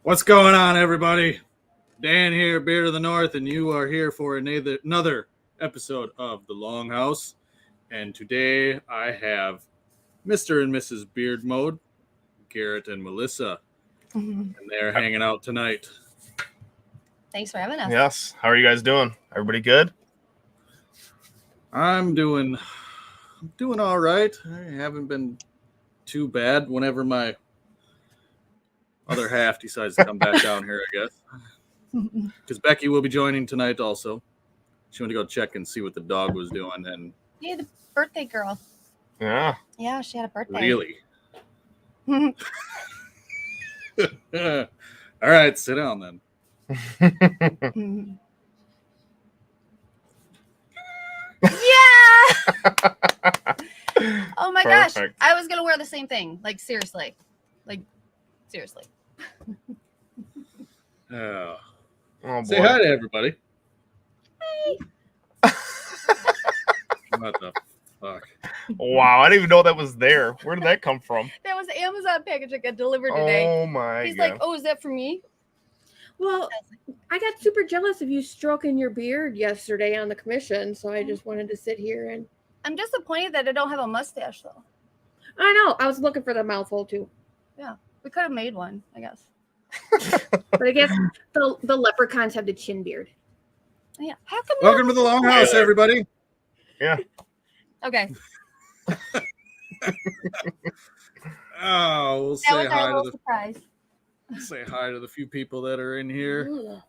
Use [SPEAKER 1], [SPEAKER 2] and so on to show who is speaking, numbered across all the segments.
[SPEAKER 1] What's going on, everybody? Dan here, Beard of the North, and you are here for another episode of the Longhouse. And today I have Mr. and Mrs. Beardmode, Garrett and Melissa, and they're hanging out tonight.
[SPEAKER 2] Thanks for having us.
[SPEAKER 3] Yes. How are you guys doing? Everybody good?
[SPEAKER 1] I'm doing all right. I haven't been too bad whenever my other half decides to come back down here, I guess. Because Becky will be joining tonight also. She went to go check and see what the dog was doing. And
[SPEAKER 2] Yeah, the birthday girl.
[SPEAKER 3] Yeah.
[SPEAKER 2] Yeah, she had a birthday.
[SPEAKER 1] really? All right, sit down then.
[SPEAKER 2] Yeah! Oh my gosh.
[SPEAKER 3] Perfect.
[SPEAKER 2] I was going to wear the same thing. Like, seriously. Seriously.
[SPEAKER 1] Oh,
[SPEAKER 3] Oh,
[SPEAKER 1] say
[SPEAKER 3] boy.
[SPEAKER 1] hi to everybody.
[SPEAKER 2] Hey.
[SPEAKER 1] What the fuck?
[SPEAKER 3] Wow, I didn't even know that was there. Where did that come from?
[SPEAKER 2] That was the Amazon package that got delivered today.
[SPEAKER 3] Oh my
[SPEAKER 2] He's
[SPEAKER 3] god.
[SPEAKER 2] like, oh, is that for me?
[SPEAKER 4] Well, I got super jealous of you stroking your beard yesterday on the commission, so I just wanted to sit here and.
[SPEAKER 2] I'm disappointed that I don't have a mustache, though.
[SPEAKER 4] I know. I was looking for the mouthful too,
[SPEAKER 2] We could have made one, I guess.
[SPEAKER 4] but I guess the leprechauns have the chin beard.
[SPEAKER 2] Yeah. How come
[SPEAKER 1] Welcome to the Longhouse, everybody.
[SPEAKER 2] Okay.
[SPEAKER 1] Oh, we'll
[SPEAKER 2] That
[SPEAKER 1] say
[SPEAKER 2] was our
[SPEAKER 1] hi
[SPEAKER 2] little
[SPEAKER 1] to
[SPEAKER 2] surprise.
[SPEAKER 1] the few people that are in here.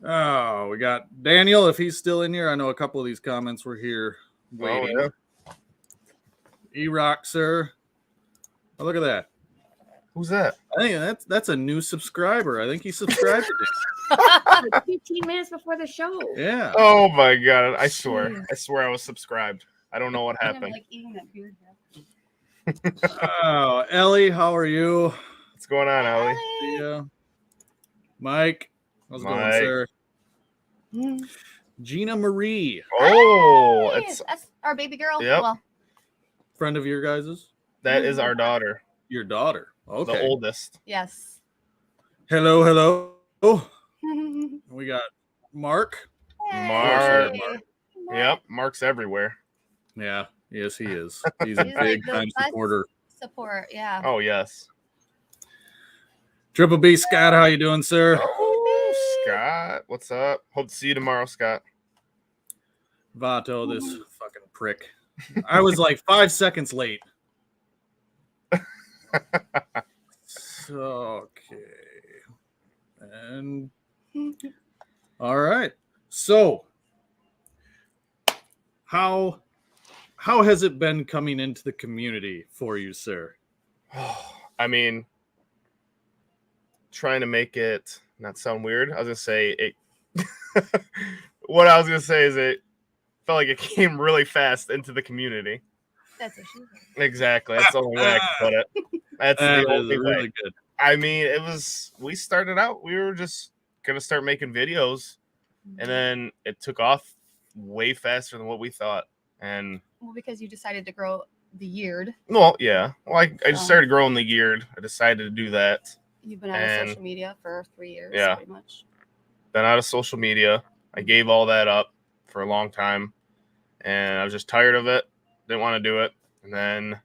[SPEAKER 1] Oh, we got Daniel, if he's still in here. I know a couple of these comments were here waiting.
[SPEAKER 3] Oh,
[SPEAKER 1] E-Rock, sir. Oh, look at that.
[SPEAKER 3] Who's that?
[SPEAKER 1] I think that's a new subscriber. I think he subscribed to
[SPEAKER 4] 15 minutes before the show.
[SPEAKER 1] it. Yeah.
[SPEAKER 3] Oh my god. I swear I was subscribed. I don't know what
[SPEAKER 2] I'm
[SPEAKER 3] happened.
[SPEAKER 2] like eating that beard.
[SPEAKER 1] Oh, Ellie, how are you?
[SPEAKER 3] What's going on, Ellie?
[SPEAKER 1] Yeah. Mike, how's it going,
[SPEAKER 3] Mike.
[SPEAKER 1] sir?
[SPEAKER 2] Mm.
[SPEAKER 1] Gina Marie,
[SPEAKER 3] Oh,
[SPEAKER 2] Hey,
[SPEAKER 3] it's
[SPEAKER 2] that's our baby girl.
[SPEAKER 3] Yep.
[SPEAKER 2] Well,
[SPEAKER 1] friend of your guys's?
[SPEAKER 3] that is our daughter.
[SPEAKER 1] Your daughter. Okay.
[SPEAKER 3] The oldest.
[SPEAKER 2] yes.
[SPEAKER 1] Hello. We got Mark.
[SPEAKER 3] Mark.
[SPEAKER 2] Hey.
[SPEAKER 3] Yep. Mark's everywhere.
[SPEAKER 1] Yeah. Yes, he is. He's a
[SPEAKER 2] He's
[SPEAKER 1] big
[SPEAKER 2] like the
[SPEAKER 1] time
[SPEAKER 2] best
[SPEAKER 1] supporter.
[SPEAKER 2] Support, yeah.
[SPEAKER 3] Oh yes.
[SPEAKER 1] Triple B Scott, how you doing, sir?
[SPEAKER 3] Oh, Scott. What's up? Hope to see you tomorrow, Scott.
[SPEAKER 1] Vato, this fucking prick. I was like 5 seconds late. Okay. And all right. So how has it been coming into the community for you, sir?
[SPEAKER 3] I mean, trying to make it not sound weird. I was gonna say it. What I was gonna say is it felt like it came really fast into the community.
[SPEAKER 2] That's what she said.
[SPEAKER 3] Exactly. That's the only way I can put it. That's
[SPEAKER 1] That
[SPEAKER 3] the
[SPEAKER 1] is
[SPEAKER 3] only way.
[SPEAKER 1] really good.
[SPEAKER 3] I mean, it was. We started out. We were just gonna start making videos, and then it took off way faster than what we thought. And
[SPEAKER 2] Well, because you decided to grow the yeared.
[SPEAKER 3] well, yeah. Well, I just
[SPEAKER 2] Oh.
[SPEAKER 3] started growing the geared. I decided to do that.
[SPEAKER 2] You've been out
[SPEAKER 3] And-
[SPEAKER 2] of social media for 3 years,
[SPEAKER 3] Yeah.
[SPEAKER 2] pretty much.
[SPEAKER 3] Been out of social media. I gave all that up for a long time, and I was just tired of it. Didn't want to do it, and then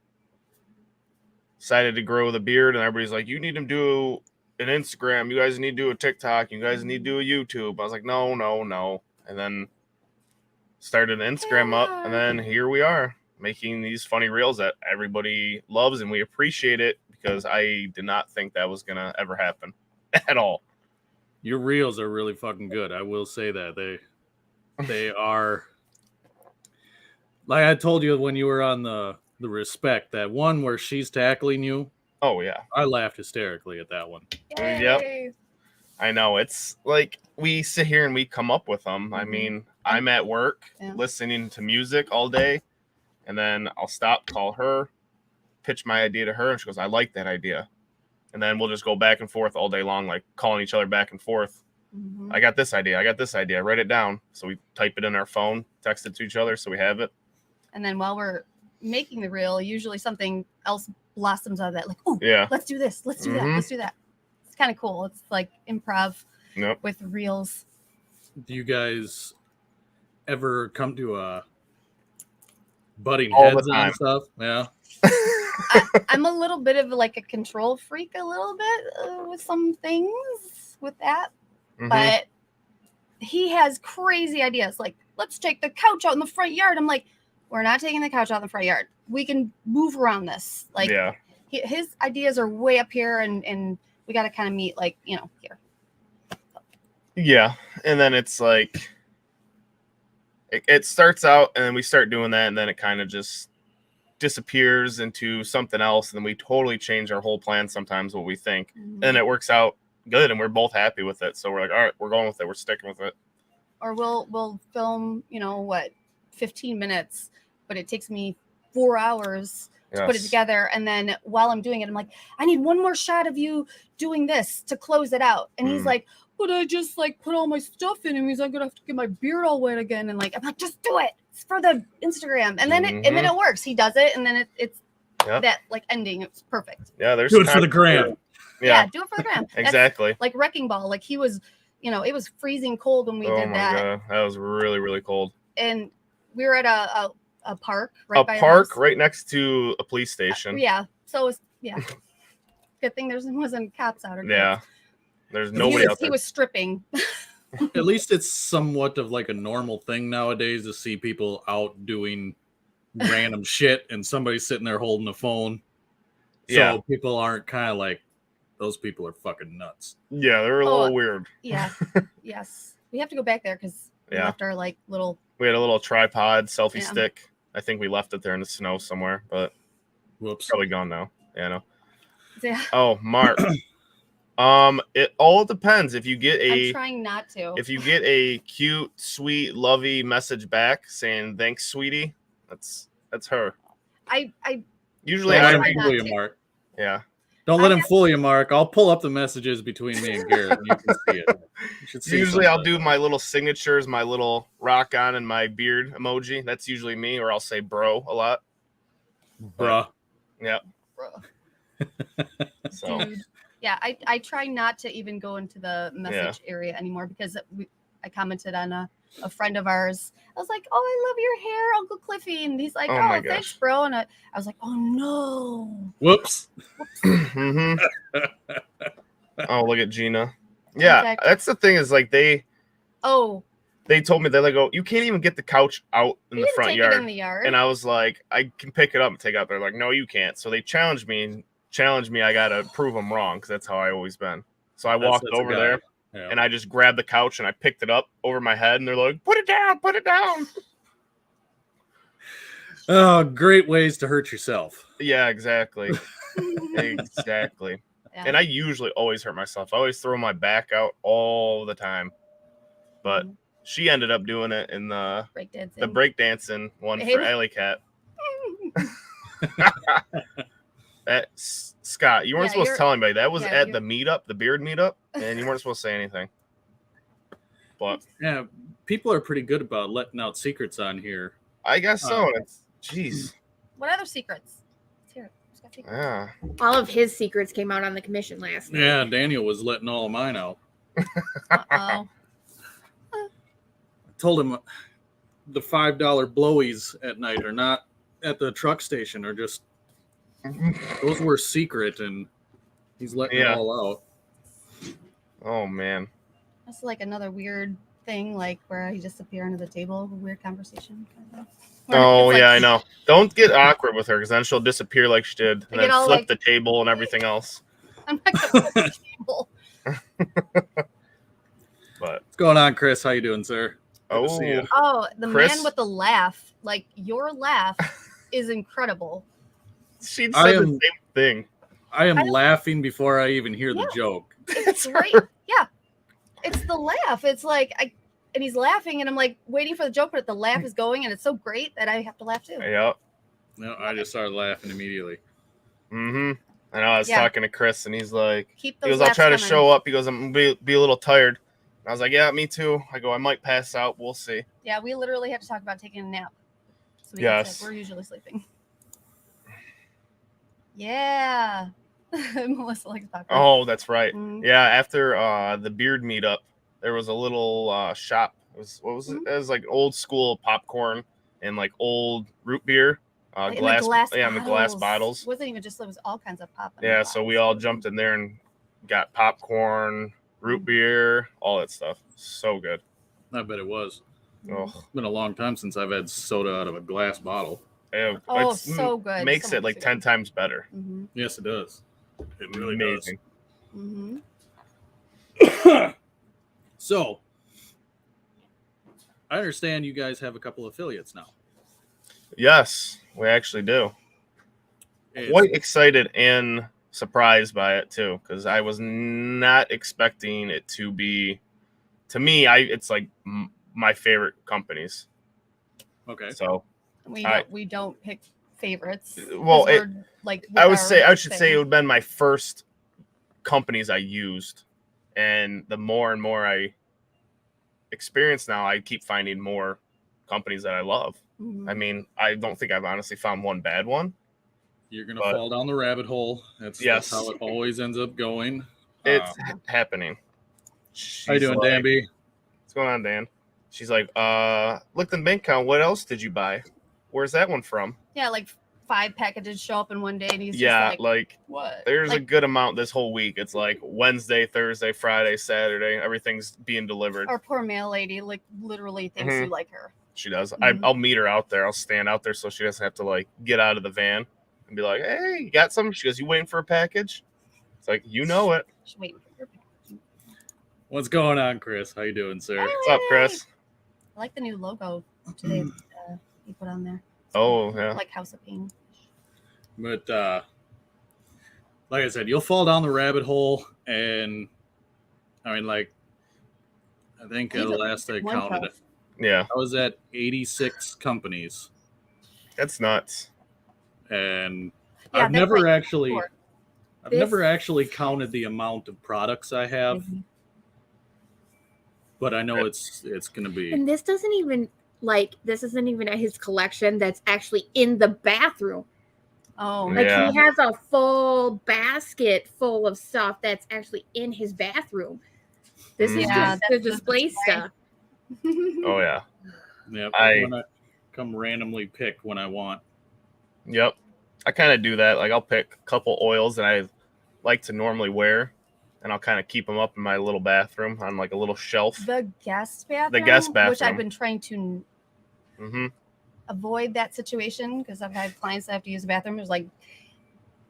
[SPEAKER 3] decided to grow the beard. And everybody's like, "You need to do an Instagram. You guys need to do a TikTok. You guys need to do a YouTube." I was like, "No, no, no." And then started an Instagram up, and then here we are making these funny reels that everybody loves, and we appreciate it because I did not think that was gonna ever happen at all.
[SPEAKER 1] Your reels are really fucking good. I will say that they are. Like I told you when you were on the respect, that one where she's tackling you,
[SPEAKER 3] Oh yeah.
[SPEAKER 1] I laughed hysterically at that one.
[SPEAKER 3] Yep.
[SPEAKER 2] Yay.
[SPEAKER 3] I know. It's like we sit here and we come up with them. I
[SPEAKER 2] Mhm.
[SPEAKER 3] mean, I'm at work
[SPEAKER 2] Yeah.
[SPEAKER 3] listening to music all day, and then I'll stop, call her, pitch my idea to her, and she goes, "I like that idea." And then we'll just go back and forth all day long, like calling each other back and forth.
[SPEAKER 2] Mhm.
[SPEAKER 3] I got this idea. I got this idea. Write it down. So we type it in our phone, text it to each other so we have it.
[SPEAKER 2] And then while we're making the reel, usually something else blossoms out of that. Like, oh,
[SPEAKER 3] Yeah.
[SPEAKER 2] let's do this. Let's do that.
[SPEAKER 3] Mhm.
[SPEAKER 2] Let's do that. It's kind of cool. It's like improv
[SPEAKER 3] Nope.
[SPEAKER 2] with reels.
[SPEAKER 1] Do you guys ever come to a butting
[SPEAKER 3] All the
[SPEAKER 1] heads
[SPEAKER 3] time.
[SPEAKER 1] on stuff? Yeah.
[SPEAKER 2] I'm a little bit of like a control freak, a little bit with some things with that,
[SPEAKER 3] Mhm.
[SPEAKER 2] but he has crazy ideas. Like, let's take the couch out in the front yard. I'm like, we're not taking the couch out in the front yard. We can move around this. Like,
[SPEAKER 3] yeah.
[SPEAKER 2] His ideas are way up here, and we got to kind of meet, like, you know, here.
[SPEAKER 3] Yeah. And then it's like, it starts out and then we start doing that. And then it kind of just disappears into something else. And then we totally change our whole plan sometimes, what we think. And it works out good. And we're both happy with it. So we're like, all right, we're going with it. We're sticking with it.
[SPEAKER 2] Or we'll film, 15 minutes, but it takes me 4 hours to put it together. And then while I'm doing it, I'm like, I need one more shot of you doing this to close it out. And he's like, but I just like put all my stuff in. And he's like, I'm gonna have to get my beard all wet again. And like, I'm like, just do it. It's for the Instagram. And then it works. He does it, and then it's that like ending. It's perfect.
[SPEAKER 3] Yeah, there's
[SPEAKER 1] Do it for the gram.
[SPEAKER 2] Yeah, do it for the gram.
[SPEAKER 3] Exactly.
[SPEAKER 2] Like Wrecking Ball. Like he was, it was freezing cold when we did that.
[SPEAKER 3] God. That was really, really cold.
[SPEAKER 2] And we were at a park
[SPEAKER 3] right by our house. Right next to a police station.
[SPEAKER 2] Yeah. So it was, good thing there wasn't cops out.
[SPEAKER 3] Yeah. There's nobody out there.
[SPEAKER 2] He was stripping.
[SPEAKER 1] At least it's somewhat of like a normal thing nowadays to see people out doing random shit and somebody sitting there holding a phone. So people aren't kind of like, those people are fucking nuts.
[SPEAKER 3] Yeah, they're a little weird.
[SPEAKER 2] Yeah. Yes. We have to go back there because we left our like little.
[SPEAKER 3] We had a little tripod selfie stick. I think we left it there in the snow somewhere, but
[SPEAKER 1] whoops,
[SPEAKER 3] probably gone now. Yeah, no.
[SPEAKER 2] Yeah.
[SPEAKER 3] Oh, Mark. It all depends. If you get
[SPEAKER 2] I'm trying not to.
[SPEAKER 3] If you get a cute, sweet, lovey message back saying thanks, sweetie, that's her.
[SPEAKER 2] I
[SPEAKER 1] usually I don't fool you, Mark.
[SPEAKER 3] Yeah.
[SPEAKER 1] Don't let him fool you, Mark. I'll pull up the messages between me and Garrett. And you can see it. You should see
[SPEAKER 3] usually I'll do my little signatures, my little rock on and my beard emoji. That's usually me, or I'll say bro a lot.
[SPEAKER 1] Bruh.
[SPEAKER 3] Yeah.
[SPEAKER 2] Bruh.
[SPEAKER 3] So.
[SPEAKER 2] Dude. Yeah, I try not to even go into the message area anymore because I commented on a friend of ours. I was like, oh, I love your hair, Uncle Cliffy. And he's like, oh thanks, bro. And I was like, oh, no.
[SPEAKER 1] Whoops.
[SPEAKER 3] Mm-hmm. Oh, look at Gina. Yeah, exactly. That's the thing is like they told me, they're like, oh, you can't even get the couch out in the front yard.
[SPEAKER 2] It in the yard.
[SPEAKER 3] And I was like, I can pick it up and take it out. They're like, no, you can't. So they challenged me, I gotta prove them wrong because that's how I always been. So I walked over there and I just grabbed the couch and I picked it up over my head and they're like, put it down.
[SPEAKER 1] Oh, great ways to hurt yourself.
[SPEAKER 3] Yeah, exactly. Exactly. Yeah. And I usually always hurt myself. I always throw my back out all the time. But she ended up doing it in the breakdancing one for Alley Cat. Scott, you weren't supposed to tell anybody. That was at the meetup, the beard meetup, and you weren't supposed to say anything. But
[SPEAKER 1] yeah, people are pretty good about letting out secrets on here.
[SPEAKER 3] I guess so. Jeez.
[SPEAKER 2] What other secrets? Let's hear it.
[SPEAKER 3] Yeah.
[SPEAKER 4] All of his secrets came out on the commission last night.
[SPEAKER 1] Yeah, Daniel was letting all of mine out.
[SPEAKER 2] Uh-oh.
[SPEAKER 1] I told him the $5 blowies at night are not at the truck station, or just those were secret, and he's letting it all out.
[SPEAKER 3] Oh man,
[SPEAKER 2] that's like another weird thing, like where he disappear under the table, a weird conversation.
[SPEAKER 3] Oh yeah, I know. Don't get awkward with her, because then she'll disappear like she did, and then flip the table and everything else.
[SPEAKER 2] I'm not gonna flip the table.
[SPEAKER 1] What's going on, Chris? How you doing, sir?
[SPEAKER 3] Good to see you.
[SPEAKER 2] Oh, the Chris? Man with the laugh. Like, your laugh is incredible.
[SPEAKER 3] She'd say the same thing.
[SPEAKER 1] I am laughing before I even hear the joke.
[SPEAKER 2] It's great. Yeah. It's the laugh. It's like, and he's laughing, and I'm like waiting for the joke, but the laugh is going, and it's so great that I have to laugh too.
[SPEAKER 3] Yeah.
[SPEAKER 1] No, I just started laughing immediately.
[SPEAKER 3] Mm-hmm. And I was talking to Chris, and he's like,
[SPEAKER 2] I'll
[SPEAKER 3] try to show up. He goes, I'm going to be a little tired. And I was like, yeah, me too. I go, I might pass out. We'll see.
[SPEAKER 2] Yeah, we literally had to talk about taking a nap. So we're usually sleeping. Yeah. Melissa likes popcorn.
[SPEAKER 3] Oh, that's right.
[SPEAKER 2] Mhm.
[SPEAKER 3] Yeah, after the beard meetup, there was a little shop. What was it? It was like old school popcorn and like old root beer,
[SPEAKER 2] Like, in
[SPEAKER 3] glass.
[SPEAKER 2] the glass
[SPEAKER 3] Yeah, in the glass
[SPEAKER 2] bottles.
[SPEAKER 3] bottles.
[SPEAKER 2] It wasn't even just, it was all kinds of pop.
[SPEAKER 3] Yeah, so we all jumped in there and got popcorn, root beer, all that stuff. So good.
[SPEAKER 1] I bet it was.
[SPEAKER 3] Oh,
[SPEAKER 1] It's been a long time since I've had soda out of a glass bottle.
[SPEAKER 2] Oh, so good.
[SPEAKER 3] Makes
[SPEAKER 2] So
[SPEAKER 3] it like
[SPEAKER 2] much
[SPEAKER 3] 10
[SPEAKER 2] good.
[SPEAKER 3] times better.
[SPEAKER 2] Mm-hmm.
[SPEAKER 1] Yes, it does. It really
[SPEAKER 3] Amazing.
[SPEAKER 2] Mm-hmm.
[SPEAKER 1] does. So, I understand you guys have a couple affiliates now.
[SPEAKER 3] Yes, we actually do. Quite excited and surprised by it too, because I was not expecting it to be. To me, it's like my favorite companies.
[SPEAKER 1] Okay.
[SPEAKER 3] So
[SPEAKER 2] We don't pick favorites.
[SPEAKER 3] Well, I should say it would have been my first companies I used, and the more and more I experience now, I keep finding more companies that I love.
[SPEAKER 2] Mm-hmm.
[SPEAKER 3] I mean, I don't think I've honestly found one bad one.
[SPEAKER 1] You're gonna fall down the rabbit hole. That's how it always ends up going.
[SPEAKER 3] It's happening.
[SPEAKER 1] How you doing,
[SPEAKER 3] like,
[SPEAKER 1] Danby?
[SPEAKER 3] What's going on, Dan? She's like, looked in the bank account. What else did you buy? Where's that one from?
[SPEAKER 2] Yeah, like 5 packages show up in one day, and he's
[SPEAKER 3] just
[SPEAKER 2] like,
[SPEAKER 3] like
[SPEAKER 2] what?
[SPEAKER 3] There's a good amount this whole week. It's like Wednesday, Thursday, Friday, Saturday. Everything's being delivered.
[SPEAKER 2] Our poor mail lady, like, literally thinks you like her.
[SPEAKER 3] She does.
[SPEAKER 2] Mm-hmm.
[SPEAKER 3] I'll meet her out there. I'll stand out there so she doesn't have to like get out of the van and be like, "Hey, you got something?" She goes, "You waiting for a package?" It's like, you know it.
[SPEAKER 2] She's waiting for your package.
[SPEAKER 1] What's going on, Chris? How you doing, sir?
[SPEAKER 3] What's up, Chris?
[SPEAKER 2] I like the new logo today you put on there.
[SPEAKER 3] Oh, yeah.
[SPEAKER 2] Like House of Pain.
[SPEAKER 1] But like I said, you'll fall down the rabbit hole, and I mean, like, I think the last I counted it,
[SPEAKER 3] yeah,
[SPEAKER 1] I was at 86 companies.
[SPEAKER 3] That's nuts.
[SPEAKER 1] And
[SPEAKER 2] Yeah,
[SPEAKER 1] I've never
[SPEAKER 2] like
[SPEAKER 1] actually, never actually counted the amount of products I have.
[SPEAKER 2] Mm-hmm.
[SPEAKER 1] But I know it's going to be.
[SPEAKER 4] And this isn't even at his collection. That's actually in the bathroom.
[SPEAKER 2] Oh,
[SPEAKER 4] like
[SPEAKER 3] Yeah.
[SPEAKER 4] he has a full basket full of stuff that's actually in his bathroom. This is
[SPEAKER 2] Yeah,
[SPEAKER 4] just the display stuff.
[SPEAKER 3] Oh yeah.
[SPEAKER 1] Yep.
[SPEAKER 3] I
[SPEAKER 1] come randomly pick when I want.
[SPEAKER 3] Yep. I kind of do that. Like I'll pick a couple oils that I like to normally wear, and I'll kind of keep them up in my little bathroom on like a little shelf.
[SPEAKER 2] The guest bathroom.
[SPEAKER 3] The guest bathroom.
[SPEAKER 2] Which I've been trying to
[SPEAKER 3] Mm-hmm.
[SPEAKER 2] avoid that situation because I've had clients that have to use the bathroom. There's like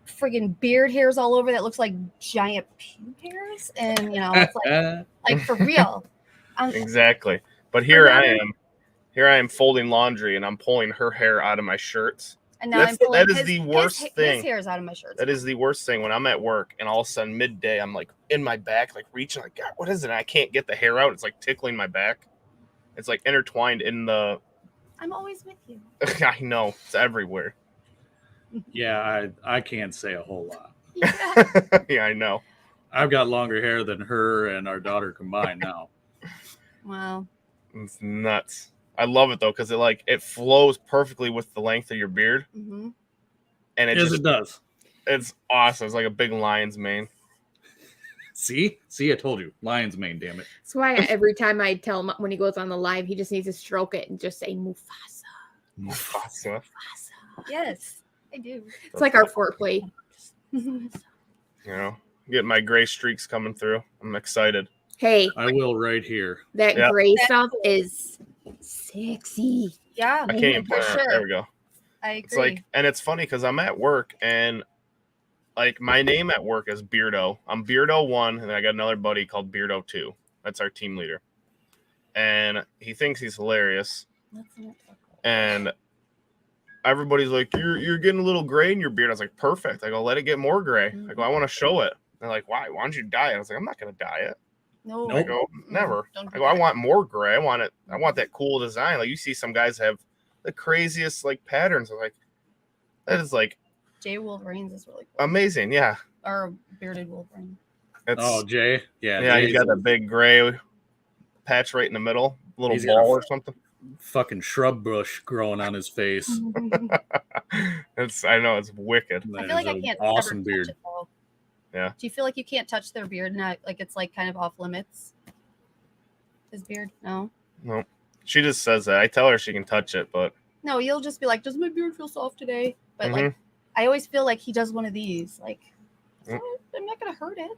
[SPEAKER 2] friggin' beard hairs all over that looks like giant pube hairs, and it's like for real.
[SPEAKER 3] Exactly. But here I am folding laundry, and I'm pulling her hair out of my shirts.
[SPEAKER 2] And now
[SPEAKER 3] that is the worst thing.
[SPEAKER 2] His hair's out of my shirts.
[SPEAKER 3] That is the worst thing when I'm at work, and all of a sudden midday I'm like in my back, like reaching, like, God, what is it? And I can't get the hair out. It's like tickling my back. It's like intertwined in the.
[SPEAKER 2] I'm always with you.
[SPEAKER 3] I know, it's everywhere.
[SPEAKER 1] Yeah, I can't say a whole lot.
[SPEAKER 3] Yeah, I know.
[SPEAKER 1] I've got longer hair than her and our daughter combined now.
[SPEAKER 2] Wow.
[SPEAKER 3] It's nuts. I love it though, because it flows perfectly with the length of your beard.
[SPEAKER 2] Mm-hmm.
[SPEAKER 3] And it
[SPEAKER 1] it does.
[SPEAKER 3] It's awesome. It's like a big lion's mane.
[SPEAKER 1] See, I told you, lion's mane. Damn it.
[SPEAKER 4] That's why every time I tell him when he goes on the live, he just needs to stroke it and just say Mufasa.
[SPEAKER 3] Mufasa.
[SPEAKER 2] Yes, I do.
[SPEAKER 4] It's like our foreplay.
[SPEAKER 3] Get my gray streaks coming through. I'm excited.
[SPEAKER 4] Hey,
[SPEAKER 1] I will right here.
[SPEAKER 4] that gray stuff is sexy.
[SPEAKER 2] Yeah,
[SPEAKER 3] I can't even
[SPEAKER 2] for
[SPEAKER 3] point it out.
[SPEAKER 2] sure.
[SPEAKER 3] There we go.
[SPEAKER 2] I agree.
[SPEAKER 3] It's like, and it's funny because I'm at work and like my name at work is Beardo. I'm Beardo 1, and I got another buddy called Beardo 2. That's our team leader. And he thinks he's hilarious. And everybody's like, you're getting a little gray in your beard. I was like, perfect. I go, let it get more gray. I go, I want to show it. They're like, why? Why don't you dye it? I was like, I'm not gonna dye it.
[SPEAKER 2] No.
[SPEAKER 3] I go, never. I go, I want more gray. I want it. I want that cool design. Like you see some guys have the craziest like patterns. I'm like, that is like
[SPEAKER 2] Jay Wolverine's is really cool.
[SPEAKER 3] amazing. Yeah.
[SPEAKER 2] Or bearded Wolverine.
[SPEAKER 1] Jay. Yeah.
[SPEAKER 3] Yeah,
[SPEAKER 1] Jay's
[SPEAKER 3] he's got that big gray patch right in the middle, little
[SPEAKER 1] He's got
[SPEAKER 3] ball or something.
[SPEAKER 1] fucking shrub bush growing on his face.
[SPEAKER 3] I know it's wicked.
[SPEAKER 2] I feel like I can't
[SPEAKER 1] awesome
[SPEAKER 2] ever
[SPEAKER 1] beard.
[SPEAKER 2] touch it though.
[SPEAKER 3] Yeah.
[SPEAKER 2] Do you feel like you can't touch their beard? Not like it's like kind of off limits. His beard? No.
[SPEAKER 3] No. She just says that. I tell her she can touch it, but
[SPEAKER 2] No, you'll just be like, does my beard feel soft today? But
[SPEAKER 3] Mm-hmm.
[SPEAKER 2] like, I always feel like he does one of these. Like,
[SPEAKER 3] Mm.
[SPEAKER 2] I'm not gonna hurt it.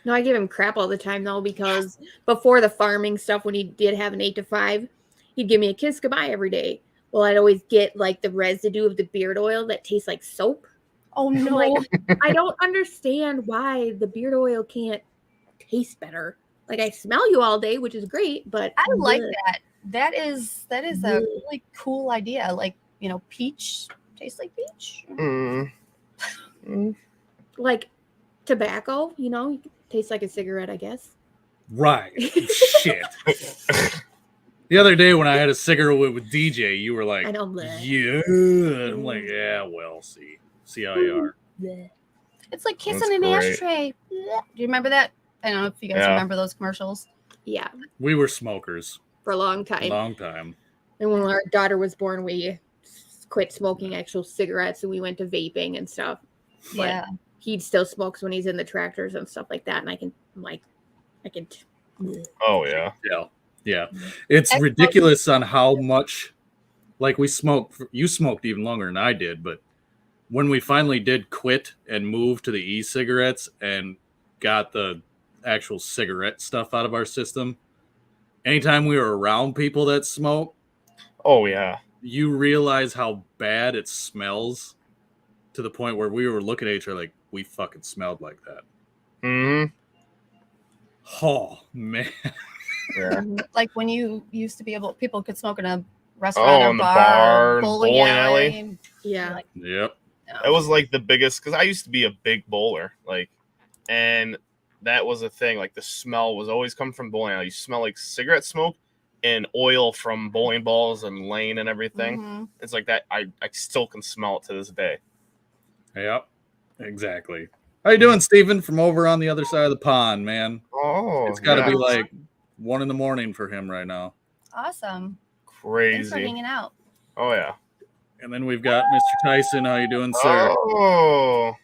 [SPEAKER 4] No, I give him crap all the time though, because before the farming stuff, when he did have an 8 to 5, he'd give me a kiss goodbye every day. Well, I'd always get like the residue of the beard oil that tastes like soap.
[SPEAKER 2] Oh
[SPEAKER 4] I'm
[SPEAKER 2] no!
[SPEAKER 4] like, I don't understand why the beard oil can't taste better. Like I smell you all day, which is great, but
[SPEAKER 2] I like
[SPEAKER 4] bleh.
[SPEAKER 2] that. That is a
[SPEAKER 4] Yeah.
[SPEAKER 2] really cool idea. Like, you know, peach tastes like peach.
[SPEAKER 3] Mm. Mm.
[SPEAKER 4] Like tobacco, you know, tastes like a cigarette, I guess.
[SPEAKER 1] Right. Shit. The other day when I had a cigarette with DJ, you were like,
[SPEAKER 4] I know, bleh.
[SPEAKER 1] yeah. I'm like, yeah, well, see how you are.
[SPEAKER 4] Bleh.
[SPEAKER 2] It's like kissing
[SPEAKER 3] That's
[SPEAKER 2] an
[SPEAKER 3] great.
[SPEAKER 2] ashtray. Do you remember that? I don't know if you guys
[SPEAKER 3] Yeah.
[SPEAKER 2] remember those commercials.
[SPEAKER 4] Yeah,
[SPEAKER 1] We were smokers
[SPEAKER 4] for a long
[SPEAKER 1] a
[SPEAKER 4] time.
[SPEAKER 1] long time.
[SPEAKER 4] And when our daughter was born, we quit smoking actual cigarettes and we went to vaping and stuff. But
[SPEAKER 2] Yeah.
[SPEAKER 4] he still smokes when he's in the tractors and stuff like that. And I can.
[SPEAKER 3] Oh yeah.
[SPEAKER 1] Yeah. It's
[SPEAKER 2] Xbox-
[SPEAKER 1] ridiculous on how much, like you smoked even longer than I did, but when we finally did quit and move to the e-cigarettes and got the actual cigarette stuff out of our system, anytime we were around people that smoke,
[SPEAKER 3] Oh yeah.
[SPEAKER 1] you realize how bad it smells to the point where we were looking at each other like we fucking smelled like that.
[SPEAKER 3] Mm-hmm.
[SPEAKER 1] Oh man.
[SPEAKER 3] Yeah.
[SPEAKER 2] Like when you used to be able, people could smoke in a restaurant or
[SPEAKER 3] in the
[SPEAKER 2] bar,
[SPEAKER 3] bar,
[SPEAKER 2] or bowling
[SPEAKER 3] bowling
[SPEAKER 2] alley.
[SPEAKER 3] alley.
[SPEAKER 2] and
[SPEAKER 4] Yeah.
[SPEAKER 2] you're like,
[SPEAKER 1] Yep.
[SPEAKER 2] no.
[SPEAKER 3] It was like the biggest because I used to be a big bowler, like, and that was a thing. Like the smell was always coming from bowling alley. You smell like cigarette smoke and oil from bowling balls and lane and everything.
[SPEAKER 2] Mhm.
[SPEAKER 3] It's like that. I still can smell it to this day.
[SPEAKER 1] Yep. Exactly. How you doing, Steven, from over on the other side of the pond, man?
[SPEAKER 3] Oh,
[SPEAKER 1] It's got to
[SPEAKER 3] yeah.
[SPEAKER 1] be like 1 a.m. for him right now.
[SPEAKER 2] Awesome. Thanks for
[SPEAKER 3] Crazy.
[SPEAKER 2] hanging out.
[SPEAKER 3] Oh yeah.
[SPEAKER 1] And then we've got Mr. Tyson. How you doing, sir?
[SPEAKER 3] Oh,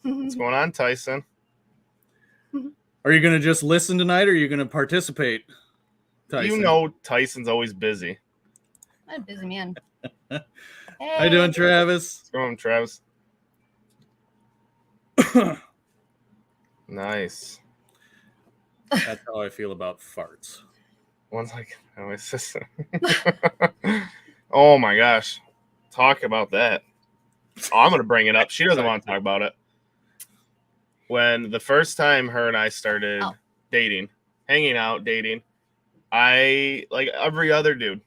[SPEAKER 3] what's going on, Tyson?
[SPEAKER 1] Are you going to just listen tonight or are you going to participate, Tyson?
[SPEAKER 3] You know Tyson's always busy.
[SPEAKER 2] I'm a busy man.
[SPEAKER 1] How you doing, Travis?
[SPEAKER 3] What's going on, Travis? Nice.
[SPEAKER 1] That's how I feel about farts.
[SPEAKER 3] One's like, oh, my sister. Oh my gosh. Talk about that. Oh, I'm going to bring it up. She doesn't want to talk about it. When the first time her and I started dating, hanging out, dating, I, like every other dude,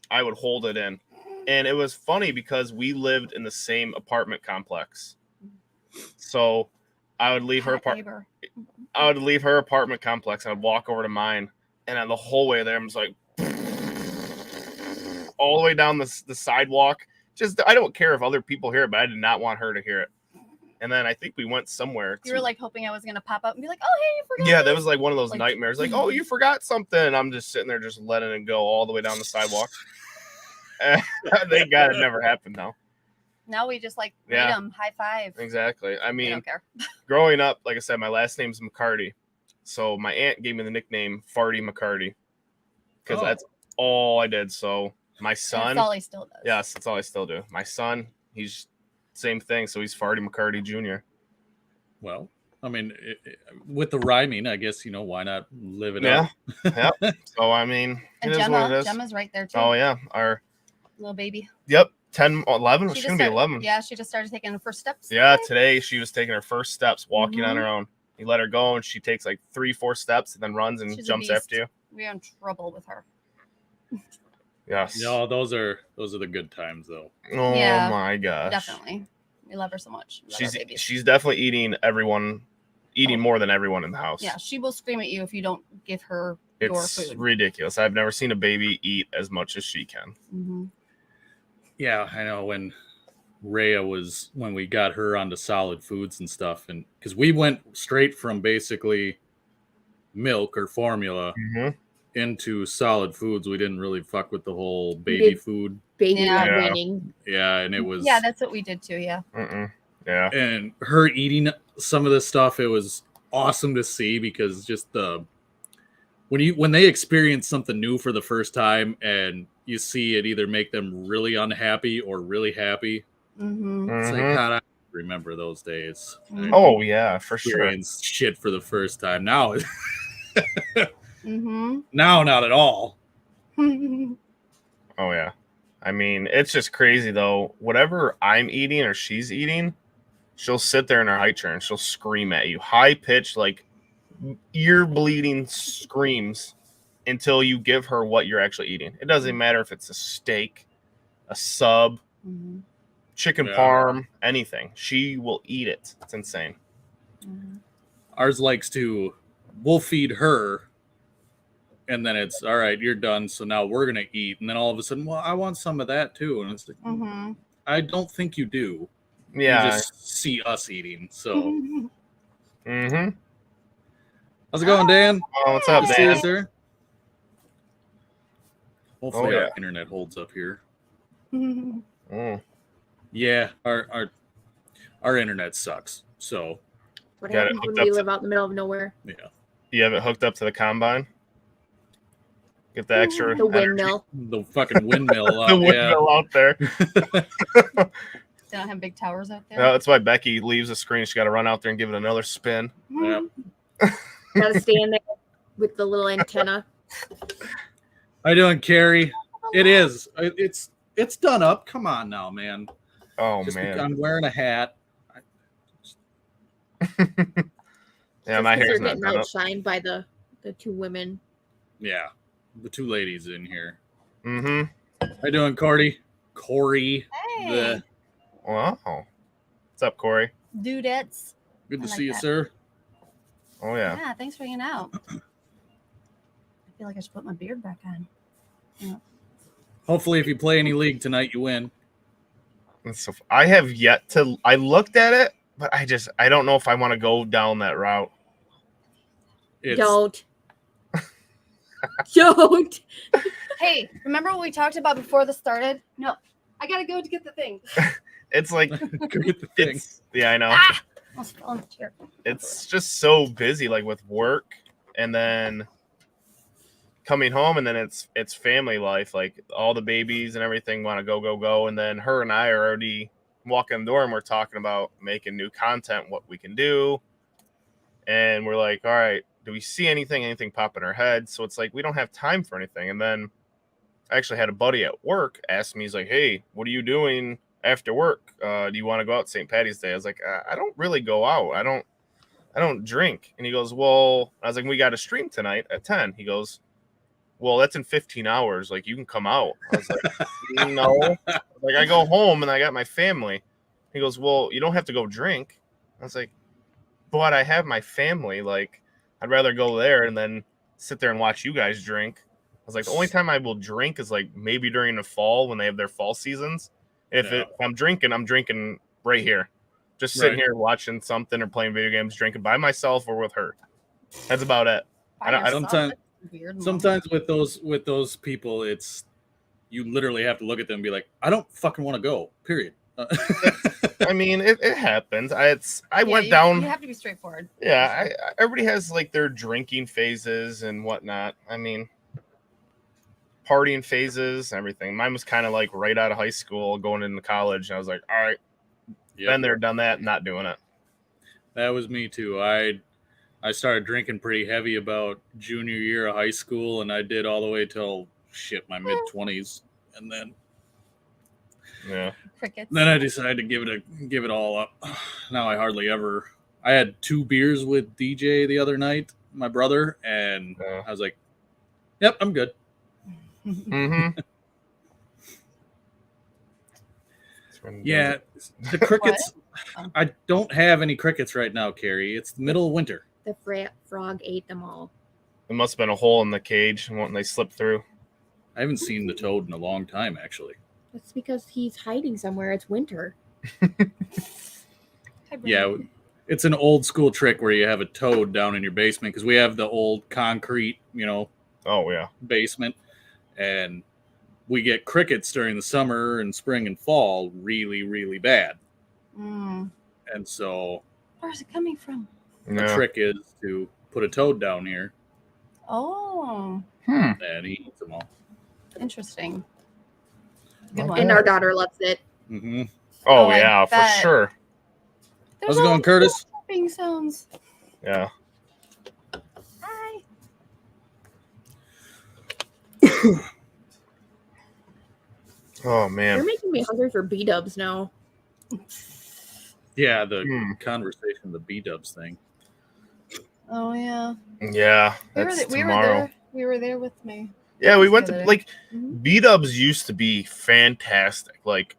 [SPEAKER 3] I would hold it in. And it was funny because we lived in the same apartment complex. So I would leave her apartment. I would leave her apartment complex and I'd walk over to mine. And on the whole way there, I'm just like, all the way down the sidewalk. Just, I don't care if other people hear it, but I did not want her to hear it. And then I think we went somewhere.
[SPEAKER 2] You were like hoping I was going to pop up and be like, oh, hey, you forgot.
[SPEAKER 3] Yeah,
[SPEAKER 2] this.
[SPEAKER 3] that was like one of those
[SPEAKER 2] Like-
[SPEAKER 3] nightmares. Like, oh, you forgot something. And I'm just sitting there just letting it go all the way down the sidewalk. Thank God it never happened though.
[SPEAKER 2] Now we just like
[SPEAKER 3] Yeah.
[SPEAKER 2] meet 'em, high five.
[SPEAKER 3] Exactly. I
[SPEAKER 2] I
[SPEAKER 3] mean,
[SPEAKER 2] don't care.
[SPEAKER 3] growing up, like I said, my last name's McCarty. So my aunt gave me the nickname Farty McCarty because
[SPEAKER 1] Oh.
[SPEAKER 3] that's all I did. So my
[SPEAKER 2] And
[SPEAKER 3] son,
[SPEAKER 2] that's all he still does.
[SPEAKER 3] yes, that's all I still do. My son, he's same thing. So he's Farty McCarty Jr.
[SPEAKER 1] Well, I mean, with the rhyming, I guess, why not live it
[SPEAKER 3] Yeah.
[SPEAKER 1] up?
[SPEAKER 3] Yep. So, I mean,
[SPEAKER 2] And
[SPEAKER 3] it is what it is.
[SPEAKER 2] Gemma's right there too.
[SPEAKER 3] Oh, yeah. Our,
[SPEAKER 2] Little baby.
[SPEAKER 3] yep, 10, 11.
[SPEAKER 2] She
[SPEAKER 3] She's
[SPEAKER 2] just
[SPEAKER 3] going to be
[SPEAKER 2] started-
[SPEAKER 3] 11.
[SPEAKER 2] Yeah, she just started taking her first steps.
[SPEAKER 3] Yeah, today she was taking her first steps, walking on
[SPEAKER 2] Mhm.
[SPEAKER 3] her own. You let her go, and she takes like 3-4 steps, and then runs and
[SPEAKER 2] She's a
[SPEAKER 3] jumps
[SPEAKER 2] beast.
[SPEAKER 3] after you.
[SPEAKER 2] We're in trouble with her.
[SPEAKER 3] Yes.
[SPEAKER 1] No, those are the good times, though.
[SPEAKER 3] Oh
[SPEAKER 2] Yeah,
[SPEAKER 3] my gosh.
[SPEAKER 2] Definitely. We love her so much. We love our babies.
[SPEAKER 3] She's definitely eating more than everyone in the house.
[SPEAKER 2] Yeah, she will scream at you if you don't give her your
[SPEAKER 3] It's
[SPEAKER 2] food.
[SPEAKER 3] ridiculous. I've never seen a baby eat as much as she can.
[SPEAKER 2] Mm-hmm.
[SPEAKER 1] Yeah, I know when when we got her onto solid foods and stuff, and because we went straight from basically milk or formula into solid foods, we didn't really fuck with the whole baby food.
[SPEAKER 4] Baby
[SPEAKER 2] Yeah.
[SPEAKER 4] led
[SPEAKER 3] Yeah.
[SPEAKER 4] weaning.
[SPEAKER 1] Yeah, and it was
[SPEAKER 2] Yeah, that's what we did too. Yeah.
[SPEAKER 3] Yeah.
[SPEAKER 1] and her eating some of this stuff, it was awesome to see because just when they experience something new for the first time and you see it either make them really unhappy or really happy. It's like, God, I remember those days.
[SPEAKER 3] Oh yeah, for sure.
[SPEAKER 1] Experience shit for the first time. Now, now not at all.
[SPEAKER 3] Oh yeah. I mean, it's just crazy though. Whatever I'm eating or she's eating, she'll sit there in her high chair and she'll scream at you, high pitched, like ear bleeding screams until you give her what you're actually eating. It doesn't matter if it's a steak, a sub, chicken parm, anything. She will eat it. It's insane.
[SPEAKER 1] Ours likes to, we'll feed her, and then it's all right, you're done. So now we're gonna eat, and then all of a sudden, well, I want some of that too. And it's like, I don't think you do.
[SPEAKER 3] Yeah,
[SPEAKER 1] you just see us eating. So, how's it going, Dan?
[SPEAKER 3] Oh, what's up,
[SPEAKER 1] Good to see
[SPEAKER 3] Dan?
[SPEAKER 1] you, sir. Hopefully our internet holds up here. Yeah, our internet sucks. So
[SPEAKER 4] what happens when we live out in the middle of nowhere?
[SPEAKER 1] Yeah.
[SPEAKER 3] You have it hooked up to the combine? Get the extra
[SPEAKER 4] the windmill.
[SPEAKER 1] The fucking windmill.
[SPEAKER 3] The windmill out there.
[SPEAKER 2] They don't have big towers out there.
[SPEAKER 3] That's why Becky leaves the screen. She got to run out there and give it another spin.
[SPEAKER 1] Yeah.
[SPEAKER 4] Gotta stand there with the little antenna.
[SPEAKER 1] How you doing, Carrie? It is. It's done up. Come on now, man.
[SPEAKER 3] Oh
[SPEAKER 1] Just
[SPEAKER 3] man.
[SPEAKER 1] I'm wearing a hat.
[SPEAKER 3] Yeah, my hair's not
[SPEAKER 4] getting
[SPEAKER 3] done up.
[SPEAKER 4] outshined by the two women.
[SPEAKER 1] Yeah, the two ladies in here.
[SPEAKER 3] How
[SPEAKER 1] you doing, Corey?
[SPEAKER 2] Hey.
[SPEAKER 3] Wow. What's up, Corey?
[SPEAKER 2] Dudettes.
[SPEAKER 1] Good to see you, sir.
[SPEAKER 3] Oh yeah.
[SPEAKER 2] Yeah, thanks for hanging out. I feel like I should put my beard back on. Yeah.
[SPEAKER 1] Hopefully, if you play any league tonight, you win.
[SPEAKER 3] So I have yet to. I looked at it, but I don't know if I want to go down that route.
[SPEAKER 4] Don't. Don't.
[SPEAKER 2] Hey, remember what we talked about before this started? No, I gotta go to get the thing.
[SPEAKER 3] It's like
[SPEAKER 1] go get the thing.
[SPEAKER 3] Yeah, I know.
[SPEAKER 2] Ah! I fell on the chair.
[SPEAKER 3] It's just so busy, like with work, and then coming home, and then it's family life. Like all the babies and everything want to go, and then her and I are already walking the door, and we're talking about making new content, what we can do, and we're like, all right, do we see anything pop in our head? So it's like we don't have time for anything. And then I actually had a buddy at work ask me, he's like, hey, what are you doing after work? Do you want to go out St. Patty's Day? I was like, I don't really go out. I don't drink. And he goes, well, I was like, we got a stream tonight at 10. He goes, well, that's in 15 hours. Like, you can come out. I was like, no. Like, I go home and I got my family. He goes, well, you don't have to go drink. I was like, but I have my family. Like, I'd rather go there and then sit there and watch you guys drink. I was like, the only time I will drink is like maybe during the fall when they have their fall seasons. If I'm drinking, I'm drinking right here. Just sitting here watching something or playing video games, drinking by myself or with her. That's about it.
[SPEAKER 1] Sometimes with those people, it's you literally have to look at them and be like, I don't fucking want to go. Period.
[SPEAKER 3] I mean, it happens. I went down.
[SPEAKER 2] You have to be straightforward.
[SPEAKER 3] Yeah, everybody has like their drinking phases and whatnot. I mean, partying phases, everything. Mine was kind of like right out of high school, going into college. And I was like, all right, been there, done that, not doing it.
[SPEAKER 1] That was me too. I started drinking pretty heavy about junior year of high school, and I did all the way till my mid-20s, and then
[SPEAKER 2] crickets.
[SPEAKER 1] Then I decided to give it all up. Now I hardly ever. I had 2 beers with DJ the other night, my brother, and I was like, "Yep, I'm good." Yeah, the crickets. I don't have any crickets right now, Carrie. It's the middle of winter.
[SPEAKER 4] The frog ate them all.
[SPEAKER 3] There must have been a hole in the cage when they slipped through.
[SPEAKER 1] I haven't seen the toad in a long time, actually.
[SPEAKER 4] That's because he's hiding somewhere. It's winter.
[SPEAKER 1] Yeah, it's an old school trick where you have a toad down in your basement because we have the old concrete, basement, and we get crickets during the summer and spring and fall really, really bad. And so
[SPEAKER 2] Where's it coming from?
[SPEAKER 1] The
[SPEAKER 3] No.
[SPEAKER 1] trick is to put a toad down here,
[SPEAKER 2] Oh,
[SPEAKER 1] and he eats them all.
[SPEAKER 2] interesting. Good
[SPEAKER 3] Not
[SPEAKER 2] one.
[SPEAKER 4] And our daughter loves it.
[SPEAKER 1] Mm-hmm.
[SPEAKER 3] Oh,
[SPEAKER 2] Oh, I
[SPEAKER 3] yeah, for
[SPEAKER 2] bet.
[SPEAKER 3] sure.
[SPEAKER 2] There's
[SPEAKER 1] How's it
[SPEAKER 2] all
[SPEAKER 1] going, Curtis?
[SPEAKER 2] Tapping sounds.
[SPEAKER 3] Yeah.
[SPEAKER 2] Hi.
[SPEAKER 3] Oh,
[SPEAKER 4] You're
[SPEAKER 3] man.
[SPEAKER 4] making me hungry for B-dubs now.
[SPEAKER 1] Yeah, the
[SPEAKER 3] Hmm.
[SPEAKER 1] conversation, the B-dubs thing.
[SPEAKER 2] Oh yeah.
[SPEAKER 3] Yeah,
[SPEAKER 2] We were,
[SPEAKER 3] that's
[SPEAKER 2] we were
[SPEAKER 3] tomorrow.
[SPEAKER 2] there. We were there with me.
[SPEAKER 3] Yeah, we went
[SPEAKER 2] the
[SPEAKER 3] to,
[SPEAKER 2] other
[SPEAKER 3] like,
[SPEAKER 2] Mhm.
[SPEAKER 3] B-dubs used to be fantastic. Like,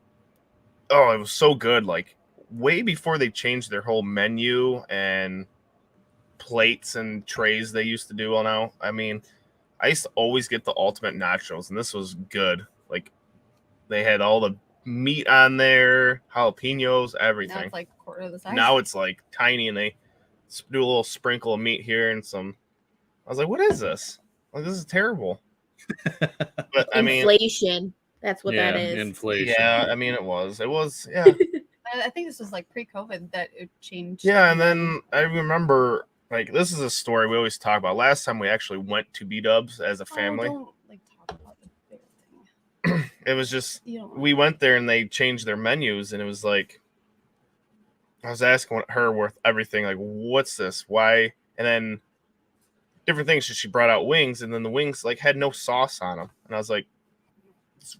[SPEAKER 3] oh, it was so good. Like, way before they changed their whole menu and plates and trays they used to do all now. I mean, I used to always get the ultimate nachos, and this was good. Like, they had all the meat on there, jalapenos,
[SPEAKER 2] Now
[SPEAKER 3] everything.
[SPEAKER 2] it's like a quarter of the size.
[SPEAKER 3] Now it's like tiny, and they do a little sprinkle of meat here and some. I was like, what is this? Like, this is terrible. But I mean,
[SPEAKER 4] Inflation. That's what
[SPEAKER 1] Yeah,
[SPEAKER 4] that is.
[SPEAKER 1] inflation.
[SPEAKER 3] yeah, I mean, it was, yeah.
[SPEAKER 2] I think this was like pre-COVID that it changed.
[SPEAKER 3] Yeah, and
[SPEAKER 2] the
[SPEAKER 3] then
[SPEAKER 2] menu.
[SPEAKER 3] I remember, like, this is a story we always talk about. Last time we actually went to B-dubs as a family,
[SPEAKER 2] Oh, don't like talk about the bigger thing.
[SPEAKER 3] it was just,
[SPEAKER 2] You don't.
[SPEAKER 3] we went there and they changed their menus, and it was like, I was asking her with everything, like, what's this? Why? And then different things. She brought out wings, and then the wings, like, had no sauce on them. And I was like,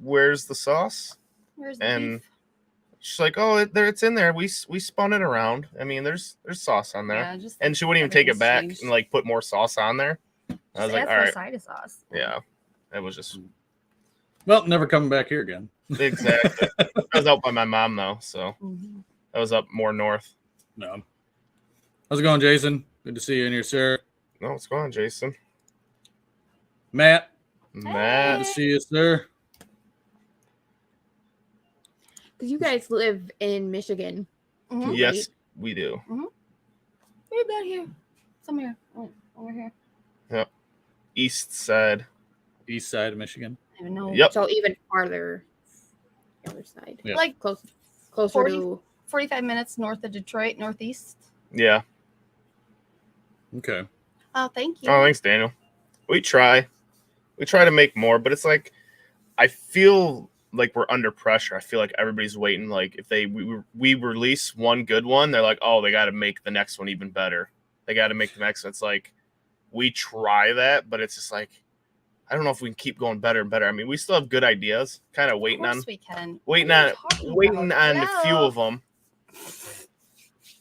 [SPEAKER 3] where's the sauce?
[SPEAKER 2] Where's the
[SPEAKER 3] and
[SPEAKER 2] beef?
[SPEAKER 3] She's like, oh, it's in there. We spun it around. I mean, there's sauce on there.
[SPEAKER 2] Yeah, just
[SPEAKER 3] And she wouldn't even take it
[SPEAKER 2] everything's
[SPEAKER 3] back
[SPEAKER 2] changed.
[SPEAKER 3] and, like, put more sauce on there. I was
[SPEAKER 2] Just
[SPEAKER 3] like,
[SPEAKER 2] ask
[SPEAKER 3] all
[SPEAKER 2] for a
[SPEAKER 3] right.
[SPEAKER 2] side of sauce.
[SPEAKER 3] Yeah. It was just,
[SPEAKER 1] Well, never coming back here again.
[SPEAKER 3] exactly. I was out by my mom, though, so
[SPEAKER 2] Mhm.
[SPEAKER 3] I was up more north.
[SPEAKER 1] No. How's it going, Jason? Good to see you in here, sir.
[SPEAKER 3] No, what's going on, Jason?
[SPEAKER 1] Matt,
[SPEAKER 3] Matt.
[SPEAKER 1] good to see you, sir.
[SPEAKER 4] Because you guys live in Michigan.
[SPEAKER 2] Mhm.
[SPEAKER 3] Yes, we do.
[SPEAKER 2] Way back here. Somewhere. Oh, over here.
[SPEAKER 3] East side.
[SPEAKER 1] East side of Michigan.
[SPEAKER 2] I don't even know.
[SPEAKER 3] Yep.
[SPEAKER 4] So even farther, the other side.
[SPEAKER 1] Yeah.
[SPEAKER 2] Like
[SPEAKER 4] Closer
[SPEAKER 2] 40
[SPEAKER 4] to
[SPEAKER 2] 45 minutes north of Detroit, northeast.
[SPEAKER 3] Yeah.
[SPEAKER 1] Okay.
[SPEAKER 2] Oh, thank you.
[SPEAKER 3] Oh, thanks, Daniel. We try to make more, but it's like, I feel like we're under pressure. I feel like everybody's waiting. Like, if we release one good one, they're like, oh, they got to make the next one even better. They got to make the next one. It's like, we try that, but it's just like, I don't know if we can keep going better and better. I mean, we still have good ideas. Kind of
[SPEAKER 2] Of
[SPEAKER 3] waiting
[SPEAKER 2] course
[SPEAKER 3] on
[SPEAKER 2] we can.
[SPEAKER 3] waiting
[SPEAKER 2] What are
[SPEAKER 3] on
[SPEAKER 2] you talking
[SPEAKER 3] waiting
[SPEAKER 2] about?
[SPEAKER 3] on a few of them.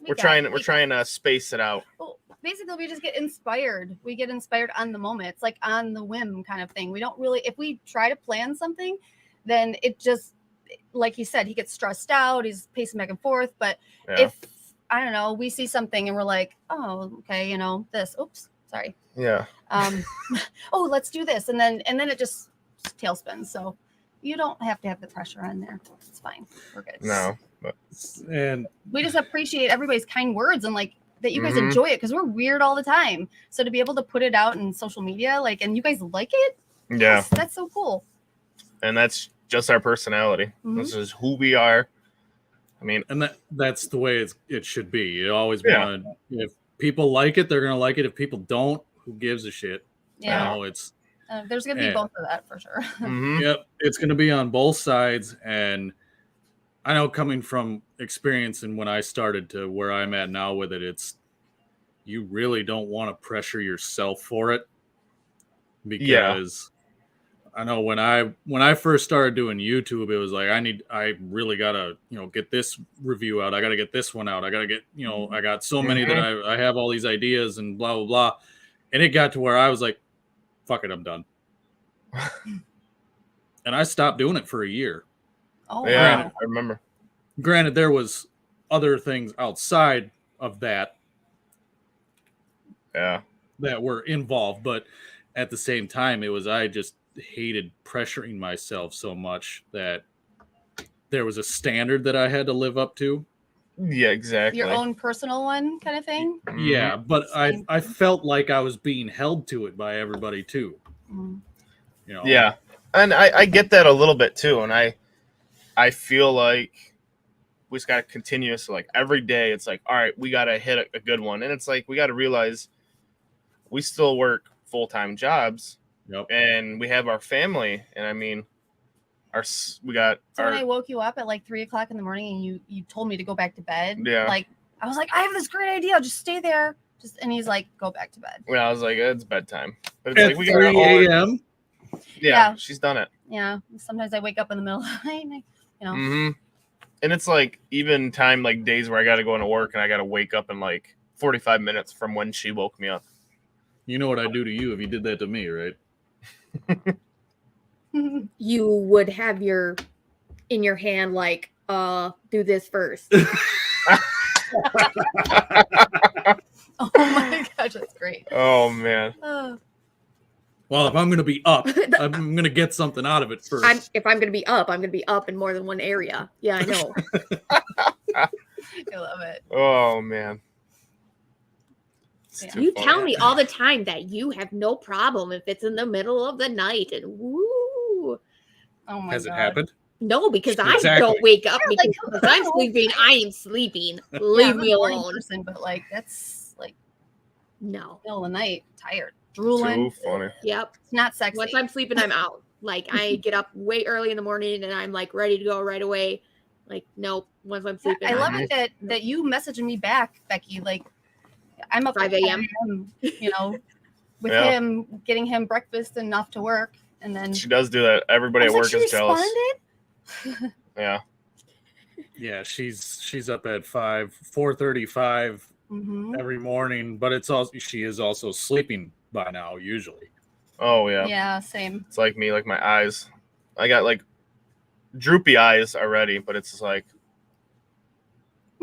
[SPEAKER 3] We're trying to space it out.
[SPEAKER 2] Well, basically, we just get inspired. We get inspired on the moment. It's like on the whim kind of thing. We don't really, if we try to plan something, then it just, like he said, he gets stressed out. He's pacing back and forth. But
[SPEAKER 3] Yeah.
[SPEAKER 2] if, I don't know, we see something and we're like, oh, okay, this. Oops, sorry.
[SPEAKER 3] Yeah.
[SPEAKER 2] Oh, let's do this. And then it just tailspins. So you don't have to have the pressure on there. It's fine. We're good.
[SPEAKER 3] No. But
[SPEAKER 1] And
[SPEAKER 2] We just appreciate everybody's kind words and like that you guys
[SPEAKER 3] Mhm.
[SPEAKER 2] enjoy it because we're weird all the time. So to be able to put it out in social media, like, and you guys like it,
[SPEAKER 3] yeah,
[SPEAKER 2] that's so cool.
[SPEAKER 3] and that's just our personality.
[SPEAKER 2] Mhm.
[SPEAKER 3] This is who we are. I mean,
[SPEAKER 1] and that's the way it should be. You always
[SPEAKER 3] Yeah.
[SPEAKER 1] want to, if people like it, they're gonna like it. If people don't, who gives a shit?
[SPEAKER 2] Yeah,
[SPEAKER 1] You know, it's
[SPEAKER 2] there's gonna be
[SPEAKER 1] Yeah.
[SPEAKER 2] both of that for sure.
[SPEAKER 3] mhm.
[SPEAKER 1] Yep, it's going to be on both sides. And I know, coming from experience and when I started to where I'm at now with it, it's, you really don't want to pressure yourself for it, because I know when I first started doing YouTube, it was like, I really gotta, get this review out. I gotta get this one out. I gotta get, I got so many that I have all these ideas and blah blah blah. And it got to where I was like, fuck it, I'm done. And I stopped doing it for a year.
[SPEAKER 2] Oh
[SPEAKER 3] Yeah,
[SPEAKER 2] wow.
[SPEAKER 3] I remember.
[SPEAKER 1] Granted, there was other things outside of that
[SPEAKER 3] Yeah.
[SPEAKER 1] that were involved, but at the same time, it was, I just hated pressuring myself so much that there was a standard that I had to live up to.
[SPEAKER 3] Yeah, exactly.
[SPEAKER 2] Your own personal one kind of thing.
[SPEAKER 3] Mhm.
[SPEAKER 1] Yeah, but
[SPEAKER 2] Same.
[SPEAKER 1] I felt like I was being held to it by everybody too.
[SPEAKER 2] Mm.
[SPEAKER 3] Yeah, and I get that a little bit too, and I feel like we just got to continue. So like every day, it's like, all right, we got to hit a good one. And it's like, we got to realize we still work full-time jobs.
[SPEAKER 1] Yep.
[SPEAKER 3] And we have our family. And I mean, we got
[SPEAKER 2] So when I woke you up at like 3 o'clock in the morning and you told me to go back to bed,
[SPEAKER 3] Yeah.
[SPEAKER 2] like I was like, I have this great idea. Just stay there. And he's like, go back to bed.
[SPEAKER 3] Well, I was like, it's bedtime. But it's
[SPEAKER 1] At
[SPEAKER 3] like we
[SPEAKER 1] 3
[SPEAKER 3] got
[SPEAKER 1] a.m.
[SPEAKER 3] Yeah, she's done it.
[SPEAKER 2] Yeah. Sometimes I wake up in the middle of the night, and
[SPEAKER 3] Mm-hmm. And it's like even time like days where I got to go into work and I got to wake up in like 45 minutes from when she woke me up.
[SPEAKER 1] You know what I'd do to you if you did that to me, right?
[SPEAKER 4] You would have in your hand like, do this first.
[SPEAKER 2] Oh my gosh, that's great.
[SPEAKER 3] Oh man.
[SPEAKER 1] Well, if I'm going to be up, I'm going to get something out of it first.
[SPEAKER 4] If I'm going to be up, I'm going to be up in more than one area. Yeah, I know.
[SPEAKER 2] I love it.
[SPEAKER 3] Oh man. It's
[SPEAKER 2] Yeah.
[SPEAKER 3] too
[SPEAKER 4] You
[SPEAKER 3] funny.
[SPEAKER 4] tell me all the time that you have no problem if it's in the middle of the night and woo.
[SPEAKER 2] Oh my
[SPEAKER 1] Has
[SPEAKER 2] god.
[SPEAKER 1] it happened?
[SPEAKER 4] No, because I
[SPEAKER 1] Exactly.
[SPEAKER 4] don't wake up
[SPEAKER 2] Yeah, like,
[SPEAKER 4] because I'm sleeping. I am sleeping.
[SPEAKER 2] Yeah,
[SPEAKER 4] Leave
[SPEAKER 2] I'm
[SPEAKER 4] me
[SPEAKER 2] a morning
[SPEAKER 4] alone.
[SPEAKER 2] person, but like that's like
[SPEAKER 4] No.
[SPEAKER 2] middle of the night, tired, drooling.
[SPEAKER 3] Too funny.
[SPEAKER 4] Yep.
[SPEAKER 2] It's not sexy.
[SPEAKER 4] Once I'm sleeping, I'm out. Like I get up way early in the morning and I'm like ready to go right away. Like nope. Once I'm sleeping,
[SPEAKER 2] I love
[SPEAKER 4] I'm
[SPEAKER 2] it that you messaging me back, Becky. Like I'm up
[SPEAKER 4] 5
[SPEAKER 2] at
[SPEAKER 4] a.m.
[SPEAKER 2] You know, with
[SPEAKER 3] Yeah.
[SPEAKER 2] him getting him breakfast and off to work, and then
[SPEAKER 3] She does do that. Everybody
[SPEAKER 2] I
[SPEAKER 3] at
[SPEAKER 2] was
[SPEAKER 3] work
[SPEAKER 2] like,
[SPEAKER 3] is
[SPEAKER 2] she
[SPEAKER 3] jealous.
[SPEAKER 2] responded?
[SPEAKER 3] Yeah.
[SPEAKER 1] Yeah, she's up at 4:35
[SPEAKER 2] Mhm.
[SPEAKER 1] every morning, but she is also sleeping by now usually.
[SPEAKER 3] Oh yeah.
[SPEAKER 2] Yeah, same.
[SPEAKER 3] It's like me, like my eyes. I got like droopy eyes already, but it's just like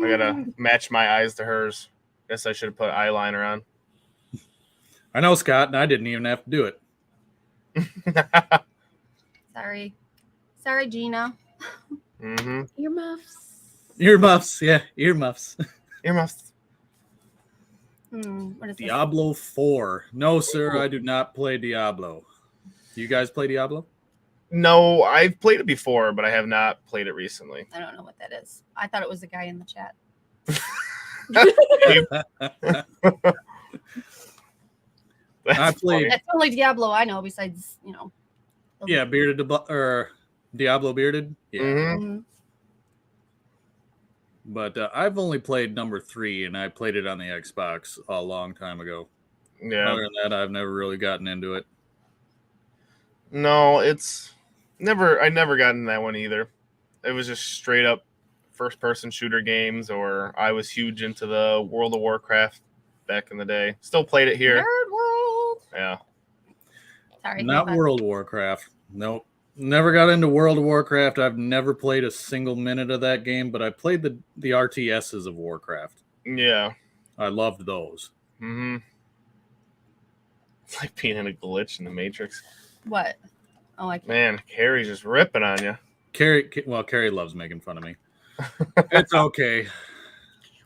[SPEAKER 3] I gotta match my eyes to hers. Guess I should have put eyeliner on.
[SPEAKER 1] I know, Scott, and I didn't even have to do it.
[SPEAKER 2] Sorry, Gina.
[SPEAKER 3] Mm-hmm.
[SPEAKER 4] earmuffs.
[SPEAKER 1] Earmuffs, yeah, earmuffs.
[SPEAKER 3] Earmuffs.
[SPEAKER 2] What is this?
[SPEAKER 1] Diablo 4. No, sir, I do not play Diablo. Do you guys play Diablo?
[SPEAKER 3] No, I've played it before, but I have not played it recently.
[SPEAKER 2] I don't know what that is. I thought it was the guy in the chat.
[SPEAKER 1] I played,
[SPEAKER 2] That's the only Diablo I know besides,
[SPEAKER 1] yeah, Diablo bearded. Yeah,
[SPEAKER 3] Mhm.
[SPEAKER 2] Mhm.
[SPEAKER 1] but I've only played number 3, and I played it on the Xbox a long time ago.
[SPEAKER 3] Yeah.
[SPEAKER 1] Other than that, I've never really gotten into it.
[SPEAKER 3] No, it's never. I never got in that one either. It was just straight up first-person shooter games, or I was huge into the World of Warcraft back in the day. Still played it here.
[SPEAKER 2] Nerd World.
[SPEAKER 3] Yeah.
[SPEAKER 2] Sorry.
[SPEAKER 1] Not
[SPEAKER 2] go on.
[SPEAKER 1] World of Warcraft. Nope. Never got into World of Warcraft. I've never played a single minute of that game, but I played the RTSs of Warcraft.
[SPEAKER 3] Yeah.
[SPEAKER 1] I loved those.
[SPEAKER 3] Mm-hmm. It's like being in a glitch in the Matrix.
[SPEAKER 2] What? Oh, I can't.
[SPEAKER 3] Man, Carrie's just ripping on you.
[SPEAKER 1] Carrie loves making fun of me. It's okay.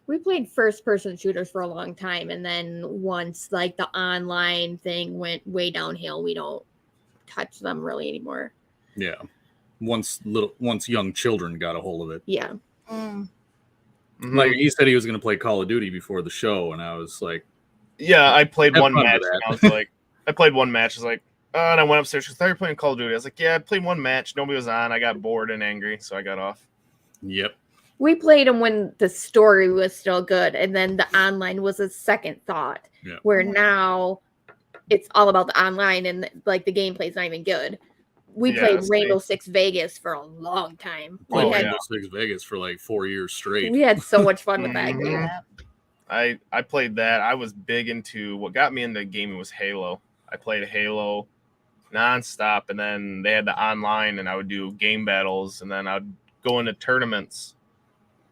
[SPEAKER 4] We played first person shooters for a long time, and then once like the online thing went way downhill, we don't touch them really anymore.
[SPEAKER 1] Yeah. Once young children got a hold of it.
[SPEAKER 4] Yeah.
[SPEAKER 2] Mm.
[SPEAKER 3] Mhm.
[SPEAKER 1] Like he said he was going to play Call of Duty before the show, and I was like,
[SPEAKER 3] Yeah, I played
[SPEAKER 1] Have
[SPEAKER 3] one
[SPEAKER 1] fun with
[SPEAKER 3] match.
[SPEAKER 1] that.
[SPEAKER 3] And I was like, I played one match. I was like, oh, and I went upstairs. She was like, you're playing Call of Duty. I was like, yeah, I played one match. Nobody was on. I got bored and angry, so I got off.
[SPEAKER 1] yep.
[SPEAKER 4] We played them when the story was still good, and then the online was a second thought.
[SPEAKER 1] Yeah.
[SPEAKER 4] Where now it's all about the online, and like the gameplay's not even good. We
[SPEAKER 3] Yeah,
[SPEAKER 4] played
[SPEAKER 3] that's
[SPEAKER 4] Rainbow
[SPEAKER 3] nice.
[SPEAKER 4] Six Vegas for a long time.
[SPEAKER 1] Played
[SPEAKER 3] Oh,
[SPEAKER 4] we, had,
[SPEAKER 1] Rainbow Six Vegas for like 4 years straight.
[SPEAKER 4] we had so much fun with that
[SPEAKER 3] Mhm.
[SPEAKER 4] game.
[SPEAKER 3] I played that. I was big into what got me into gaming was Halo. I played Halo nonstop, and then they had the online, and I would do game battles, and then I'd go into tournaments,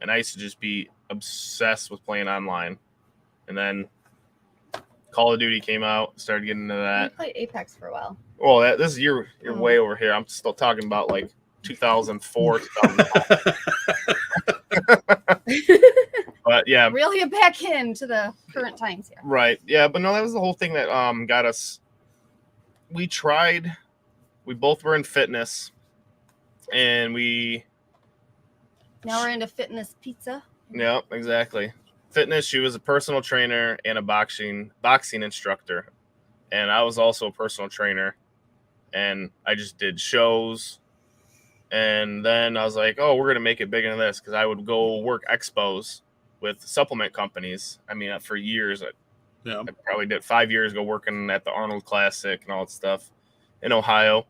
[SPEAKER 3] and I used to just be obsessed with playing online. And then Call of Duty came out, started getting into
[SPEAKER 2] I
[SPEAKER 3] that.
[SPEAKER 2] played Apex for a while.
[SPEAKER 3] Well, this is you're
[SPEAKER 2] Oh.
[SPEAKER 3] way over here. I'm still talking about like 2004, 2005. But yeah,
[SPEAKER 2] Reel you back into the current times here.
[SPEAKER 3] right. Yeah, but no, that was the whole thing that got us. We tried. We both were in fitness, and we
[SPEAKER 2] Now we're into fitness pizza.
[SPEAKER 3] Yeah, exactly. Fitness. She was a personal trainer and a boxing instructor, and I was also a personal trainer. And I just did shows. And then I was like, oh, we're gonna make it big into this because I would go work expos with supplement companies. I mean, for years,
[SPEAKER 1] Yeah.
[SPEAKER 3] I probably did 5 years ago working at the Arnold Classic and all that stuff in Ohio.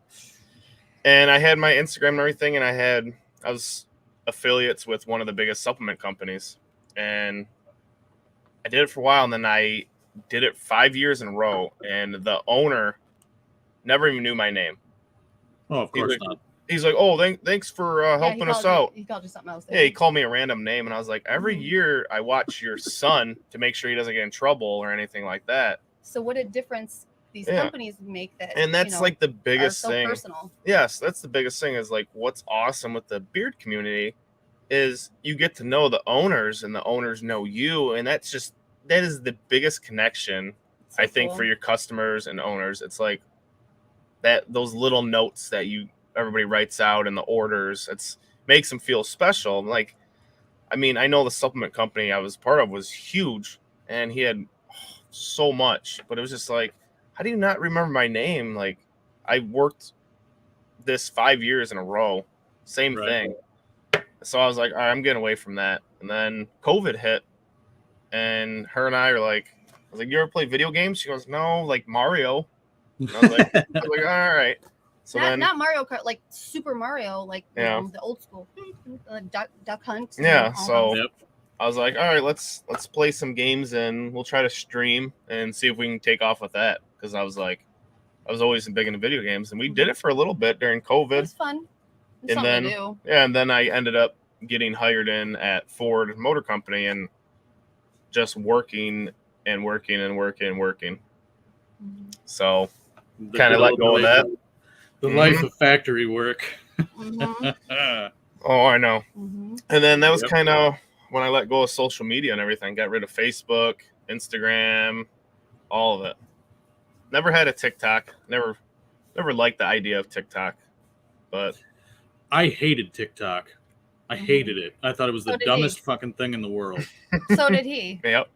[SPEAKER 3] And I had my Instagram and everything, and I was affiliates with one of the biggest supplement companies, and I did it for a while, and then I did it 5 years in a row, and the owner never even knew my name.
[SPEAKER 1] Oh, of course not.
[SPEAKER 3] He's like, oh, thanks for helping us out.
[SPEAKER 2] He called you something else.
[SPEAKER 3] Yeah, he called me a random name, and I was like, every year I watch your son to make sure he doesn't get in trouble or anything like that.
[SPEAKER 2] So what a difference these companies make that.
[SPEAKER 3] And that's like the biggest thing.
[SPEAKER 2] Personal.
[SPEAKER 3] Yes, that's the biggest thing is like what's awesome with the beard community is you get to know the owners and the owners know you. And that is the biggest connection, I think, for your customers and owners. It's like those little notes that everybody writes out in the orders. It's makes them feel special. Like, I mean, I know the supplement company I was part of was huge and he had so much, but it was just like, how do you not remember my name? Like, I worked this 5 years in a row, same thing. So I was like, all right, I'm getting away from that. And then COVID hit and her and I was like, you ever play video games? She goes, no, like Mario. And I was like, all right. So
[SPEAKER 2] not Mario Kart, like Super Mario, like the old school Duck Hunt.
[SPEAKER 3] Yeah. So I was like, all right, let's play some games and we'll try to stream and see if we can take off with that. Because I was always big into video games, and we did it for a little bit during COVID.
[SPEAKER 2] It was fun. It's
[SPEAKER 3] and then and then I ended up getting hired in at Ford Motor Company and just working and working and working and working. So kind of let go of that.
[SPEAKER 1] The life of factory work.
[SPEAKER 3] Oh, I know. And then that was kind of when I let go of social media and everything. Got rid of Facebook, Instagram, all of it. Never had a TikTok. Never liked the idea of TikTok. But
[SPEAKER 1] I hated TikTok. I hated it. I thought it was the dumbest fucking thing in the world.
[SPEAKER 2] So did he.
[SPEAKER 3] Yep.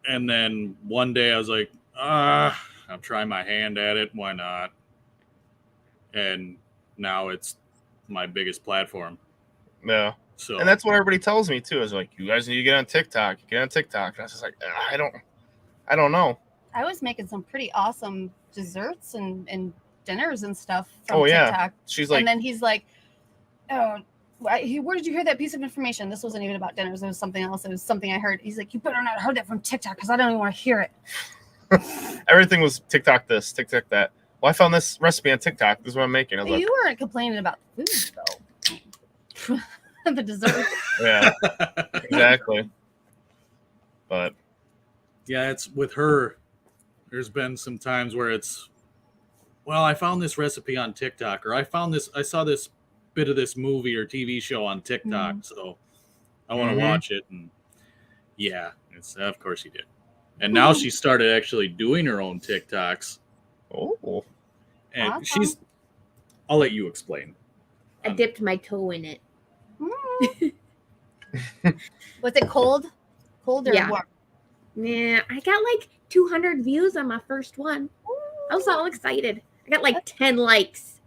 [SPEAKER 1] And then one day I was like, I'll try my hand at it. Why not? And now it's my biggest platform.
[SPEAKER 3] Yeah.
[SPEAKER 1] So,
[SPEAKER 3] and that's what everybody tells me too. Is like, you guys need to get on TikTok. Get on TikTok. And I was just like, I don't know.
[SPEAKER 2] I was making some pretty awesome desserts and dinners and stuff from TikTok.
[SPEAKER 3] She's like,
[SPEAKER 2] and then he's like, oh, where did you hear that piece of information? This wasn't even about dinners. It was something else. It was something I heard. He's like, you better not have heard that from TikTok because I don't even want to hear it.
[SPEAKER 3] Everything was TikTok this, TikTok that. Well, I found this recipe on TikTok. This is what I'm making.
[SPEAKER 2] You weren't complaining about the food, though. The dessert.
[SPEAKER 3] Yeah, exactly. But
[SPEAKER 1] yeah, it's with her. There's been some times where it's, well, I found this recipe on TikTok, or I saw this bit of this movie or TV show on TikTok, so I want to watch it. And yeah, of course she did. And now she started actually doing her own TikToks.
[SPEAKER 3] Oh,
[SPEAKER 1] and
[SPEAKER 2] awesome.
[SPEAKER 1] I'll let you explain.
[SPEAKER 4] I dipped my toe in it.
[SPEAKER 2] Was it cold? Cold or warm?
[SPEAKER 4] Yeah, I got like 200 views on my first one. I was all excited. I got like 10 likes.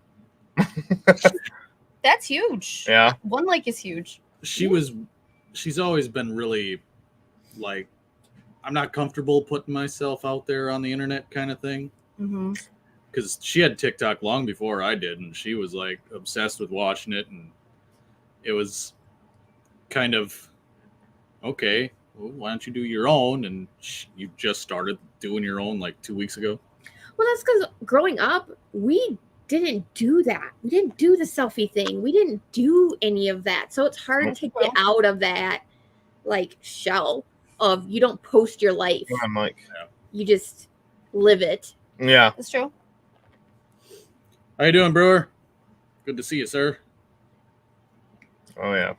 [SPEAKER 2] That's huge.
[SPEAKER 3] Yeah.
[SPEAKER 2] 1 like is huge.
[SPEAKER 1] She's always been really like, I'm not comfortable putting myself out there on the internet kind of thing. Because she had TikTok long before I did, and she was like obsessed with watching it, and it was kind of okay. Well, why don't you do your own? And you just started doing your own like 2 weeks ago.
[SPEAKER 4] Well, that's because growing up, we didn't do that. We didn't do the selfie thing. We didn't do any of that. So it's hard to get out of that like shell of you don't post your life.
[SPEAKER 3] I'm like,
[SPEAKER 4] you just live it.
[SPEAKER 3] Yeah,
[SPEAKER 2] that's true.
[SPEAKER 1] How you doing, Brewer? Good to see you, sir.
[SPEAKER 3] Oh yeah.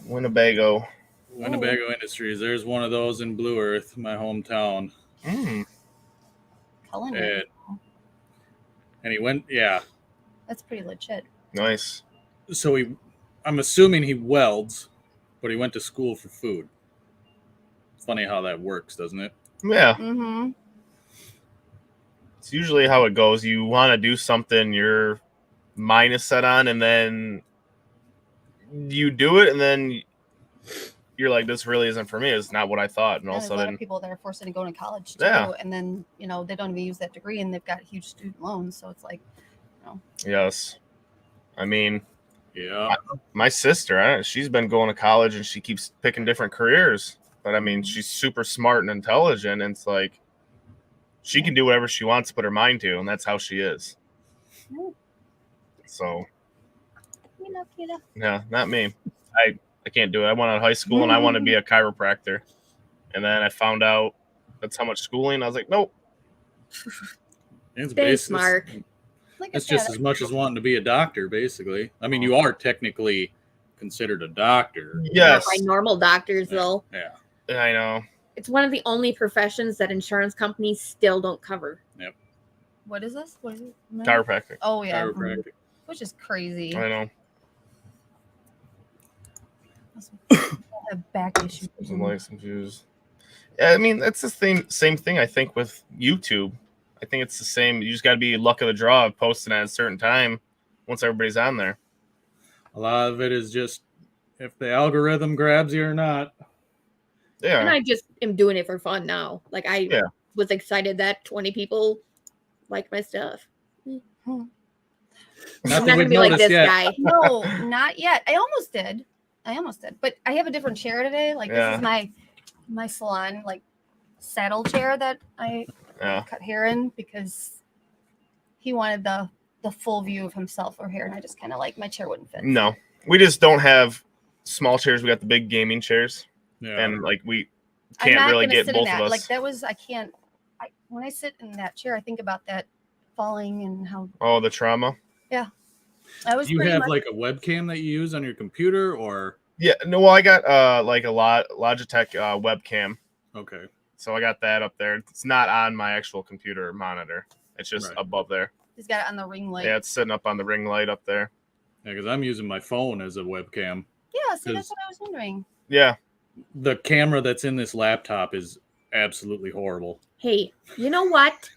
[SPEAKER 3] Winnebago
[SPEAKER 1] Industries. There's one of those in Blue Earth, my hometown. And he went,
[SPEAKER 2] That's pretty legit.
[SPEAKER 3] Nice.
[SPEAKER 1] So I'm assuming he welds, but he went to school for food. It's funny how that works, doesn't it?
[SPEAKER 3] Yeah.
[SPEAKER 2] Mm-hmm.
[SPEAKER 3] It's usually how it goes. You want to do something your mind is set on, and then you do it, and then you're like, this really isn't for me. It's not what I thought. And all of a
[SPEAKER 2] There's a lot
[SPEAKER 3] sudden,
[SPEAKER 2] of people that are forced into going to college too,
[SPEAKER 3] Yeah.
[SPEAKER 2] and then they don't even use that degree, and they've got huge student loans. So it's like,
[SPEAKER 3] yes. I mean,
[SPEAKER 1] Yeah.
[SPEAKER 3] my sister, she's been going to college, and she keeps picking different careers. But I mean, she's super smart and intelligent, and it's like she can do whatever she wants to put her mind to, and that's how she is.
[SPEAKER 2] Yeah.
[SPEAKER 3] So,
[SPEAKER 2] kiddo.
[SPEAKER 3] yeah, not me. I can't do it. I went out of high school, and I want to be a chiropractor. And then I found out that's how much schooling. I was like, nope.
[SPEAKER 1] It's
[SPEAKER 4] Thanks, Mark.
[SPEAKER 2] Like I
[SPEAKER 1] It's just
[SPEAKER 2] said,
[SPEAKER 1] as much as wanting to be a doctor, basically. I mean, you are technically considered a doctor.
[SPEAKER 3] Yes.
[SPEAKER 4] By normal doctors, though.
[SPEAKER 1] Yeah.
[SPEAKER 3] I know.
[SPEAKER 4] It's one of the only professions that insurance companies still don't cover.
[SPEAKER 2] what is this? What is it?
[SPEAKER 3] Chiropractic.
[SPEAKER 2] Oh yeah,
[SPEAKER 1] Chiropractic.
[SPEAKER 2] which is crazy.
[SPEAKER 3] I know.
[SPEAKER 2] I have back issues.
[SPEAKER 3] I'm like confused. Yeah, I mean, that's the same thing I think with YouTube. I think it's the same. You just got to be luck of the draw of posting at a certain time once everybody's on there.
[SPEAKER 1] A lot of it is just if the algorithm grabs you or not.
[SPEAKER 3] Yeah.
[SPEAKER 4] And I just am doing it for fun now. Like I was excited that 20 people liked my stuff. I'm not gonna be like this guy.
[SPEAKER 2] No, not yet. I almost did, but I have a different chair today. Like this is my salon like saddle chair that I cut hair in because he wanted the full view of himself or hair, and I just kind of like my chair wouldn't fit.
[SPEAKER 3] No, we just don't have small chairs. We got the big gaming chairs, and like we can't really get both of us.
[SPEAKER 2] Like that was when I sit in that chair, I think about that falling and how.
[SPEAKER 3] Oh, the trauma.
[SPEAKER 2] Yeah. Do
[SPEAKER 1] you have like a webcam that you use on your computer or?
[SPEAKER 3] Yeah, no, well, I got like a Logitech webcam.
[SPEAKER 1] Okay.
[SPEAKER 3] So I got that up there. It's not on my actual computer monitor. It's just above there.
[SPEAKER 2] He's got it on the ring light.
[SPEAKER 3] Yeah, it's sitting up on the ring light up there.
[SPEAKER 1] Yeah, because I'm using my phone as a webcam.
[SPEAKER 2] Yeah, see, that's what I was wondering.
[SPEAKER 3] Yeah.
[SPEAKER 1] The camera that's in this laptop is absolutely horrible.
[SPEAKER 4] Hey, you know what?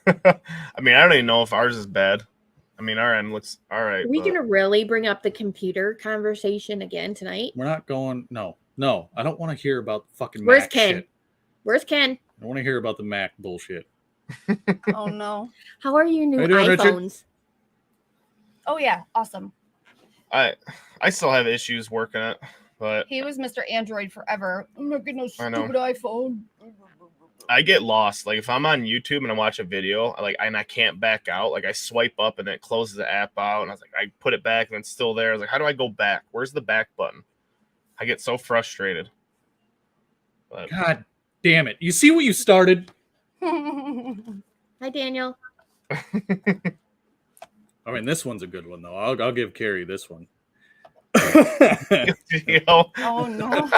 [SPEAKER 3] I mean, I don't even know if ours is bad. I mean, our end looks all right.
[SPEAKER 4] Are we going to really bring up the computer conversation again tonight?
[SPEAKER 1] We're not going. No. I don't want to hear about fucking
[SPEAKER 4] Where's
[SPEAKER 1] Mac
[SPEAKER 4] Ken?
[SPEAKER 1] shit.
[SPEAKER 4] Where's Ken?
[SPEAKER 1] I want to hear about the Mac bullshit.
[SPEAKER 2] Oh, no.
[SPEAKER 4] How are your new
[SPEAKER 1] doing,
[SPEAKER 4] iPhones?
[SPEAKER 1] Richard?
[SPEAKER 2] Oh, yeah. Awesome.
[SPEAKER 3] I still have issues working it, but
[SPEAKER 2] he was Mr. Android forever. I'm not getting no stupid iPhone.
[SPEAKER 3] I get lost. Like if I'm on YouTube and I watch a video, and I can't back out. Like I swipe up and it closes the app out, and I was like, I put it back and it's still there. I was like, how do I go back? Where's the back button? I get so frustrated. But,
[SPEAKER 1] God damn it! You see what you started?
[SPEAKER 4] Hi, Daniel.
[SPEAKER 1] I mean, this one's a good one though. I'll give Carrie this one.
[SPEAKER 2] Oh no!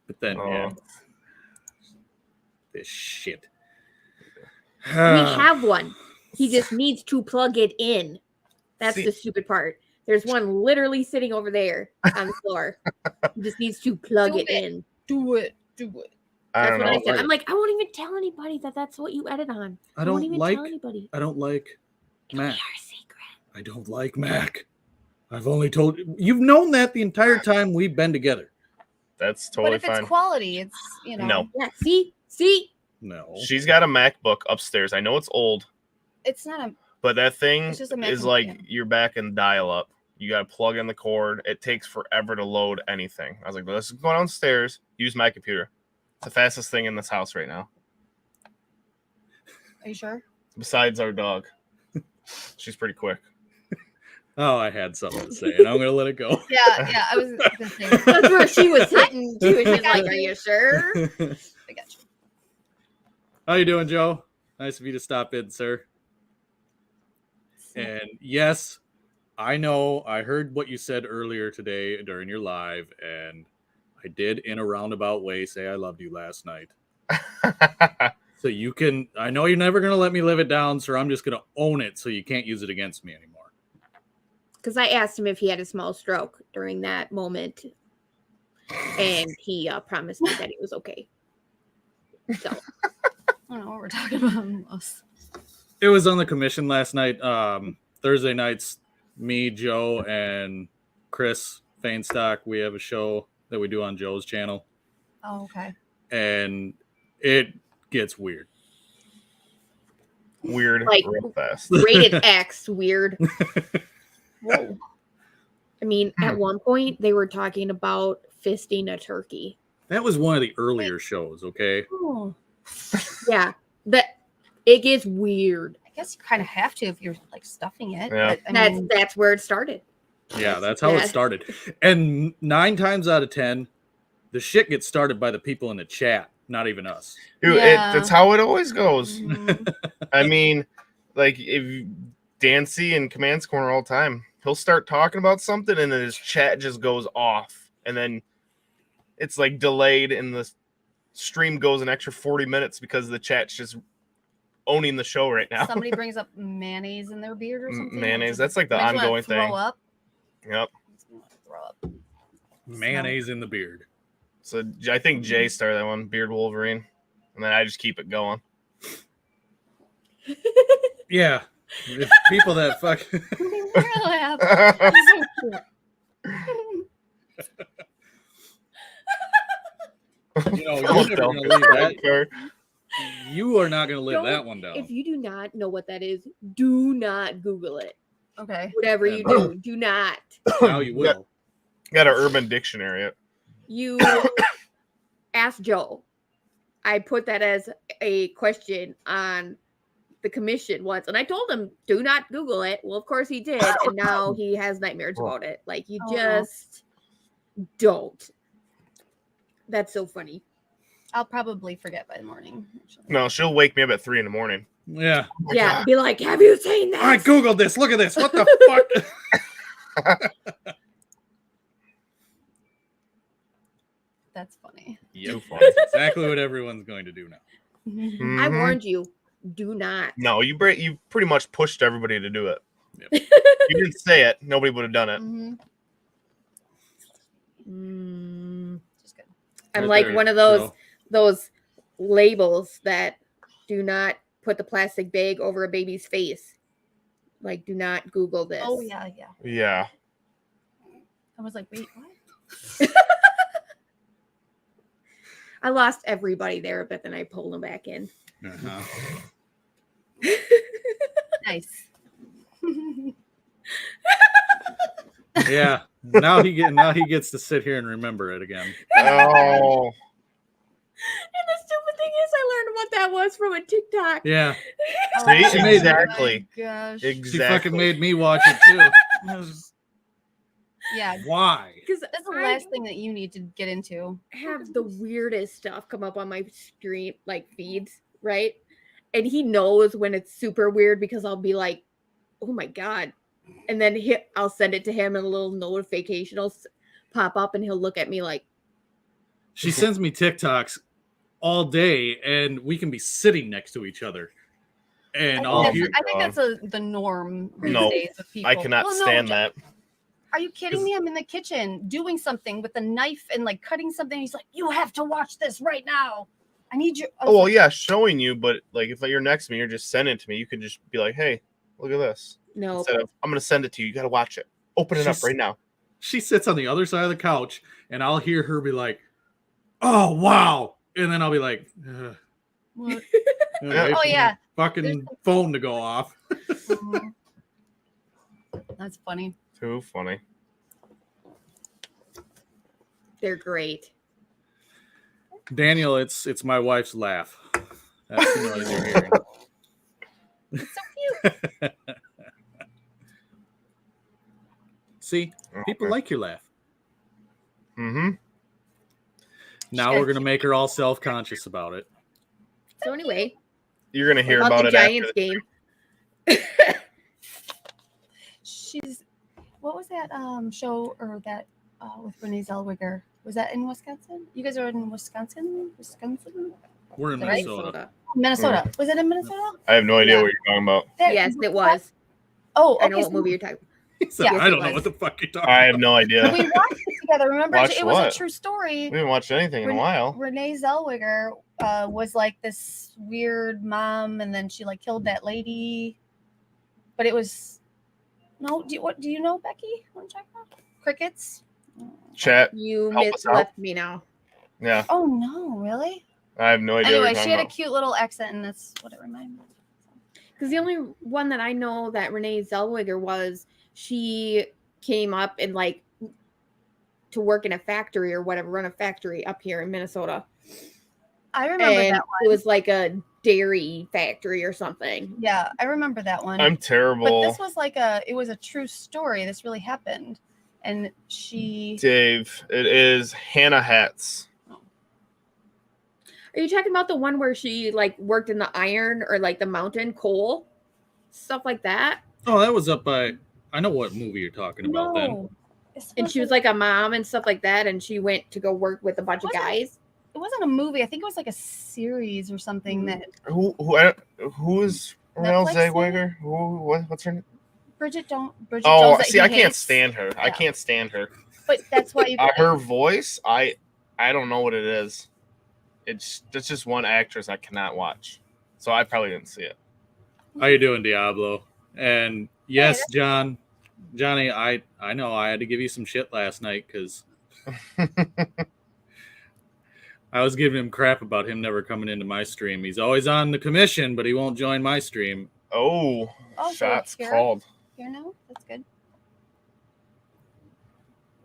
[SPEAKER 1] But then, this shit.
[SPEAKER 4] We have one. He just needs to plug it in. That's the stupid part. There's one literally sitting over there on the floor. He just needs to plug it in.
[SPEAKER 2] Do it.
[SPEAKER 3] That's
[SPEAKER 4] what I said. I'm like, I won't even tell anybody that that's what you edit on. I won't even tell anybody.
[SPEAKER 1] I don't like Mac.
[SPEAKER 4] It'll be our secret.
[SPEAKER 1] I don't like Mac. I've only told you. You've known that the entire time we've been together.
[SPEAKER 3] That's totally fine.
[SPEAKER 2] But if it's quality, it's,
[SPEAKER 3] No.
[SPEAKER 4] Yeah, see?
[SPEAKER 1] No.
[SPEAKER 3] She's got a MacBook upstairs. I know it's old.
[SPEAKER 2] It's not a...
[SPEAKER 3] But that thing
[SPEAKER 2] It's just a
[SPEAKER 3] is
[SPEAKER 2] MacBook,
[SPEAKER 3] like you're back in dial-up. You got to plug in the cord. It takes forever to load anything. I was like, let's go downstairs, use my computer. It's the fastest thing in this house right now.
[SPEAKER 2] Are you sure?
[SPEAKER 3] Besides our dog. She's pretty quick.
[SPEAKER 1] Oh, I had something to say, and I'm going to let it go.
[SPEAKER 2] Yeah, I was going to say.
[SPEAKER 4] That's where she was hitting too. She's like, are you sure?
[SPEAKER 2] I got you.
[SPEAKER 1] How you doing, Joe? Nice of you to stop in, sir. And yes, I know I heard what you said earlier today during your live, and I did in a roundabout way say I loved you last night. So you can, I know you're never going to let me live it down, so I'm just going to own it so you can't use it against me anymore.
[SPEAKER 4] Because I asked him if he had a small stroke during that moment, and he promised me that it was okay. So
[SPEAKER 2] I don't know what we're talking about.
[SPEAKER 1] It was on the commission last night. Thursday nights, me, Joe, and Chris Fainstock, we have a show that we do on Joe's channel.
[SPEAKER 2] Oh, okay.
[SPEAKER 1] And it gets weird.
[SPEAKER 3] Weird,
[SPEAKER 4] like
[SPEAKER 3] real fast.
[SPEAKER 4] rated X weird. Whoa. I mean, at one point they were talking about fisting a turkey.
[SPEAKER 1] That was one of the earlier shows, okay?
[SPEAKER 2] Oh,
[SPEAKER 4] Yeah, that it gets weird.
[SPEAKER 2] I guess you kind of have to if you're like stuffing it.
[SPEAKER 3] Yeah.
[SPEAKER 2] But, I mean,
[SPEAKER 4] That's where it started.
[SPEAKER 1] Yeah, that's how it started. And 9 times out of 10, the shit gets started by the people in the chat, not even us.
[SPEAKER 3] Dude,
[SPEAKER 2] Yeah.
[SPEAKER 3] that's how it always goes.
[SPEAKER 2] mhm.
[SPEAKER 3] I mean, like if Dancy in Command's Corner all the time, he'll start talking about something and then his chat just goes off, and then it's like delayed, and the stream goes an extra 40 minutes because the chat's just owning the show right now.
[SPEAKER 2] Somebody brings up mayonnaise in their beard or something.
[SPEAKER 3] Mayonnaise, that's like the
[SPEAKER 2] Makes me wanna
[SPEAKER 3] ongoing thing.
[SPEAKER 2] Throw up.
[SPEAKER 3] Yep.
[SPEAKER 2] Makes me wanna throw up.
[SPEAKER 1] Mayonnaise in the beard.
[SPEAKER 3] So I think Jay started that one, Beard Wolverine, and then I just keep it going.
[SPEAKER 1] Yeah. If people that fuck. You know, you're never gonna leave that. You are not going to live that one down.
[SPEAKER 4] If you do not know what that is, do not Google it.
[SPEAKER 2] Okay.
[SPEAKER 4] Whatever you do, do not.
[SPEAKER 1] Now you will.
[SPEAKER 3] Got an Urban Dictionary. It.
[SPEAKER 4] You ask Joe. I put that as a question on the commission once, and I told him, do not Google it. Well, of course he did, and now he has nightmares about it. Like, you just don't. That's so funny.
[SPEAKER 2] I'll probably forget by the morning. Actually.
[SPEAKER 3] No, she'll wake me up at 3 a.m.
[SPEAKER 1] Yeah.
[SPEAKER 3] Oh my
[SPEAKER 4] Yeah,
[SPEAKER 3] God.
[SPEAKER 4] be like, have you seen this?
[SPEAKER 1] I Googled this. Look at this. What the fuck?
[SPEAKER 2] That's funny.
[SPEAKER 1] Yep. That's exactly what everyone's going to do now.
[SPEAKER 4] I
[SPEAKER 3] Mhm.
[SPEAKER 4] warned you. Do not.
[SPEAKER 3] No, you pretty much pushed everybody to do it.
[SPEAKER 1] Yep.
[SPEAKER 3] You didn't say it, nobody would have done it.
[SPEAKER 2] Mhm. Just good.
[SPEAKER 4] I'm
[SPEAKER 1] Right
[SPEAKER 4] like
[SPEAKER 1] there,
[SPEAKER 4] one of those labels that do not put the plastic bag over a baby's face. Like, do not Google this.
[SPEAKER 2] Oh yeah, yeah.
[SPEAKER 3] Yeah.
[SPEAKER 2] I was like, wait, what?
[SPEAKER 4] I lost everybody there, but then I pulled them back in.
[SPEAKER 1] Uh-huh.
[SPEAKER 2] Nice.
[SPEAKER 1] Yeah. Now he gets to sit here and remember it again.
[SPEAKER 3] Oh.
[SPEAKER 4] And the stupid thing is, I learned what that was from a TikTok.
[SPEAKER 1] Yeah.
[SPEAKER 3] See?
[SPEAKER 1] She made that-
[SPEAKER 3] Exactly.
[SPEAKER 2] Oh my gosh.
[SPEAKER 1] She
[SPEAKER 3] Exactly.
[SPEAKER 1] fucking made me watch it too. I was-
[SPEAKER 2] Yeah.
[SPEAKER 1] Why?
[SPEAKER 4] Because
[SPEAKER 2] That's the last thing that you need to get into.
[SPEAKER 4] have the weirdest stuff come up on my stream, like feeds, right? And he knows when it's super weird because I'll be like, oh my God. And then I'll send it to him and a little notification will pop up and he'll look at me like,
[SPEAKER 1] She sends me TikToks all day, and we can be sitting next to each other. And I'll hear.
[SPEAKER 2] I think that's the norm these
[SPEAKER 3] No,
[SPEAKER 2] days of people.
[SPEAKER 3] I cannot
[SPEAKER 2] Well, no,
[SPEAKER 3] stand that.
[SPEAKER 2] Are you kidding me? I'm in the kitchen doing something with a knife and like cutting something. He's like, you have to watch this right now. I need you.
[SPEAKER 3] Oh, well, yeah, showing you, but like if you're next to me, you're just sending it to me. You could just be like, hey, look at this.
[SPEAKER 4] no.
[SPEAKER 3] Instead of, I'm going to send it to you. You got to watch it. Open it up
[SPEAKER 1] She's-
[SPEAKER 3] right now.
[SPEAKER 1] She sits on the other side of the couch, and I'll hear her be like, "Oh wow," and then I'll be like, "Ugh."
[SPEAKER 2] What?
[SPEAKER 1] And wait
[SPEAKER 2] Oh
[SPEAKER 1] for
[SPEAKER 2] yeah.
[SPEAKER 1] my fucking phone to go off.
[SPEAKER 2] Mhm. That's funny.
[SPEAKER 3] Too funny.
[SPEAKER 4] They're great.
[SPEAKER 1] Daniel, it's my wife's laugh. That's the noise you're hearing.
[SPEAKER 2] It's so cute.
[SPEAKER 1] See, people like your laugh.
[SPEAKER 3] Mm-hmm.
[SPEAKER 1] Now we're gonna make her all self-conscious about it.
[SPEAKER 4] So anyway,
[SPEAKER 3] You're going to hear
[SPEAKER 4] about
[SPEAKER 3] about
[SPEAKER 4] the
[SPEAKER 3] it
[SPEAKER 4] Giants
[SPEAKER 3] after.
[SPEAKER 4] game.
[SPEAKER 2] What was that show or that with Renee Zellweger? Was that in Wisconsin? You guys are in Wisconsin?
[SPEAKER 1] We're in
[SPEAKER 2] Right?
[SPEAKER 1] Minnesota.
[SPEAKER 2] Minnesota. Was it in Minnesota?
[SPEAKER 3] I have no idea
[SPEAKER 2] Yeah.
[SPEAKER 3] what you're talking about.
[SPEAKER 4] Yes, it was.
[SPEAKER 2] Oh, okay.
[SPEAKER 4] I know what movie you're talking about.
[SPEAKER 1] He said,
[SPEAKER 4] Yes,
[SPEAKER 1] I
[SPEAKER 4] it
[SPEAKER 1] don't know
[SPEAKER 4] was.
[SPEAKER 1] what the fuck you're talking
[SPEAKER 3] I
[SPEAKER 1] about.
[SPEAKER 3] have no idea.
[SPEAKER 2] We watched it together. Remember,
[SPEAKER 3] Watched
[SPEAKER 2] it was
[SPEAKER 3] what?
[SPEAKER 2] a true story.
[SPEAKER 3] We haven't watched anything in a while.
[SPEAKER 2] Renee Zellweger was like this weird mom, and then she like killed that lady. But it was no. Do you know, Becky? Want to talk about crickets?
[SPEAKER 3] Chat.
[SPEAKER 4] You
[SPEAKER 3] Help us out.
[SPEAKER 4] left me now.
[SPEAKER 3] Yeah,
[SPEAKER 2] Oh no, really?
[SPEAKER 3] I have no idea what
[SPEAKER 2] Anyway,
[SPEAKER 3] you're
[SPEAKER 2] she
[SPEAKER 3] talking
[SPEAKER 2] had a
[SPEAKER 3] about.
[SPEAKER 2] cute little accent, and that's what it reminded me of.
[SPEAKER 4] Because the only one that I know that Renee Zellweger was, she came up and like to work in a factory or whatever, run a factory up here in Minnesota.
[SPEAKER 2] I remember
[SPEAKER 4] And
[SPEAKER 2] that one.
[SPEAKER 4] it was like a dairy factory or something.
[SPEAKER 2] Yeah, I remember that one.
[SPEAKER 3] I'm terrible.
[SPEAKER 2] But this was like it was a true story. This really happened. And she,
[SPEAKER 3] Dave, it is Hannah Hatz.
[SPEAKER 4] Are you talking about the one where she like worked in the iron or like the mountain coal? Stuff like that?
[SPEAKER 1] Oh, that was up by. I know what movie you're talking about then.
[SPEAKER 2] no.
[SPEAKER 4] And she was like a mom and stuff like that, and she went to go work with a bunch of
[SPEAKER 2] Wasn't-
[SPEAKER 4] guys.
[SPEAKER 2] It wasn't a movie. I think it was like a series or something that
[SPEAKER 3] Who is Renee
[SPEAKER 2] Netflix
[SPEAKER 3] Zellweger? What's her name?
[SPEAKER 2] Bridget
[SPEAKER 3] Oh,
[SPEAKER 2] Jones. that
[SPEAKER 3] see,
[SPEAKER 2] he
[SPEAKER 3] I can't
[SPEAKER 2] hates.
[SPEAKER 3] stand her. I
[SPEAKER 2] Yeah.
[SPEAKER 3] can't stand her.
[SPEAKER 2] But that's why you.
[SPEAKER 3] Her voice, I don't know what it is. It's just one actress I cannot watch, so I probably didn't see it.
[SPEAKER 1] How you doing, Diablo? And yes,
[SPEAKER 2] that's-
[SPEAKER 1] Johnny, I know I had to give you some shit last night because I was giving him crap about him never coming into my stream. He's always on the commission, but he won't join my stream.
[SPEAKER 3] Oh,
[SPEAKER 2] Oh, so
[SPEAKER 3] shots
[SPEAKER 2] it's Garrett?
[SPEAKER 3] called.
[SPEAKER 2] Here now. That's good.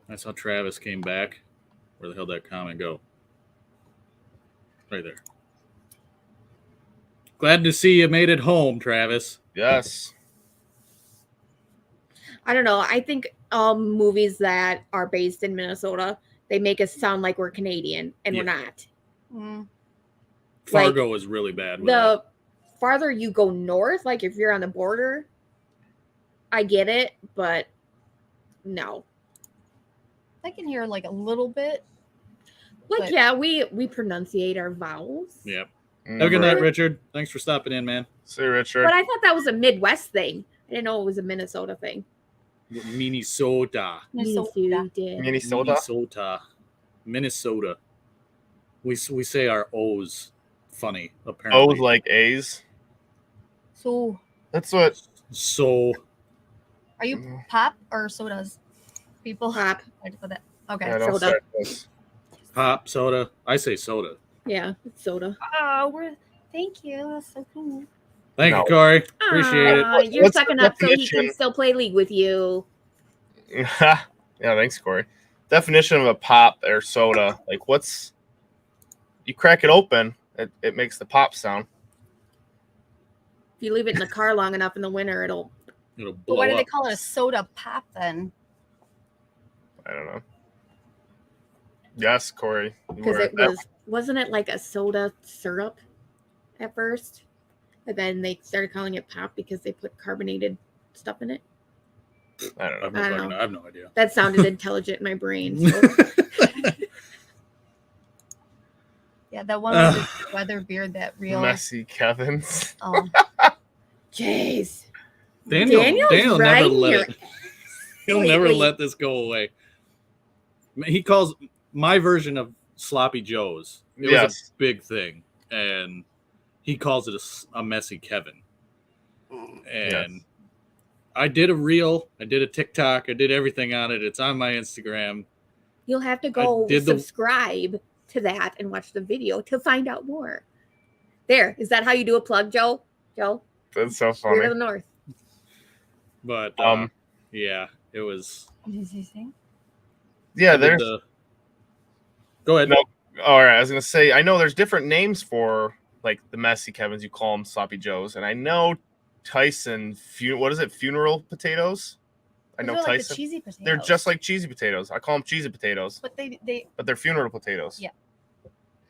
[SPEAKER 1] That's how Travis came back. Where the hell did that comment go? Right there. Glad to see you made it home, Travis.
[SPEAKER 3] Yes.
[SPEAKER 4] I don't know. I think movies that are based in Minnesota, they make us sound like we're Canadian, and we're not.
[SPEAKER 2] Mm.
[SPEAKER 1] Fargo was really bad with that.
[SPEAKER 4] The farther you go north, like if you're on the border, I get it, but no.
[SPEAKER 2] I can hear like a little bit.
[SPEAKER 4] Like,
[SPEAKER 2] But-
[SPEAKER 4] yeah, we pronunciate our vowels.
[SPEAKER 1] Yep. Have a good night, Richard. Thanks for stopping in, man.
[SPEAKER 3] See you, Richard.
[SPEAKER 4] But I thought that was a Midwest thing. I didn't know it was a Minnesota thing.
[SPEAKER 1] Minnesota.
[SPEAKER 2] Minnesota.
[SPEAKER 3] Minnesota.
[SPEAKER 1] Minnesota. We say our O's funny, apparently.
[SPEAKER 3] O's like A's.
[SPEAKER 2] So,
[SPEAKER 3] That's what.
[SPEAKER 1] So
[SPEAKER 2] are you pop or sodas? People.
[SPEAKER 4] Pop.
[SPEAKER 2] I just put that. Okay.
[SPEAKER 3] Yeah, don't
[SPEAKER 4] soda.
[SPEAKER 3] start this.
[SPEAKER 1] pop, soda. I say soda.
[SPEAKER 4] Yeah, it's soda.
[SPEAKER 2] Oh, thank you. That's so cool.
[SPEAKER 1] Thank
[SPEAKER 3] No.
[SPEAKER 1] you, Corey. Appreciate it.
[SPEAKER 4] Aw, You're
[SPEAKER 3] What's the
[SPEAKER 4] sucking up so he
[SPEAKER 3] definition?
[SPEAKER 4] can still play League with you.
[SPEAKER 3] Yeah, thanks, Corey. Definition of a pop or soda. Like, what's. You crack it open, it makes the pop sound.
[SPEAKER 4] If you leave it in the car long enough in the winter, it'll.
[SPEAKER 1] It'll
[SPEAKER 2] But
[SPEAKER 1] blow
[SPEAKER 2] why do they
[SPEAKER 1] up.
[SPEAKER 2] call it a soda pop then?
[SPEAKER 3] I don't know. Yes, Corey. You
[SPEAKER 4] Because
[SPEAKER 3] were-
[SPEAKER 4] it wasn't it like a soda syrup at first? And then they started calling it pop because they put carbonated stuff in it.
[SPEAKER 3] I don't know.
[SPEAKER 1] I
[SPEAKER 4] I don't know.
[SPEAKER 1] I have no idea.
[SPEAKER 4] That sounded intelligent in my brain. So.
[SPEAKER 2] Yeah, that one with the weather beard, that real.
[SPEAKER 3] Messy Kevin's.
[SPEAKER 2] Oh,
[SPEAKER 4] Jeez.
[SPEAKER 1] Daniel never
[SPEAKER 4] riding
[SPEAKER 1] let
[SPEAKER 4] your
[SPEAKER 1] it. He'll never
[SPEAKER 4] lately.
[SPEAKER 1] let this go away. He calls my version of sloppy joes. It was
[SPEAKER 3] Yes.
[SPEAKER 1] a big thing, and he calls it a messy Kevin. And
[SPEAKER 3] Yes.
[SPEAKER 1] I did a reel, I did a TikTok, I did everything on it. It's on my Instagram.
[SPEAKER 4] You'll have to go
[SPEAKER 1] did the-
[SPEAKER 4] subscribe to that and watch the video to find out more. There. Is that how you do a plug, Joe? Joe?
[SPEAKER 3] That's so
[SPEAKER 4] Weird
[SPEAKER 3] funny.
[SPEAKER 4] of the North.
[SPEAKER 1] But yeah, it was.
[SPEAKER 2] what did he say?
[SPEAKER 3] Yeah,
[SPEAKER 1] I did
[SPEAKER 3] there's.
[SPEAKER 1] Go ahead.
[SPEAKER 3] No. All right, I was gonna say I know there's different names for like the messy Kevins. You call them sloppy joes, and I know Tyson. What is it? Funeral potatoes. I know
[SPEAKER 2] Those are like the
[SPEAKER 3] Tyson.
[SPEAKER 2] cheesy potatoes.
[SPEAKER 3] They're just like cheesy potatoes. I call them cheesy potatoes,
[SPEAKER 2] But they.
[SPEAKER 3] but they're funeral potatoes.
[SPEAKER 2] Yeah.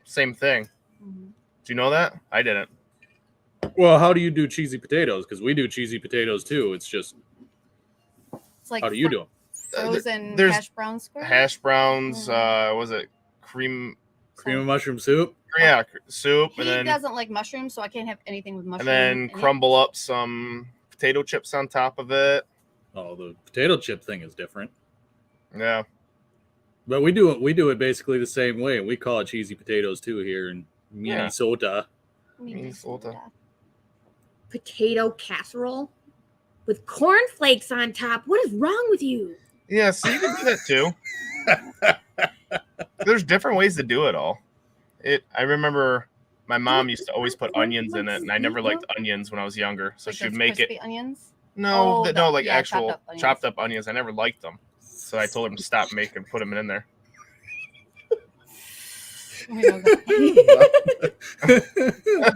[SPEAKER 3] Same thing.
[SPEAKER 2] Mhm.
[SPEAKER 3] Do you know that? I didn't.
[SPEAKER 1] Well, how do you do cheesy potatoes? Because we do cheesy potatoes too. It's just
[SPEAKER 2] It's like
[SPEAKER 1] how do you do them?
[SPEAKER 2] frozen
[SPEAKER 3] There's
[SPEAKER 2] hash brown squares.
[SPEAKER 3] Hash browns. Was it cream?
[SPEAKER 1] Cream of mushroom soup.
[SPEAKER 3] Yeah, soup,
[SPEAKER 2] He
[SPEAKER 3] and then
[SPEAKER 2] doesn't like mushrooms, so I can't have anything with mushrooms.
[SPEAKER 3] and then crumble up some potato chips on top of it.
[SPEAKER 1] Oh, the potato chip thing is different.
[SPEAKER 3] Yeah.
[SPEAKER 1] But we do it basically the same way. We call it cheesy potatoes too here in Minnesota.
[SPEAKER 3] Minnesota.
[SPEAKER 4] Potato casserole with cornflakes on top. What is wrong with you?
[SPEAKER 3] Yeah, so you can do that too. There's different ways to do it all. I remember my mom used to always put onions in it, and I never liked onions when I was younger. So
[SPEAKER 2] Like
[SPEAKER 3] she'd
[SPEAKER 2] those
[SPEAKER 3] make it.
[SPEAKER 2] crispy onions?
[SPEAKER 3] No,
[SPEAKER 2] Oh,
[SPEAKER 3] no, like
[SPEAKER 2] yeah,
[SPEAKER 3] actual
[SPEAKER 2] chopped up
[SPEAKER 3] onions. I never liked them. So I told him to stop making, put them in there.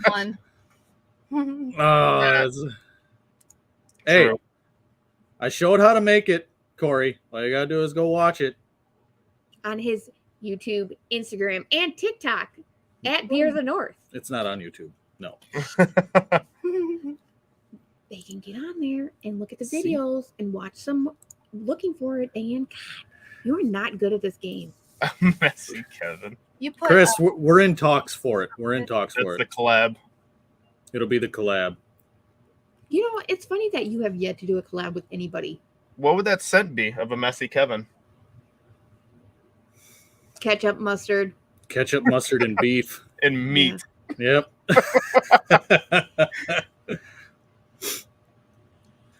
[SPEAKER 2] One.
[SPEAKER 1] Hey,
[SPEAKER 3] True.
[SPEAKER 1] I showed how to make it, Corey. All you gotta do is go watch it.
[SPEAKER 4] On his YouTube, Instagram, and TikTok at Beer of the North.
[SPEAKER 1] It's not on YouTube. No.
[SPEAKER 4] They can get on there and look at the
[SPEAKER 1] See?
[SPEAKER 4] videos and watch some looking for it. And God, you're not good at this game.
[SPEAKER 3] Messy Kevin.
[SPEAKER 2] You put
[SPEAKER 1] Chris, we're in talks for it. We're in talks
[SPEAKER 3] That's
[SPEAKER 1] for
[SPEAKER 3] the
[SPEAKER 1] it.
[SPEAKER 3] collab.
[SPEAKER 1] It'll be the collab.
[SPEAKER 4] You know, it's funny that you have yet to do a collab with anybody.
[SPEAKER 3] What would that scent be of a messy Kevin?
[SPEAKER 4] Ketchup, mustard.
[SPEAKER 1] Ketchup, mustard, and beef.
[SPEAKER 3] And meat.
[SPEAKER 1] Yep.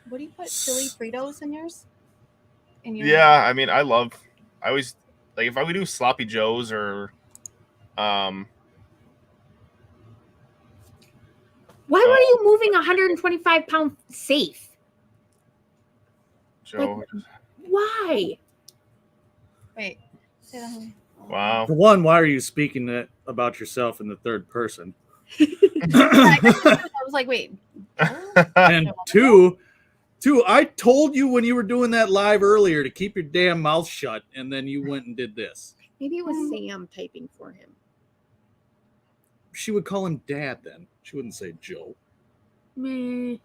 [SPEAKER 2] what do you put? Chili Fritos in yours?
[SPEAKER 3] Yeah, I mean, I always, like, if I would do sloppy joes or
[SPEAKER 4] Why were you moving 125-pound safe?
[SPEAKER 3] Joe.
[SPEAKER 2] Why? Wait. Say that again.
[SPEAKER 3] Wow.
[SPEAKER 1] For one, why are you speaking that about yourself in the third person?
[SPEAKER 2] I was like, wait.
[SPEAKER 1] And two, I told you when you were doing that live earlier to keep your damn mouth shut, and then you went and did this.
[SPEAKER 4] Maybe it was Sam typing for him.
[SPEAKER 1] She would call him Dad then. She wouldn't say Joe.
[SPEAKER 4] Meh.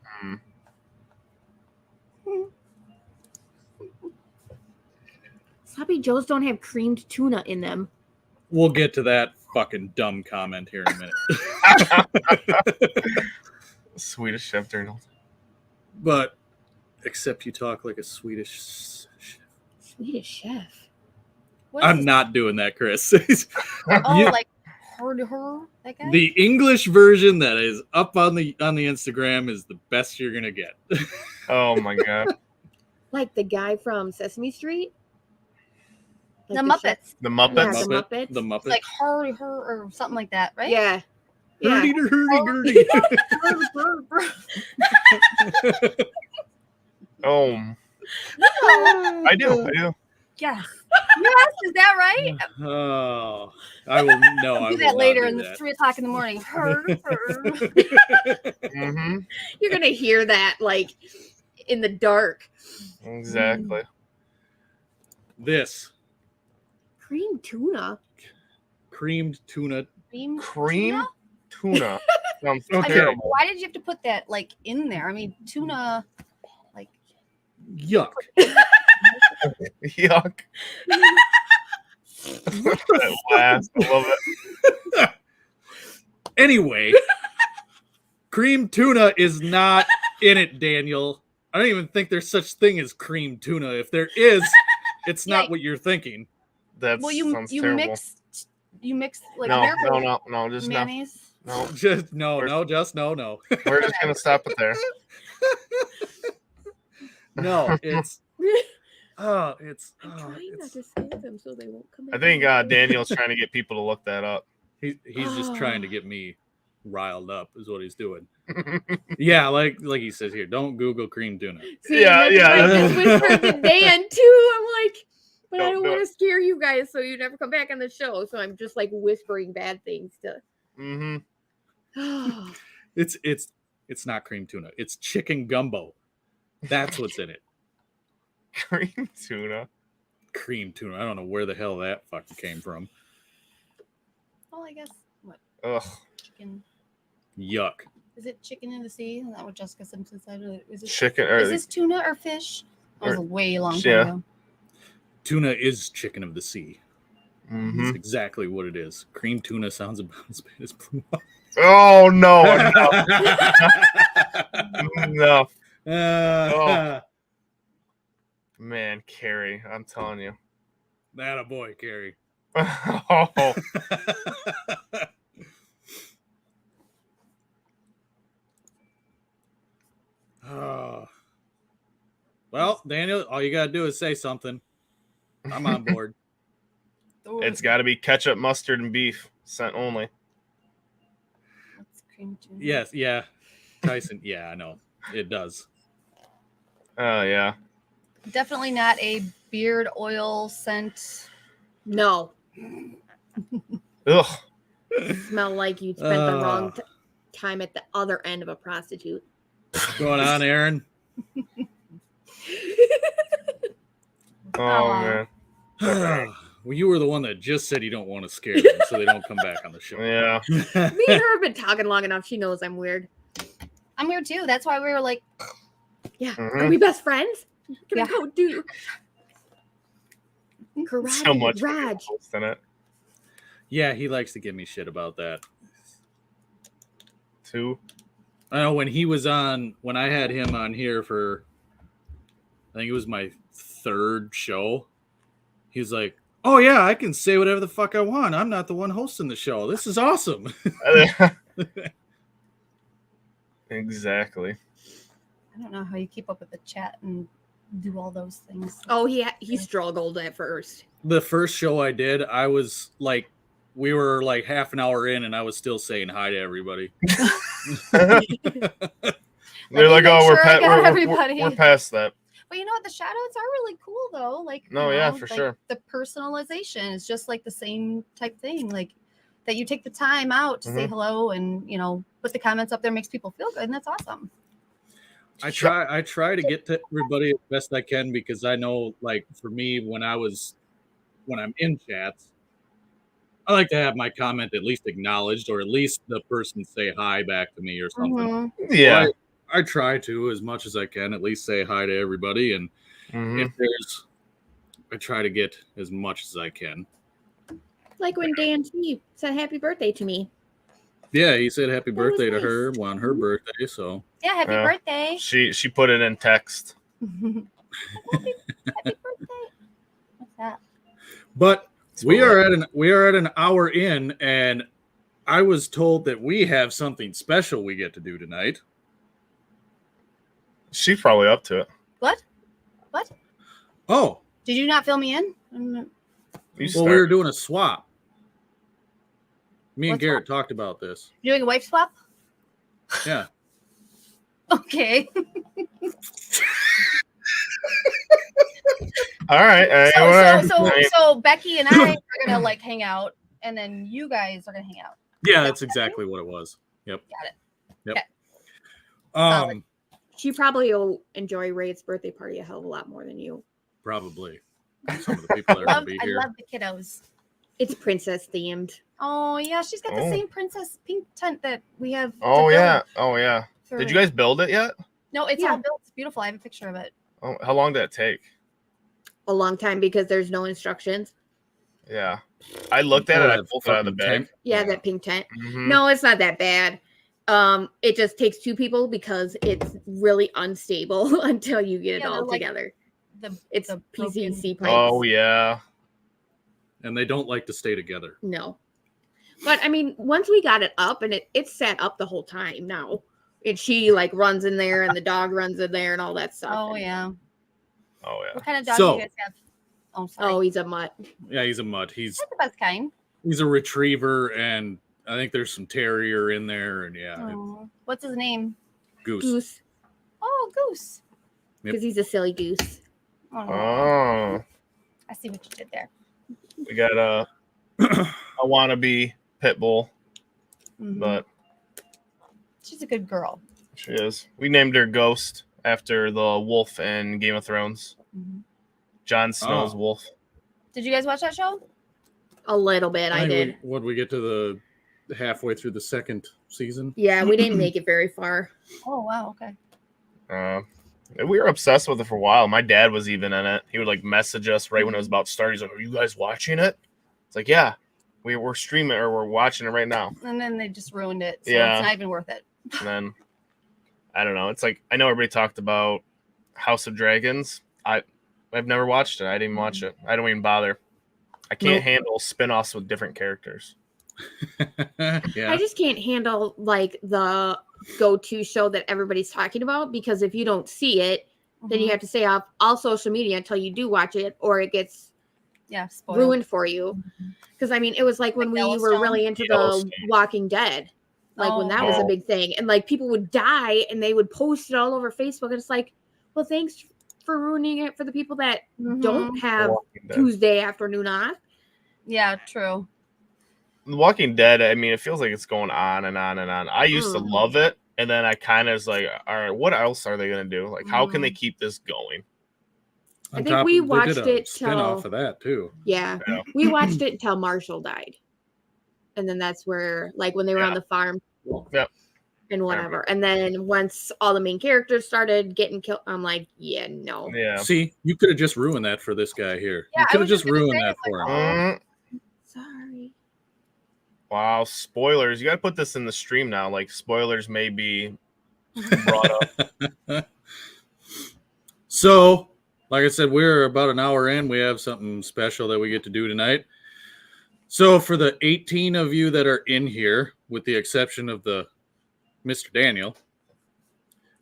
[SPEAKER 4] Sloppy Joes don't have creamed tuna in them.
[SPEAKER 1] We'll get to that fucking dumb comment here in a minute.
[SPEAKER 3] Swedish Chef Donald.
[SPEAKER 1] But except you talk like a Swedish chef.
[SPEAKER 4] Swedish Chef.
[SPEAKER 1] I'm not doing that, Chris.
[SPEAKER 2] like her, that guy?
[SPEAKER 1] The English version that is up on the Instagram is the best you're gonna get.
[SPEAKER 3] Oh my god.
[SPEAKER 4] Like the guy from Sesame Street?
[SPEAKER 2] The
[SPEAKER 4] Like
[SPEAKER 2] Muppets.
[SPEAKER 3] The Muppets.
[SPEAKER 4] Yeah, the Muppets.
[SPEAKER 1] The Muppets.
[SPEAKER 2] Like her or something like that, right?
[SPEAKER 4] Yeah. Yeah.
[SPEAKER 1] Hurdy-gurdy.
[SPEAKER 3] Oh.
[SPEAKER 2] No.
[SPEAKER 3] I do.
[SPEAKER 2] Yes. Yes, is that right?
[SPEAKER 1] Oh, I will. No, I
[SPEAKER 2] do
[SPEAKER 1] will
[SPEAKER 2] that later
[SPEAKER 1] not
[SPEAKER 2] in
[SPEAKER 1] do
[SPEAKER 2] the
[SPEAKER 1] that.
[SPEAKER 2] 3 o'clock in the morning. Her.
[SPEAKER 3] Mm-hmm.
[SPEAKER 4] You're going to hear that like in the dark.
[SPEAKER 3] Exactly.
[SPEAKER 1] This
[SPEAKER 4] Creamed tuna.
[SPEAKER 1] creamed tuna.
[SPEAKER 3] Cream tuna. Sounds
[SPEAKER 2] I mean,
[SPEAKER 3] terrible.
[SPEAKER 2] why did you have to put that like in there? I mean, tuna, like
[SPEAKER 1] Yuck.
[SPEAKER 3] Yuck. That last, I love it.
[SPEAKER 1] Anyway, creamed tuna is not in it, Daniel. I don't even think there's such thing as creamed tuna. If there is, it's not
[SPEAKER 2] Yeah.
[SPEAKER 1] what you're thinking.
[SPEAKER 3] That
[SPEAKER 2] well,
[SPEAKER 3] sounds
[SPEAKER 2] you
[SPEAKER 3] terrible.
[SPEAKER 2] mix like
[SPEAKER 3] No,
[SPEAKER 2] American
[SPEAKER 3] no, just no.
[SPEAKER 2] mayonnaise.
[SPEAKER 3] No,
[SPEAKER 1] Just no.
[SPEAKER 3] we're just gonna stop it there.
[SPEAKER 1] No, it's
[SPEAKER 4] I'm
[SPEAKER 1] it's
[SPEAKER 4] trying not to scare them so they won't come
[SPEAKER 3] I
[SPEAKER 4] in.
[SPEAKER 3] think Daniel's trying to get people to look that up.
[SPEAKER 1] he's just trying to get me riled up is what he's doing. Yeah, like he says here, don't Google cream tuna.
[SPEAKER 4] See,
[SPEAKER 3] Yeah,
[SPEAKER 4] that's
[SPEAKER 3] yeah.
[SPEAKER 4] what I just whispered to Dan too. I'm like, but I
[SPEAKER 3] Don't
[SPEAKER 4] don't
[SPEAKER 3] do
[SPEAKER 4] want
[SPEAKER 3] it.
[SPEAKER 4] to scare you guys so you never come back on the show. So I'm just like whispering bad things to.
[SPEAKER 3] Mm-hmm.
[SPEAKER 1] It's not cream tuna. It's chicken gumbo. That's what's in it.
[SPEAKER 3] Cream tuna.
[SPEAKER 1] Cream tuna. I don't know where the hell that fucking came from.
[SPEAKER 2] Well, I guess what
[SPEAKER 3] Ugh.
[SPEAKER 2] chicken?
[SPEAKER 1] Yuck.
[SPEAKER 2] Is it chicken in the sea? Is that what Jessica Simpson said? Is this
[SPEAKER 3] Chicken.
[SPEAKER 2] Is this tuna or fish? That was a way long time ago.
[SPEAKER 1] Tuna is chicken of the sea.
[SPEAKER 3] Mhm.
[SPEAKER 1] That's exactly what it is. Cream tuna sounds about as bad as blue water.
[SPEAKER 3] Oh no, no. Oh. Man, Carrie, I'm telling you.
[SPEAKER 1] That a boy, Carrie.
[SPEAKER 3] Oh.
[SPEAKER 1] Oh. Well, Daniel, all you gotta do is say something. I'm on board.
[SPEAKER 3] It's got to be ketchup, mustard, and beef. Scent only.
[SPEAKER 2] What's cream tuna?
[SPEAKER 1] Yes, yeah. Tyson, yeah, I know. It does.
[SPEAKER 3] Oh, yeah.
[SPEAKER 2] Definitely not a beard oil scent.
[SPEAKER 4] No.
[SPEAKER 3] Ugh.
[SPEAKER 4] Smell like you spent the wrong time at the other end of a prostitute.
[SPEAKER 1] What's going on, Aaron?
[SPEAKER 3] Oh, man.
[SPEAKER 1] Well, you were the one that just said you don't want to scare them, so they don't come back on the show.
[SPEAKER 3] Yeah.
[SPEAKER 4] Me and her have been talking long enough. She knows I'm weird.
[SPEAKER 2] I'm weird too. That's why we were like,
[SPEAKER 4] Yeah.
[SPEAKER 3] Mhm.
[SPEAKER 4] Are we best friends? Can
[SPEAKER 2] Yeah.
[SPEAKER 4] we go do karate
[SPEAKER 3] So much
[SPEAKER 4] with Raj?
[SPEAKER 3] in it.
[SPEAKER 1] Yeah, he likes to give me shit about that.
[SPEAKER 3] Too.
[SPEAKER 1] I know when I had him on here for, I think it was my third show, he's like, oh yeah, I can say whatever the fuck I want. I'm not the one hosting the show. This is awesome.
[SPEAKER 3] Exactly.
[SPEAKER 2] I don't know how you keep up with the chat and do all those things.
[SPEAKER 4] Oh, he struggled at first.
[SPEAKER 1] The first show I did, I was like, we were like half an hour in and I was still saying hi to everybody.
[SPEAKER 3] They're like, oh,
[SPEAKER 2] sure I got everybody.
[SPEAKER 3] we're past that.
[SPEAKER 2] But you know what? The shout outs are really cool though. Like,
[SPEAKER 3] No,
[SPEAKER 2] you
[SPEAKER 3] yeah,
[SPEAKER 2] know,
[SPEAKER 3] for
[SPEAKER 2] like,
[SPEAKER 3] sure.
[SPEAKER 2] The personalization is just like the same type thing. Like that you take the time out to say hello and, you know, put the comments up there makes people feel good. And that's awesome.
[SPEAKER 1] I try to get to everybody as best I can because I know, like, for me, when I'm in chats, I like to have my comment at least acknowledged or at least the person say hi back to me or something.
[SPEAKER 3] Yeah.
[SPEAKER 1] So I try to, as much as I can, at least say hi to everybody. And if I try to get as much as I can.
[SPEAKER 4] Like when Dan T said happy birthday to me.
[SPEAKER 1] Yeah, he said happy birthday to
[SPEAKER 4] nice.
[SPEAKER 1] her on her birthday. So
[SPEAKER 2] Yeah, happy birthday.
[SPEAKER 3] She put it in text.
[SPEAKER 2] happy birthday. What's that?
[SPEAKER 1] But we are at an hour in, and I was told that we have something special we get to do tonight.
[SPEAKER 3] She's probably up to it.
[SPEAKER 2] What?
[SPEAKER 1] Oh,
[SPEAKER 2] Did you not fill me in?
[SPEAKER 1] well, we were doing a swap. Me and
[SPEAKER 2] What
[SPEAKER 1] Garrett talked about this.
[SPEAKER 2] You're doing a wife swap?
[SPEAKER 1] Yeah.
[SPEAKER 2] Okay.
[SPEAKER 3] All right.
[SPEAKER 2] So Becky and I are gonna like hang out, and then you guys are gonna hang out.
[SPEAKER 1] Yeah, that's exactly what it was. Yep.
[SPEAKER 2] Got it.
[SPEAKER 1] Yep.
[SPEAKER 2] Okay.
[SPEAKER 1] Um,
[SPEAKER 4] She probably will enjoy Ray's birthday party a hell of a lot more than you.
[SPEAKER 1] probably some of the people that are going to be
[SPEAKER 2] I
[SPEAKER 1] here.
[SPEAKER 2] love the kiddos.
[SPEAKER 4] It's princess themed.
[SPEAKER 2] Oh yeah, she's got the
[SPEAKER 3] Oh.
[SPEAKER 2] same princess pink tent that we have.
[SPEAKER 3] Oh
[SPEAKER 2] to
[SPEAKER 3] yeah.
[SPEAKER 2] build
[SPEAKER 3] Oh yeah.
[SPEAKER 2] for-
[SPEAKER 3] Did you guys build it yet?
[SPEAKER 2] No, it's
[SPEAKER 4] Yeah.
[SPEAKER 2] all built. It's beautiful. I have a picture of it.
[SPEAKER 3] Oh, how long did it take?
[SPEAKER 4] A long time because there's no instructions.
[SPEAKER 3] Yeah. I looked at it. I pulled it out of the
[SPEAKER 1] fucking
[SPEAKER 3] bag.
[SPEAKER 1] tent.
[SPEAKER 4] Yeah, that pink tent.
[SPEAKER 3] Mhm.
[SPEAKER 4] No, it's not that bad. It just takes two people because it's really unstable until you get it
[SPEAKER 2] Yeah,
[SPEAKER 4] all
[SPEAKER 2] they're like
[SPEAKER 4] together.
[SPEAKER 2] The
[SPEAKER 4] It's
[SPEAKER 2] the
[SPEAKER 4] PVC pipes.
[SPEAKER 3] Oh yeah.
[SPEAKER 1] And they don't like to stay together.
[SPEAKER 4] No. But I mean, once we got it up and it's sat up the whole time now. And she like runs in there and the dog runs in there and all that stuff.
[SPEAKER 2] Oh
[SPEAKER 4] And-
[SPEAKER 2] yeah.
[SPEAKER 3] Oh yeah.
[SPEAKER 2] What kind of dog
[SPEAKER 1] So-
[SPEAKER 2] do you guys have? Oh, sorry.
[SPEAKER 4] Oh, he's a mutt.
[SPEAKER 1] Yeah, he's a mutt. He's
[SPEAKER 2] That's the best kind.
[SPEAKER 1] a retriever, and I think there's some terrier in there, and yeah,
[SPEAKER 2] Oh. What's his name?
[SPEAKER 1] goose.
[SPEAKER 4] Goose.
[SPEAKER 2] Oh, Goose.
[SPEAKER 1] Yep.
[SPEAKER 4] Because he's a silly goose.
[SPEAKER 2] Oh,
[SPEAKER 3] Oh.
[SPEAKER 2] I see what you did there.
[SPEAKER 3] We got a wannabe pit bull,
[SPEAKER 2] Mhm.
[SPEAKER 3] but
[SPEAKER 2] She's a good girl.
[SPEAKER 3] she is. We named her Ghost after the wolf in Game of Thrones.
[SPEAKER 2] Mhm.
[SPEAKER 3] Jon Snow's
[SPEAKER 1] Oh.
[SPEAKER 3] wolf.
[SPEAKER 2] Did you guys watch that show?
[SPEAKER 4] A little bit, I did.
[SPEAKER 1] Would we get to the halfway through the second season?
[SPEAKER 4] Yeah, we didn't make it very far.
[SPEAKER 2] Oh wow. Okay.
[SPEAKER 3] We were obsessed with it for a while. My dad was even in it. He would like message us right when it was about to start. He's like, "Are you guys watching it?" It's like, yeah, we're streaming or we're watching it right now.
[SPEAKER 2] And then they just ruined it. So
[SPEAKER 3] Yeah.
[SPEAKER 2] it's not even worth it.
[SPEAKER 3] And then I don't know. It's like I know everybody talked about House of Dragons. I've never watched it. I didn't even watch it. I don't even bother. I can't handle spin-offs with different characters.
[SPEAKER 1] Yeah.
[SPEAKER 4] I just can't handle like the go-to show that everybody's talking about, because if you don't see it, then you have to stay off all social media until you do watch it, or it gets
[SPEAKER 2] spoiled.
[SPEAKER 4] ruined for you. Because I mean, it was like when we were
[SPEAKER 2] Yellowstone?
[SPEAKER 4] really into the
[SPEAKER 3] Yellowstone.
[SPEAKER 4] Walking Dead, like when that was a big thing, and like people would die and they would post it all over Facebook, and it's like, well, thanks for ruining it for the people that don't have
[SPEAKER 3] Walking Dead.
[SPEAKER 4] Tuesday afternoon off.
[SPEAKER 2] Yeah, true.
[SPEAKER 3] The Walking Dead, I mean, it feels like it's going on and on and on. I used to love it, and then I kind of was like, all right, what else are they going to do? Like, how can they keep this going?
[SPEAKER 4] I think we watched it
[SPEAKER 1] spin-off of that, too.
[SPEAKER 4] Yeah. We watched it until Marshall died. And then that's where, like, when they were on the farm and whatever. And then once all the main characters started getting killed, I'm like, yeah, no.
[SPEAKER 3] Yeah.
[SPEAKER 1] See, you could have just ruined that for this guy here.
[SPEAKER 2] Yeah,
[SPEAKER 1] You
[SPEAKER 2] I
[SPEAKER 1] could have
[SPEAKER 2] was
[SPEAKER 1] just
[SPEAKER 2] just gonna
[SPEAKER 1] ruined
[SPEAKER 2] say,
[SPEAKER 1] that
[SPEAKER 2] it's
[SPEAKER 1] for
[SPEAKER 2] like,
[SPEAKER 1] him.
[SPEAKER 4] Sorry.
[SPEAKER 3] Wow, spoilers. You got to put this in the stream now. Like, spoilers may be brought up.
[SPEAKER 1] So, like I said, we're about an hour in. We have something special that we get to do tonight. So, for the 18 of you that are in here, with the exception of the Mr. Daniel,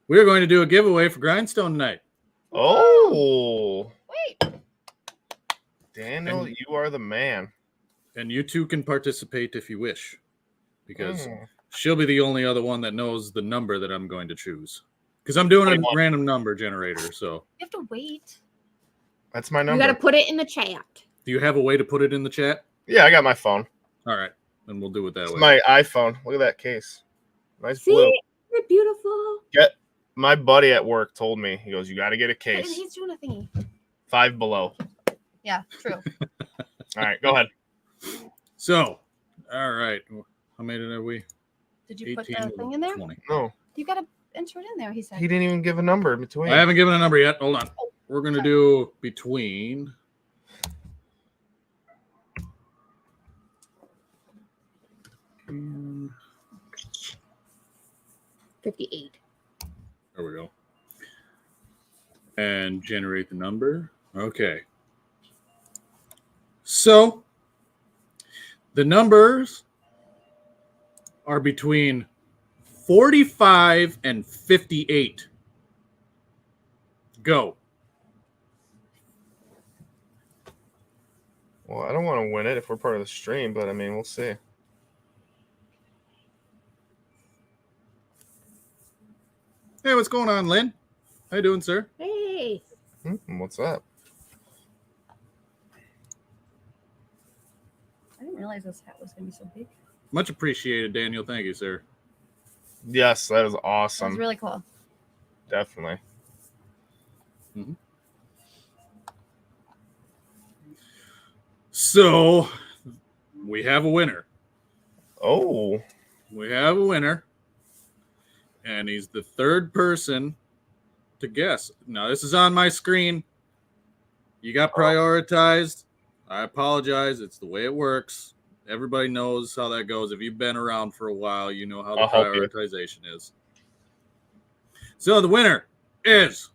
[SPEAKER 1] we're going to do a giveaway for Grindstone tonight.
[SPEAKER 3] Oh.
[SPEAKER 2] Wait.
[SPEAKER 3] Daniel,
[SPEAKER 1] And-
[SPEAKER 3] you are the man.
[SPEAKER 1] And you two can participate if you wish, because she'll be the only other one that knows the number that I'm going to choose. Because I'm doing a
[SPEAKER 3] 21.
[SPEAKER 1] random number generator. So,
[SPEAKER 2] You have to wait.
[SPEAKER 3] That's my
[SPEAKER 4] You
[SPEAKER 3] number.
[SPEAKER 4] got to put it in the chat.
[SPEAKER 1] do you have a way to put it in the chat?
[SPEAKER 3] Yeah, I got my phone.
[SPEAKER 1] All right, then we'll do it that
[SPEAKER 3] It's
[SPEAKER 1] way.
[SPEAKER 3] my iPhone. Look at that case. Nice
[SPEAKER 4] See?
[SPEAKER 3] blue.
[SPEAKER 4] Isn't it beautiful?
[SPEAKER 3] My buddy at work told me, he goes, you got to get a
[SPEAKER 2] And
[SPEAKER 3] case.
[SPEAKER 2] he's doing a thingy.
[SPEAKER 3] 5 below.
[SPEAKER 2] Yeah, true.
[SPEAKER 3] All right, go ahead.
[SPEAKER 1] So, all right, how many are we?
[SPEAKER 2] Did you put
[SPEAKER 1] 18,
[SPEAKER 2] the thing in there?
[SPEAKER 1] 20.
[SPEAKER 3] No,
[SPEAKER 2] You got to enter it in there, he said.
[SPEAKER 3] he didn't even give a number in between.
[SPEAKER 1] I haven't given a number yet. Hold on. We're going to do between. And
[SPEAKER 4] 58.
[SPEAKER 1] there we go. And generate the number. Okay. So the numbers are between 45 and 58. Go.
[SPEAKER 3] Well, I don't want to win it if we're part of the stream, but I mean, we'll see.
[SPEAKER 1] Hey, what's going on, Lynn? How you doing, sir?
[SPEAKER 4] Hey.
[SPEAKER 3] What's that?
[SPEAKER 2] I didn't realize this hat was going to be so big.
[SPEAKER 1] Much appreciated, Daniel. Thank you, sir.
[SPEAKER 3] Yes, that is
[SPEAKER 2] That
[SPEAKER 3] awesome.
[SPEAKER 2] was really cool.
[SPEAKER 3] Definitely.
[SPEAKER 1] So we have a winner.
[SPEAKER 3] Oh,
[SPEAKER 1] We have a winner. And he's the third person to guess. Now, this is on my screen. You got prioritized. I apologize. It's the way it works. Everybody knows how that goes. If you've been around for a while, you know how the
[SPEAKER 3] I'll help you.
[SPEAKER 1] prioritization is. So the winner is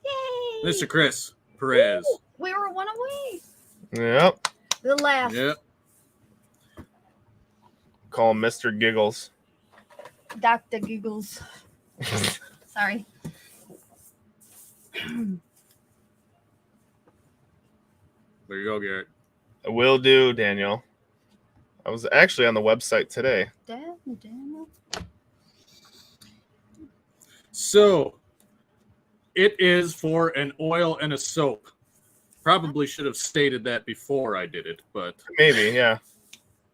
[SPEAKER 4] Yay.
[SPEAKER 1] Mr. Chris Perez.
[SPEAKER 2] Ooh, we were one away.
[SPEAKER 3] yep.
[SPEAKER 2] The last.
[SPEAKER 1] Yep.
[SPEAKER 3] Call him Mr. Giggles.
[SPEAKER 2] Dr. Giggles. Sorry.
[SPEAKER 1] There you go, Garrett.
[SPEAKER 3] Will do, Daniel. I was actually on the website today.
[SPEAKER 2] Daniel.
[SPEAKER 1] So it is for an oil and a soap. Probably should have stated that before I did it, but
[SPEAKER 3] Maybe, yeah.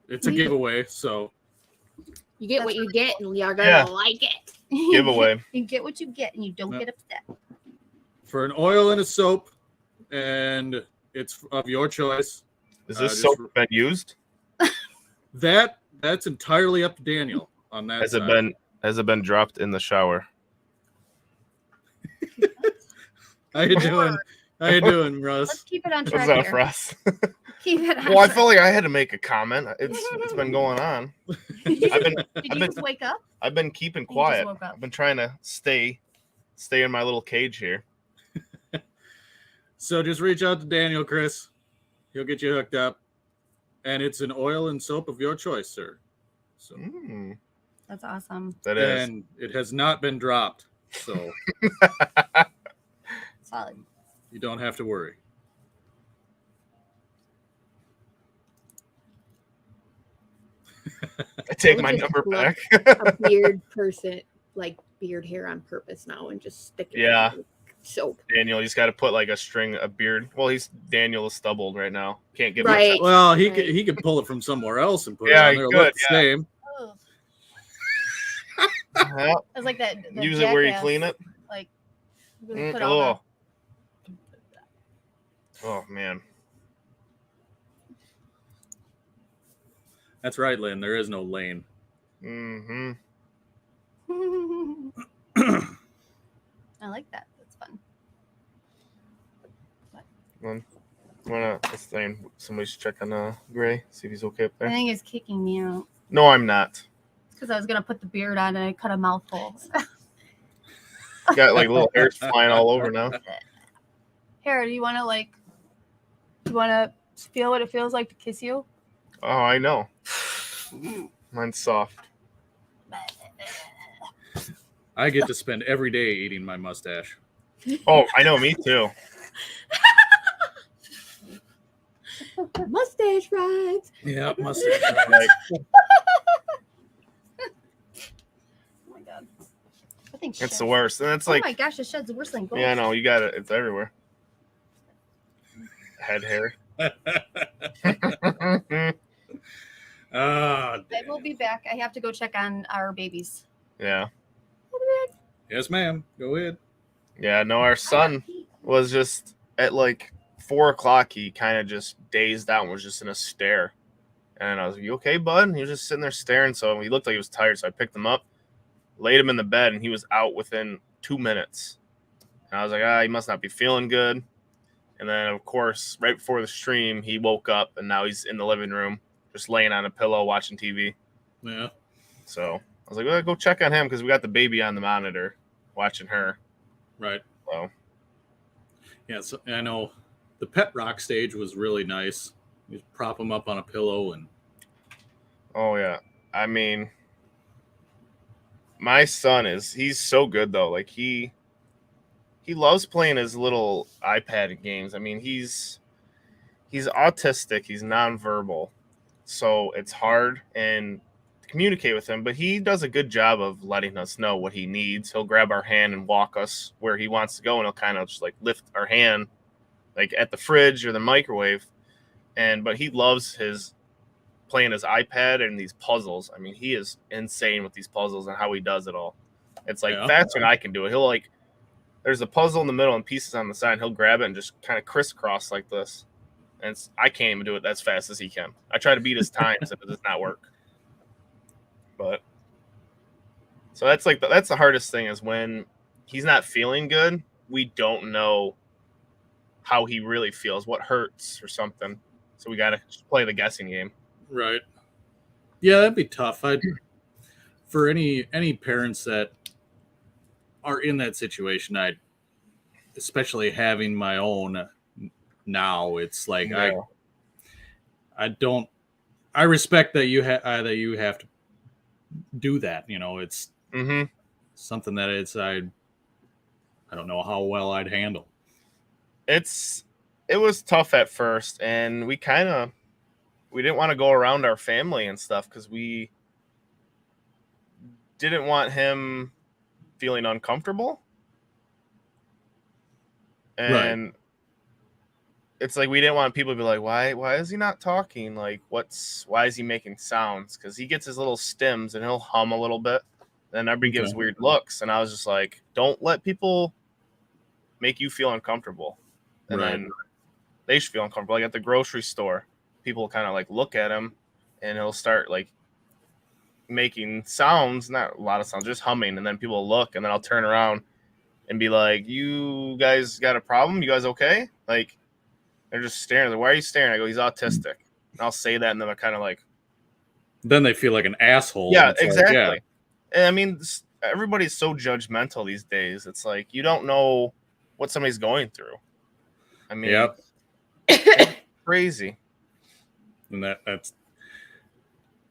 [SPEAKER 1] it's a giveaway. So
[SPEAKER 4] You get what you get, and you're going
[SPEAKER 3] Yeah.
[SPEAKER 4] to like it.
[SPEAKER 3] Giveaway.
[SPEAKER 2] You get what you get, and you don't get upset.
[SPEAKER 1] for an oil and a soap, and it's of your choice.
[SPEAKER 3] Is this
[SPEAKER 1] just-
[SPEAKER 3] soap been used?
[SPEAKER 1] That's entirely up to Daniel on that.
[SPEAKER 3] Has it
[SPEAKER 1] side.
[SPEAKER 3] been dropped in the shower?
[SPEAKER 1] How you doing? How you doing,
[SPEAKER 2] Let's
[SPEAKER 1] Russ?
[SPEAKER 2] keep it on
[SPEAKER 3] What's
[SPEAKER 2] track
[SPEAKER 3] up,
[SPEAKER 2] here.
[SPEAKER 3] Russ?
[SPEAKER 2] Keep it on.
[SPEAKER 3] Well, I felt like I had to make a comment. It's been going on.
[SPEAKER 2] Did you
[SPEAKER 3] I've been
[SPEAKER 2] just wake up?
[SPEAKER 3] I've been keeping
[SPEAKER 2] just
[SPEAKER 3] quiet.
[SPEAKER 2] woke up.
[SPEAKER 3] I've been trying to stay in my little cage here.
[SPEAKER 1] So just reach out to Daniel, Chris. He'll get you hooked up. And it's an oil and soap of your choice, sir. So
[SPEAKER 2] That's awesome.
[SPEAKER 3] That is.
[SPEAKER 1] And it has not been dropped. So
[SPEAKER 2] Solid.
[SPEAKER 1] you don't have to worry.
[SPEAKER 3] I take
[SPEAKER 4] I would
[SPEAKER 3] my
[SPEAKER 4] just
[SPEAKER 3] number
[SPEAKER 4] pluck
[SPEAKER 3] back.
[SPEAKER 4] a beard person, like beard hair on purpose now, and just stick it
[SPEAKER 3] Yeah.
[SPEAKER 4] in soap.
[SPEAKER 3] Daniel, he's got to put like a string of beard. Well, Daniel is stubbled right now. Can't get
[SPEAKER 4] Right.
[SPEAKER 3] much.
[SPEAKER 1] Well, he
[SPEAKER 4] Right.
[SPEAKER 1] could pull it from somewhere else and put
[SPEAKER 3] Yeah,
[SPEAKER 1] it on
[SPEAKER 3] he
[SPEAKER 1] there.
[SPEAKER 3] could,
[SPEAKER 1] Look the
[SPEAKER 3] yeah.
[SPEAKER 1] same.
[SPEAKER 2] Oh,
[SPEAKER 3] Yeah.
[SPEAKER 2] it's like that. the
[SPEAKER 3] Use it where you
[SPEAKER 2] Jackass,
[SPEAKER 3] clean it.
[SPEAKER 2] Like, really put
[SPEAKER 3] Oh.
[SPEAKER 2] all
[SPEAKER 3] Oh man.
[SPEAKER 1] That's right, Lynn. There is no lane.
[SPEAKER 3] Mm-hmm.
[SPEAKER 2] the... I like that. That's fun.
[SPEAKER 3] This thing. Somebody should check on Gray. See if he's okay up
[SPEAKER 2] I
[SPEAKER 3] there.
[SPEAKER 2] think it's kicking me out
[SPEAKER 3] No, I'm not.
[SPEAKER 2] because I was gonna put the beard on and I cut a mouthful.
[SPEAKER 3] Got like little hairs flying all over now.
[SPEAKER 2] Harry, do you want to feel what it feels like to kiss you?
[SPEAKER 3] Oh, I know. Mine's soft.
[SPEAKER 1] I get to spend every day eating my mustache.
[SPEAKER 3] Oh, I know. Me too.
[SPEAKER 4] Mustache rides.
[SPEAKER 1] Yeah, mustache.
[SPEAKER 3] Like,
[SPEAKER 2] Oh my god. I think
[SPEAKER 3] it's
[SPEAKER 2] shed-
[SPEAKER 3] the worst, and it's
[SPEAKER 2] Oh
[SPEAKER 3] like,
[SPEAKER 2] my gosh, the shed's worse than gold.
[SPEAKER 3] yeah, no, you got it. It's everywhere. Head hair.
[SPEAKER 1] Ah,
[SPEAKER 2] I will be back. I have to go check on our babies.
[SPEAKER 3] Yeah.
[SPEAKER 2] I'll be back.
[SPEAKER 1] yes, ma'am. Go ahead.
[SPEAKER 3] Yeah. No, our son was just at like 4 o'clock. He kind of just dazed out and was just in a stare. And I was like, "You okay, bud?" And he was just sitting there staring. So he looked like he was tired. So I picked him up, laid him in the bed, and he was out within 2 minutes. And I was like, he must not be feeling good. And then, of course, right before the stream, he woke up, and now he's in the living room, just laying on a pillow watching TV.
[SPEAKER 1] Yeah.
[SPEAKER 3] So I was like, well, go check on him because we got the baby on the monitor watching her.
[SPEAKER 1] Right.
[SPEAKER 3] So
[SPEAKER 1] Yeah, so I know the pet rock stage was really nice. You just prop them up on a pillow and
[SPEAKER 3] oh yeah, I mean, my son he's so good though. Like he loves playing his little iPad games. I mean, he's autistic. He's nonverbal, so it's hard and to communicate with him. But he does a good job of letting us know what he needs. He'll grab our hand and walk us where he wants to go, and he'll kind of just like lift our hand, like at the fridge or the microwave. But he loves playing his iPad and these puzzles. I mean, he is insane with these puzzles and how he does it all. It's like faster than I can do it. He'll like, there's a puzzle in the middle and pieces on the side. And he'll grab it and just kind of crisscross like this. And I can't even do it as fast as he can. I try to beat his times and it does not work. But so that's the hardest thing is when he's not feeling good. We don't know how he really feels, what hurts or something. So we got to play the guessing game.
[SPEAKER 1] right. Yeah, that'd be tough. For any parents that are in that situation, especially having my own now, it's like
[SPEAKER 3] Yeah.
[SPEAKER 1] I respect that you have to do that. You know, it's something that I don't know how well I'd handle.
[SPEAKER 3] It was tough at first, and we didn't want to go around our family and stuff because we didn't want him feeling uncomfortable. And it's like we didn't want people to be like, why is he not talking? Like, why is he making sounds? Because he gets his little stems and he'll hum a little bit. Then everybody gives weird looks, and I was just like, don't let people make you feel uncomfortable. And then they should feel uncomfortable. Like at the grocery store, people kind of like look at him, and he'll start like making sounds, not a lot of sounds, just humming. And then people look, and then I'll turn around and be like, "You guys got a problem? You guys okay?" Like, They're just staring. Like, why are you staring? I go, he's autistic. And I'll say that, and then they're kind of like,
[SPEAKER 1] then they feel like an asshole.
[SPEAKER 3] yeah,
[SPEAKER 1] and it's
[SPEAKER 3] exactly.
[SPEAKER 1] Like, yeah.
[SPEAKER 3] And I mean, everybody's so judgmental these days. It's like you don't know what somebody's going through. I mean,
[SPEAKER 1] Yep.
[SPEAKER 3] it's crazy.
[SPEAKER 1] And that's.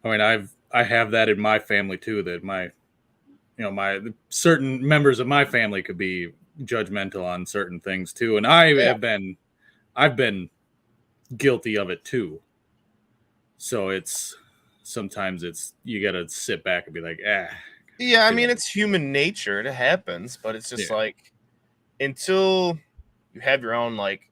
[SPEAKER 1] I mean, I have that in my family too. That my certain members of my family could be judgmental on certain things too, and I've been guilty of it too. So sometimes you got to sit back and be like,
[SPEAKER 3] Yeah, I mean, it's human nature. It happens, but it's just like until you have your own, like,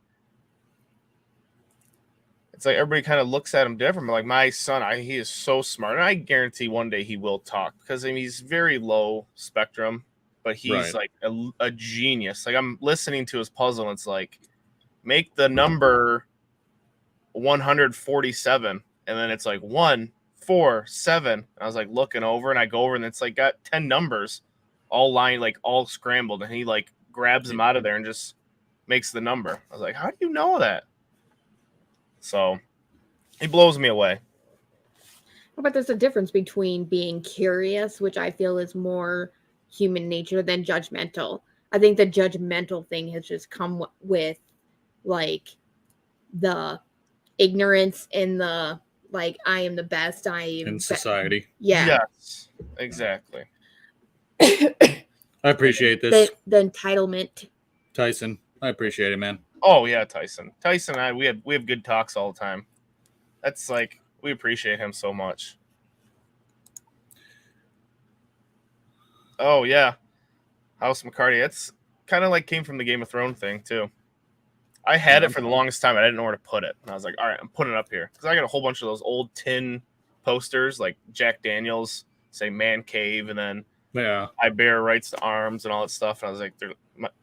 [SPEAKER 3] it's like everybody kind of looks at him different. But like my son, he is so smart, and I guarantee one day he will talk because I mean he's very low spectrum, but he's like a genius. Like I'm listening to his puzzle, and it's like make the number 147, and then it's like 147. And I was like looking over, and I go over, and it's like got 10 numbers, all lined, like all scrambled, and he like grabs them out of there and just makes the number. I was like, how do you know that? So he blows me away.
[SPEAKER 4] But there's a difference between being curious, which I feel is more human nature, than judgmental. I think the judgmental thing has just come with like the ignorance and the like, I am the best. I am
[SPEAKER 1] in society.
[SPEAKER 4] Yeah.
[SPEAKER 3] Yes, exactly.
[SPEAKER 1] I appreciate this.
[SPEAKER 4] The entitlement.
[SPEAKER 1] Tyson, I appreciate it, man.
[SPEAKER 3] Oh yeah, Tyson and I, we have good talks all the time. That's like, we appreciate him so much. Oh yeah, House McCarty. It's kind of like came from the Game of Thrones thing too. I had it for the longest time. I didn't know where to put it, and I was like, all right, I'm putting it up here because I got a whole bunch of those old tin posters, like Jack Daniels, say Man Cave, and then I Bear Rights to Arms and all that stuff. And I was like,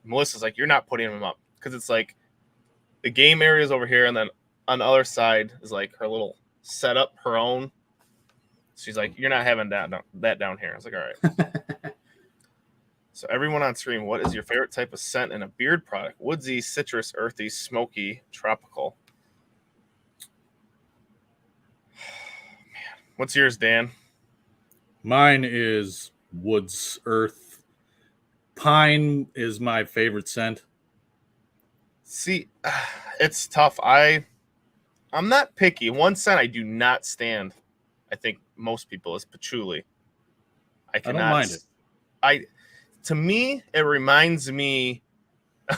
[SPEAKER 3] Melissa's like, you're not putting them up because it's like the game area is over here, and then on the other side is like her little setup, her own. She's like, you're not having that down here. I was like, all right. So everyone on stream, what is your favorite type of scent in a beard product? Woodsy, citrus, earthy, smoky, tropical. Man, what's yours, Dan?
[SPEAKER 1] Mine is woods, earth. Pine is my favorite scent.
[SPEAKER 3] See, it's tough. I'm not picky. One scent I do not stand, I think most people, is patchouli. I cannot.
[SPEAKER 1] I don't mind it.
[SPEAKER 3] To me, it reminds me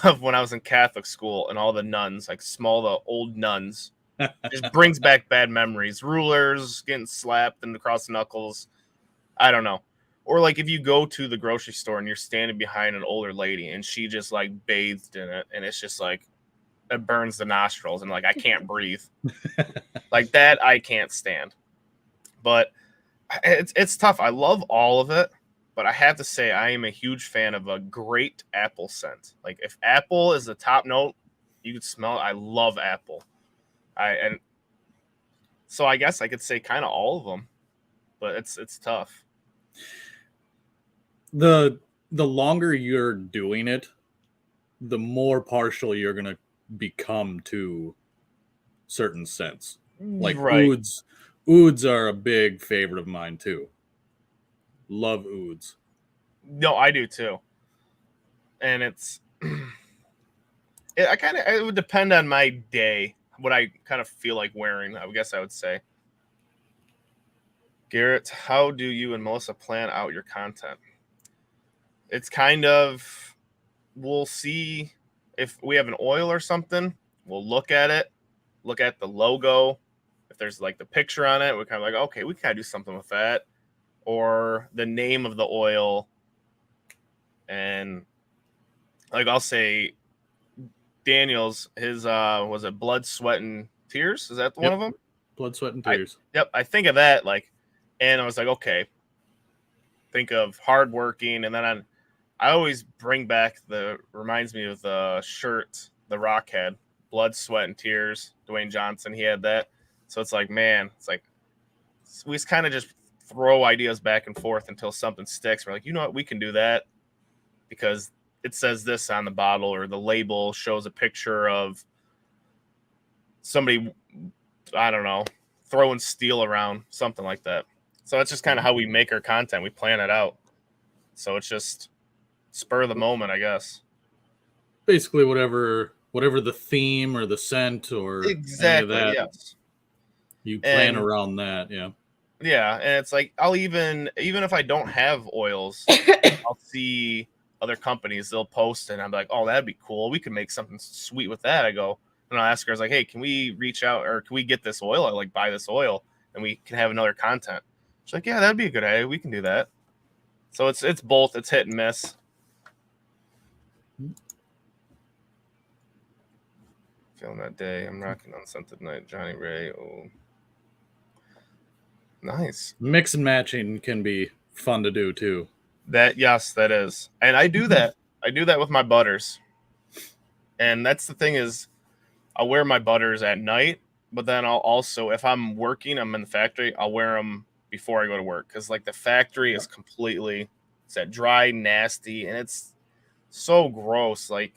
[SPEAKER 3] of when I was in Catholic school and all the nuns, like the old nuns. Just brings back bad memories. Rulers, getting slapped and across the knuckles. I don't know. Or like if you go to the grocery store and you're standing behind an older lady and she just like bathed in it, and it's just like it burns the nostrils and like I can't breathe. Like that I can't stand. But it's tough. I love all of it, but I have to say I am a huge fan of a great apple scent. Like if apple is the top note, you could smell it. I love apple. So I guess I could say kind of all of them, but it's tough.
[SPEAKER 1] The longer you're doing it, the more partial you're gonna become to certain scents. Like ouds are a big favorite of mine too. Love ouds.
[SPEAKER 3] No, I do too. And it would depend on my day, what I kind of feel like wearing, I guess I would say. Garrett, how do you and Melissa plan out your content? It's kind of, we'll see if we have an oil or something. We'll look at it, look at the logo. If there's like the picture on it, we're kind of like, okay, we can kind of do something with that. Or the name of the oil. And like I'll say Daniel's, his was it Blood, Sweat, and Tears? Is that one of them?
[SPEAKER 1] Blood, Sweat, and Tears.
[SPEAKER 3] I think of that, like, and I was like, okay, think of hardworking, and then I always bring back reminds me of the shirt The Rock had, Blood, Sweat, and Tears. Dwayne Johnson, he had that. So it's like, man, it's like we just kind of just throw ideas back and forth until something sticks. We're like, you know what, we can do that because it says this on the bottle, or the label shows a picture of somebody, I don't know, throwing steel around, something like that. So that's just kind of how we make our content. We plan it out. So it's just spur of the moment, I guess.
[SPEAKER 1] Basically, whatever the theme or the scent or any of that,
[SPEAKER 3] yes.
[SPEAKER 1] you plan around that, yeah.
[SPEAKER 3] Yeah, and it's like I'll even if I don't have oils, I'll see other companies, they'll post and I'm like, oh, that'd be cool. We could make something sweet with that. I go, and I'll ask her, I was like, hey, can we reach out or can we get this oil? I like buy this oil and we can have another content. She's like, yeah, that'd be a good idea. We can do that. So it's both. It's hit and miss. Feeling that day. I'm rocking on Scented Night. Johnny Ray. Oh, nice.
[SPEAKER 1] Mix and matching can be fun to do too.
[SPEAKER 3] Yes, that is. And I do that. I do that with my butters. And that's the thing is I'll wear my butters at night, but then I'll also, if I'm working, I'm in the factory, I'll wear them before I go to work. Because like the factory is completely, it's that dry, nasty, and it's so gross. Like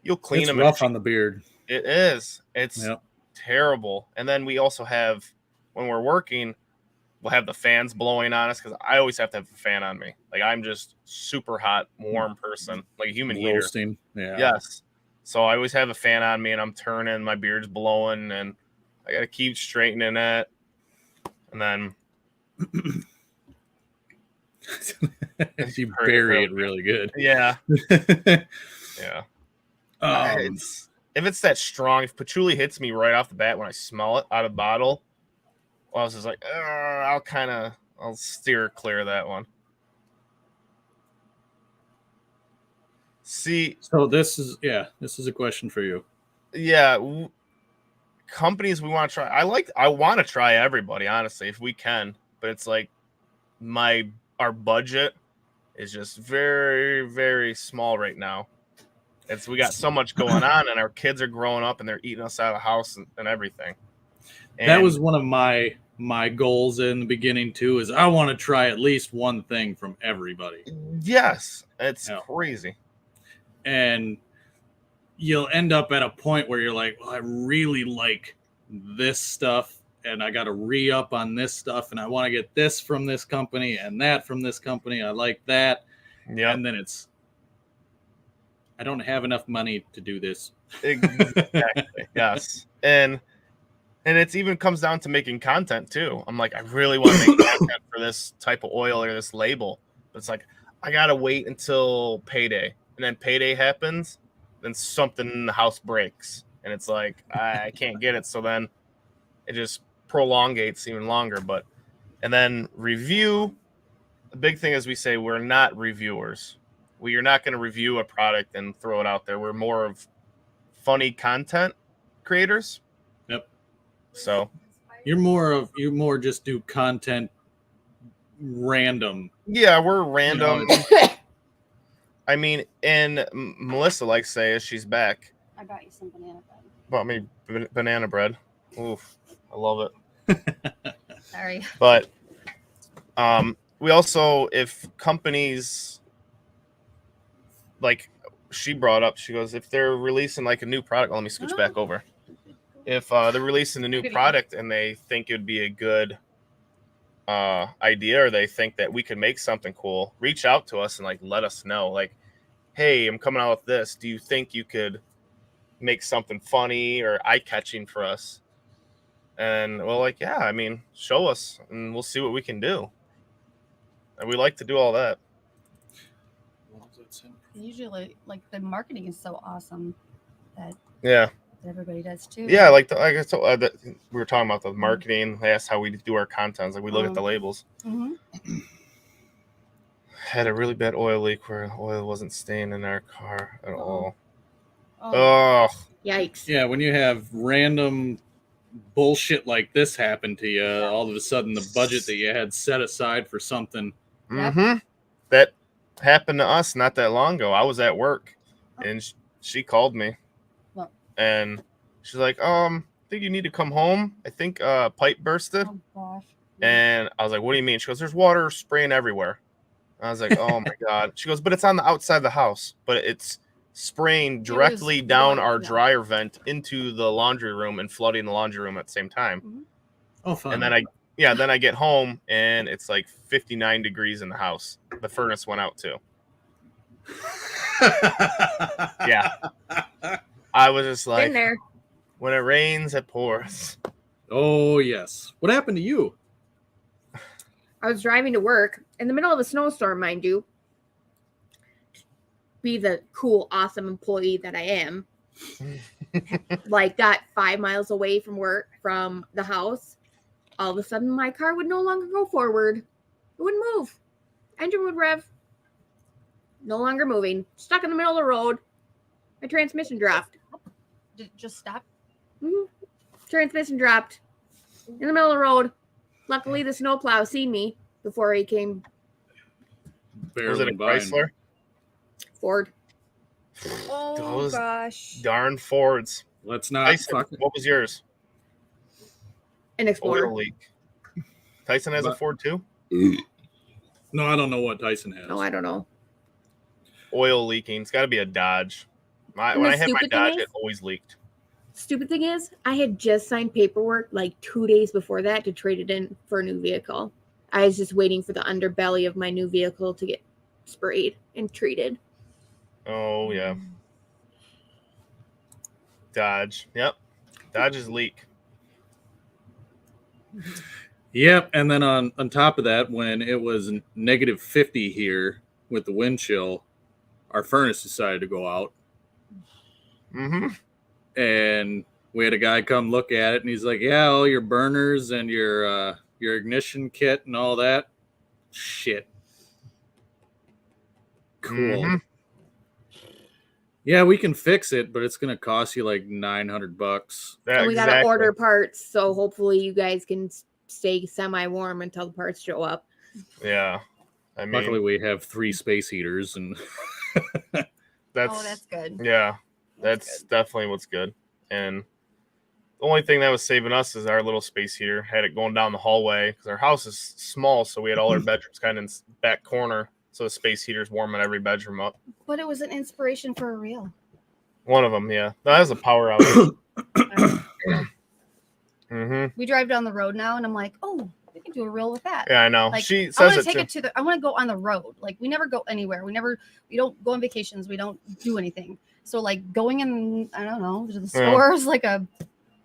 [SPEAKER 3] you'll clean them.
[SPEAKER 1] It's rough on the beard.
[SPEAKER 3] It is. It's terrible. And then we also have, when we're working, we'll have the fans blowing on us because I always have to have a fan on me. Like I'm just super hot, warm person, like a human heater.
[SPEAKER 1] Roasting. Yeah.
[SPEAKER 3] Yes. So I always have a fan on me and I'm turning, my beard's blowing and I got to keep straightening it. And then
[SPEAKER 1] you bury it really good.
[SPEAKER 3] Yeah. Yeah. If it's that strong, if patchouli hits me right off the bat when I smell it out of bottle, well, I was just like, I'll steer clear of that one. See,
[SPEAKER 1] so this is a question for you.
[SPEAKER 3] Yeah, companies we want to try. I want to try everybody, honestly, if we can. But it's like our budget is just very, very small right now. We got so much going on, and our kids are growing up, and they're eating us out of the house and everything. And
[SPEAKER 1] that was one of my goals in the beginning too. Is I want to try at least one thing from everybody.
[SPEAKER 3] Yes, it's crazy.
[SPEAKER 1] And you'll end up at a point where you're like, well, I really like this stuff, and I got to re-up on this stuff, and I want to get this from this company and that from this company. I like that.
[SPEAKER 3] Yeah,
[SPEAKER 1] and then I don't have enough money to do this.
[SPEAKER 3] Exactly. Yes. And it even comes down to making content too. I'm like, I really want to make content for this type of oil or this label. But it's like, I got to wait until payday. And then payday happens, then something in the house breaks. And it's like, I can't get it. So then it just prolongates even longer. And then review. The big thing is we say we're not reviewers. We are not going to review a product and throw it out there. We're more of funny content creators.
[SPEAKER 1] Yep.
[SPEAKER 3] So
[SPEAKER 1] you're more just do content random.
[SPEAKER 3] Yeah, we're random. I mean, and Melissa likes to say she's back.
[SPEAKER 2] I got you some banana bread.
[SPEAKER 3] Bought me banana bread. Oof, I love it.
[SPEAKER 2] Sorry.
[SPEAKER 3] But we also, if companies, like she brought up, she goes, if they're releasing like a new product, let me scooch back over. If they're releasing a new product and they think it'd be a good idea, or they think that we could make something cool, reach out to us and like let us know, like, hey, I'm coming out with this. Do you think you could make something funny or eye-catching for us? And we're like, yeah, I mean, show us and we'll see what we can do. And we like to do all that.
[SPEAKER 2] Usually, like, the marketing is so awesome that everybody does too.
[SPEAKER 3] Yeah, like I told, we were talking about the marketing. They asked how we do our content. Like we look at the labels.
[SPEAKER 2] Mm-hmm.
[SPEAKER 3] Had a really bad oil leak where oil wasn't staying in our car at all.
[SPEAKER 2] Oh,
[SPEAKER 4] yikes!
[SPEAKER 1] Yeah, when you have random bullshit like this happen to you, all of a sudden the budget that you had set aside for something.
[SPEAKER 3] Mm-hmm. That happened to us not that long ago. I was at work, and she called me, and she's like, I think you need to come home. I think pipe bursted.
[SPEAKER 2] Oh gosh.
[SPEAKER 3] And I was like, what do you mean? She goes, there's water spraying everywhere. I was like, oh my God. She goes, but it's on the outside of the house, but it's spraying directly down our dryer vent into the laundry room and flooding the laundry room at the same time.
[SPEAKER 2] Mhm.
[SPEAKER 1] Oh, fun.
[SPEAKER 3] And then I get home and it's like 59 degrees in the house. The furnace went out too. Yeah. I was just like,
[SPEAKER 4] Been there.
[SPEAKER 3] when it rains, it pours.
[SPEAKER 1] Oh, yes. What happened to you?
[SPEAKER 4] I was driving to work in the middle of a snowstorm, mind you. Be the cool, awesome employee that I am. Like, got 5 miles away from the house. All of a sudden, my car would no longer go forward. It wouldn't move. Engine would rev. No longer moving. Stuck in the middle of the road. My transmission dropped.
[SPEAKER 2] Did it just stop?
[SPEAKER 4] Mm-hmm. Transmission dropped in the middle of the road. Luckily, the snowplow seen me before he came.
[SPEAKER 3] Was it a Chrysler?
[SPEAKER 4] Ford.
[SPEAKER 2] Oh,
[SPEAKER 3] Those
[SPEAKER 2] gosh.
[SPEAKER 3] darn Fords.
[SPEAKER 1] Let's not.
[SPEAKER 3] Tyson, what was yours?
[SPEAKER 4] An Explorer.
[SPEAKER 3] Oil leak. Tyson has a Ford too?
[SPEAKER 1] No, I don't know what Tyson has.
[SPEAKER 4] No, I don't know.
[SPEAKER 3] Oil leaking. It's got to be a Dodge.
[SPEAKER 4] And
[SPEAKER 3] When
[SPEAKER 4] the
[SPEAKER 3] I had my
[SPEAKER 4] stupid
[SPEAKER 3] Dodge,
[SPEAKER 4] thing is-
[SPEAKER 3] it always leaked.
[SPEAKER 4] Stupid thing is, I had just signed paperwork like 2 days before that to trade it in for a new vehicle. I was just waiting for the underbelly of my new vehicle to get sprayed and treated.
[SPEAKER 3] Oh, yeah. Dodge. Yep. Dodges leak.
[SPEAKER 1] Yep. And then on top of that, when it was negative 50 here with the wind chill, our furnace decided to go out.
[SPEAKER 3] Mm-hmm.
[SPEAKER 1] And we had a guy come look at it, and he's like, yeah, all your burners and your ignition kit and all that shit. Cool.
[SPEAKER 3] Mm-hmm.
[SPEAKER 1] Yeah, we can fix it, but it's going to cost you like $900.
[SPEAKER 3] Yeah,
[SPEAKER 4] And we got to order parts, so hopefully you guys can stay semi-warm until the parts show up.
[SPEAKER 3] Yeah. I mean,
[SPEAKER 1] Luckily, we have 3 space heaters, and
[SPEAKER 2] That's good.
[SPEAKER 3] Yeah, that's definitely what's good. And the only thing that was saving us is our little space heater. Had it going down the hallway because our house is small, so we had all our bedrooms kind of in the back corner. So the space heater's warming every bedroom up.
[SPEAKER 2] But it was an inspiration for a reel.
[SPEAKER 3] One of them, yeah. That was a power outage. Mm-hmm.
[SPEAKER 2] We drive down the road now, and I'm like, oh, we can do a reel with that.
[SPEAKER 3] Yeah, I know.
[SPEAKER 2] Like,
[SPEAKER 3] She
[SPEAKER 2] I
[SPEAKER 3] says
[SPEAKER 2] want to take it to the. I want to go on the road. Like, we never go anywhere. We don't go on vacations. We don't do anything. So like going in, I don't know, to the store is like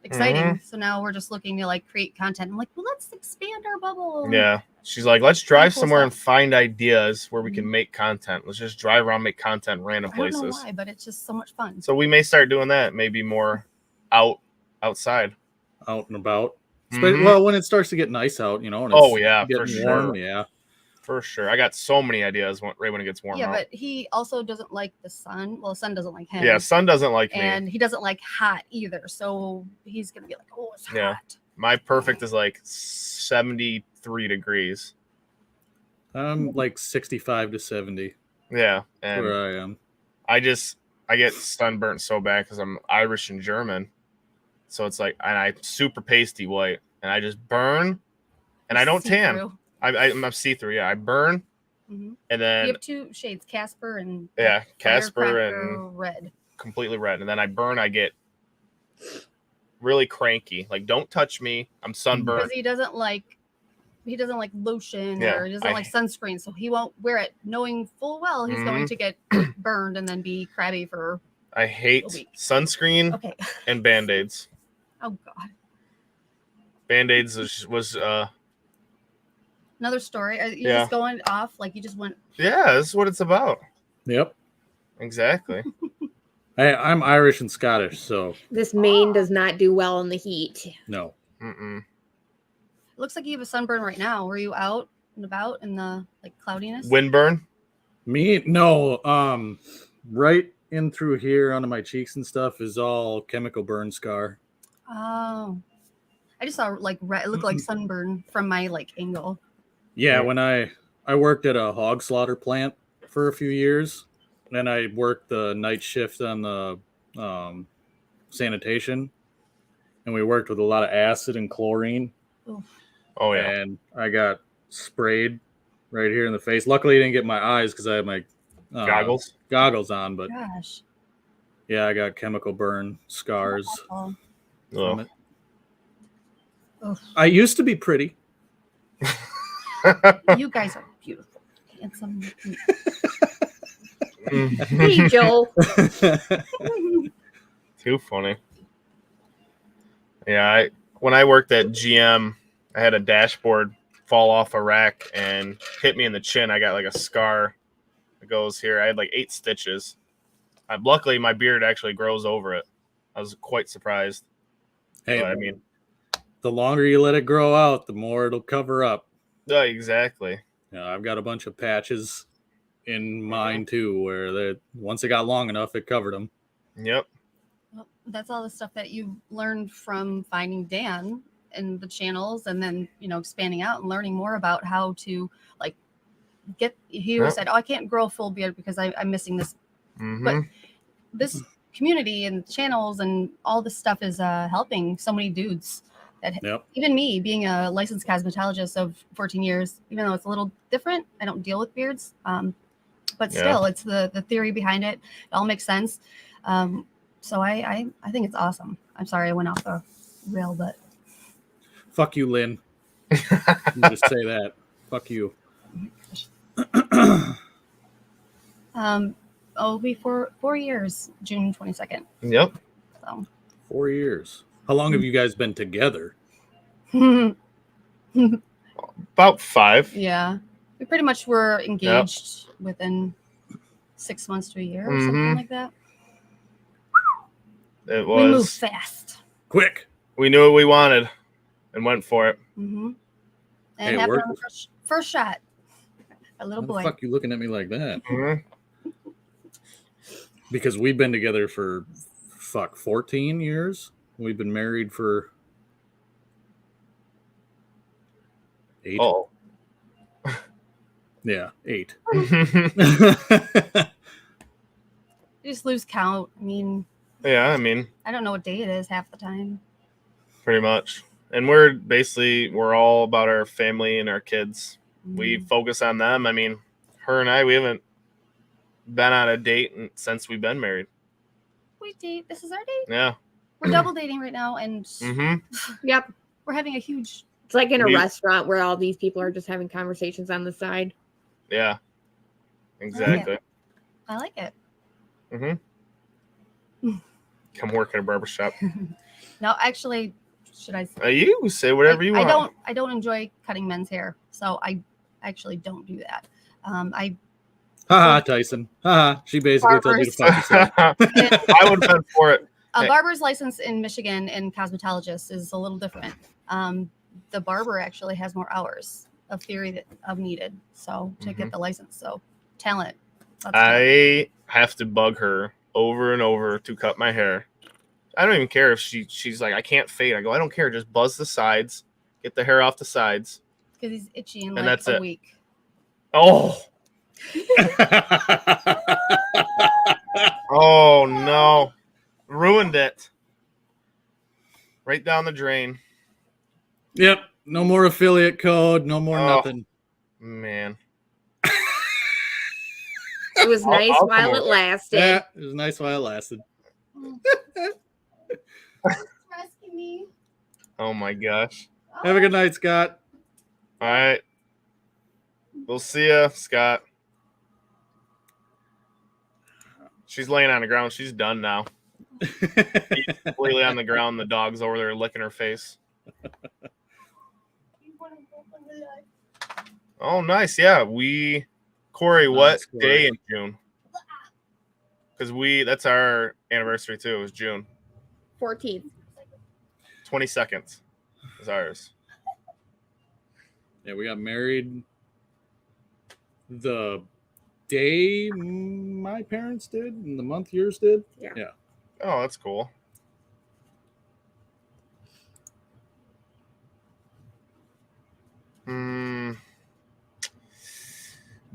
[SPEAKER 2] exciting.
[SPEAKER 3] Mhm.
[SPEAKER 2] So now we're just looking to like create content. I'm like, well, let's expand our bubble.
[SPEAKER 3] Yeah. She's like, let's drive
[SPEAKER 2] Cool
[SPEAKER 3] somewhere
[SPEAKER 2] stuff.
[SPEAKER 3] and find ideas where we can make content. Let's just drive around, make content in random
[SPEAKER 2] I don't know
[SPEAKER 3] places.
[SPEAKER 2] why, but it's just so much fun.
[SPEAKER 3] So we may start doing that, maybe more outside.
[SPEAKER 1] out and about.
[SPEAKER 3] Mhm.
[SPEAKER 1] Well, when it starts to get nice out, you know. And
[SPEAKER 3] Oh,
[SPEAKER 1] it's
[SPEAKER 3] yeah, for
[SPEAKER 1] getting warm,
[SPEAKER 3] sure.
[SPEAKER 1] yeah.
[SPEAKER 3] For sure. I got so many ideas right when it gets warm
[SPEAKER 2] Yeah,
[SPEAKER 3] out.
[SPEAKER 2] but he also doesn't like the sun. Well, the sun doesn't like him.
[SPEAKER 3] Yeah, sun doesn't like me.
[SPEAKER 2] and he doesn't like hot either. So he's gonna be like, oh, it's
[SPEAKER 3] Yeah.
[SPEAKER 2] hot.
[SPEAKER 3] My perfect is like 73 degrees.
[SPEAKER 1] I'm like 65 to 70
[SPEAKER 3] Yeah. And
[SPEAKER 1] where I am.
[SPEAKER 3] I get sunburnt so bad because I'm Irish and German. So it's like, and I'm super pasty white, and I just burn, and I don't tan.
[SPEAKER 2] See-through.
[SPEAKER 3] I'm see-through. Yeah, I burn,
[SPEAKER 2] Mhm.
[SPEAKER 3] and
[SPEAKER 2] You
[SPEAKER 3] then
[SPEAKER 2] have 2 shades, Casper and
[SPEAKER 3] yeah, Casper
[SPEAKER 2] Firecracker
[SPEAKER 3] and
[SPEAKER 2] red.
[SPEAKER 3] completely red, and then I burn. I get really cranky. Like, don't touch me. I'm sunburned.
[SPEAKER 2] Because he doesn't like lotion
[SPEAKER 3] Yeah,
[SPEAKER 2] or he doesn't
[SPEAKER 3] I-
[SPEAKER 2] like sunscreen, so he won't wear it, knowing full well he's going
[SPEAKER 3] Mhm.
[SPEAKER 2] to get burned and then be crabby for.
[SPEAKER 3] I hate
[SPEAKER 2] A week.
[SPEAKER 3] sunscreen
[SPEAKER 2] Okay.
[SPEAKER 3] and Band-Aids.
[SPEAKER 2] Oh God.
[SPEAKER 3] Band-Aids was
[SPEAKER 2] Another story. Are you
[SPEAKER 3] Yeah.
[SPEAKER 2] just going off like you just went?
[SPEAKER 3] yeah, this is what it's about.
[SPEAKER 1] Yep.
[SPEAKER 3] Exactly.
[SPEAKER 1] I'm Irish and Scottish, so
[SPEAKER 4] This Maine does not do well in the heat.
[SPEAKER 1] no.
[SPEAKER 3] Mm-mm.
[SPEAKER 2] It looks like you have a sunburn right now. Were you out and about in the like cloudiness?
[SPEAKER 3] Windburn.
[SPEAKER 1] Me? No. Right in through here onto my cheeks and stuff is all chemical burn scar.
[SPEAKER 2] Oh, I just saw like red. It looked like sunburn from my like angle.
[SPEAKER 1] Yeah,
[SPEAKER 3] Yeah.
[SPEAKER 1] when I worked at a hog slaughter plant for a few years, and then I worked the night shift on the sanitation, and we worked with a lot of acid and chlorine,
[SPEAKER 3] Oh yeah.
[SPEAKER 1] and I got sprayed right here in the face. Luckily, I didn't get my eyes because I had my
[SPEAKER 3] Goggles.
[SPEAKER 1] goggles on, but
[SPEAKER 2] Gosh.
[SPEAKER 1] Yeah, I got chemical burn scars
[SPEAKER 2] Oh,
[SPEAKER 1] from it.
[SPEAKER 2] ugh.
[SPEAKER 1] I used to be pretty.
[SPEAKER 2] You guys are beautiful, handsome.
[SPEAKER 4] Hey, Joe.
[SPEAKER 3] Too funny. Yeah, when I worked at GM, I had a dashboard fall off a rack and hit me in the chin. I got like a scar that goes here. I had like 8 stitches. Luckily, my beard actually grows over it. I was quite surprised.
[SPEAKER 1] Hey,
[SPEAKER 3] But, I mean,
[SPEAKER 1] the longer you let it grow out, the more it'll cover up.
[SPEAKER 3] yeah, exactly.
[SPEAKER 1] I've got a bunch of patches in mine too, where once it got long enough, it covered them.
[SPEAKER 3] Yep.
[SPEAKER 2] Well, that's all the stuff that you learned from finding Dan and the channels, and then expanding out and learning more about how to like get. He always said, "Oh, I can't grow a full beard because I'm missing this." But this community and channels and all this stuff is helping so many dudes. That even me, being a licensed cosmetologist of 14 years, even though it's a little different, I don't deal with beards. But still, it's the theory behind it. It all makes sense. So I think it's awesome. I'm sorry I went off the rail, but
[SPEAKER 1] fuck you, Lynn. Just say that. Fuck you.
[SPEAKER 2] It'll be 4 years, June 22nd.
[SPEAKER 3] Yep.
[SPEAKER 2] So
[SPEAKER 1] 4 years. How long have you guys been together?
[SPEAKER 3] About 5.
[SPEAKER 2] Yeah, we pretty much were engaged within 6 months to a year or something like that.
[SPEAKER 3] It was.
[SPEAKER 2] We moved fast.
[SPEAKER 1] Quick.
[SPEAKER 3] We knew what we wanted and went for it.
[SPEAKER 2] And
[SPEAKER 1] Hey,
[SPEAKER 2] it happened on the first shot. A little boy.
[SPEAKER 1] Why the fuck you looking at me like that?
[SPEAKER 3] Mm-hmm.
[SPEAKER 1] Because we've been together for 14 years. We've been married for 8.
[SPEAKER 3] Oh.
[SPEAKER 1] Yeah, 8.
[SPEAKER 2] You just lose count. I mean,
[SPEAKER 3] Yeah,
[SPEAKER 2] I don't know what day it is half the time.
[SPEAKER 3] pretty much. And we're all about our family and our kids. We focus on them. I mean, her and I, we haven't been on a date since we've been married.
[SPEAKER 2] We date. This is our date.
[SPEAKER 3] Yeah.
[SPEAKER 2] We're double dating right now, and
[SPEAKER 4] Yep.
[SPEAKER 2] we're having a huge.
[SPEAKER 4] It's like in a restaurant where all these people are just having conversations on the side.
[SPEAKER 3] Yeah. Exactly.
[SPEAKER 2] I like it.
[SPEAKER 3] Come work in a barbershop.
[SPEAKER 2] No, actually, should I?
[SPEAKER 3] You say whatever you want.
[SPEAKER 2] I don't enjoy cutting men's hair, so I actually don't do that.
[SPEAKER 1] Haha, Tyson. Haha. She basically told you to fuck yourself.
[SPEAKER 3] I would have been for it.
[SPEAKER 2] A barber's license in Michigan and cosmetologist is a little different. The barber actually has more hours of theory of needed, so to get the license. So talent.
[SPEAKER 3] I have to bug her over and over to cut my hair. I don't even care if she's like, I can't fade. I go, I don't care. Just buzz the sides, get the hair off the sides.
[SPEAKER 2] Because he's itchy in
[SPEAKER 3] And
[SPEAKER 2] like
[SPEAKER 3] that's
[SPEAKER 2] a
[SPEAKER 3] it.
[SPEAKER 2] week.
[SPEAKER 3] Oh. Oh no. Ruined it. Right down the drain.
[SPEAKER 1] Yep. No more affiliate code. No more nothing.
[SPEAKER 3] Man.
[SPEAKER 4] It was nice
[SPEAKER 3] I'll
[SPEAKER 4] while
[SPEAKER 3] come
[SPEAKER 4] it
[SPEAKER 3] over.
[SPEAKER 4] lasted.
[SPEAKER 1] Yeah, it was nice while it lasted.
[SPEAKER 2] Rescue me.
[SPEAKER 3] Oh my gosh.
[SPEAKER 1] Have a good night, Scott.
[SPEAKER 3] All right. We'll see ya, Scott. She's laying on the ground. She's done now. She's completely on the ground. The dog's over there licking her face. Oh, nice. Yeah. Corey, what
[SPEAKER 1] Nice, Corey.
[SPEAKER 3] day in June? Because that's our anniversary too. It was June
[SPEAKER 4] 14th.
[SPEAKER 3] 22nd is ours.
[SPEAKER 1] Yeah, we got married the day my parents did and the month yours did.
[SPEAKER 4] Yeah.
[SPEAKER 3] Oh, that's cool.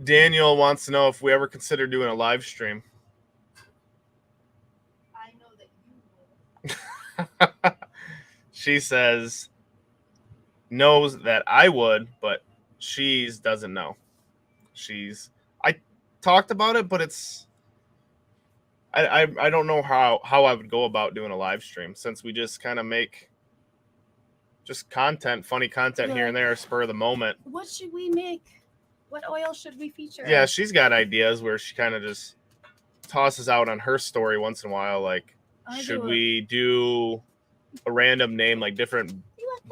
[SPEAKER 3] Daniel wants to know if we ever consider doing a live stream.
[SPEAKER 2] I know that you will.
[SPEAKER 3] She says knows that I would, but she doesn't know. I talked about it, but I don't know how I would go about doing a live stream, since we just kind of make just content, funny content here and there, spur of the moment.
[SPEAKER 2] What should we make? What oil should we feature?
[SPEAKER 3] Yeah, she's got ideas where she kind of just tosses out on her story once in a while, like, should we do a random name, like different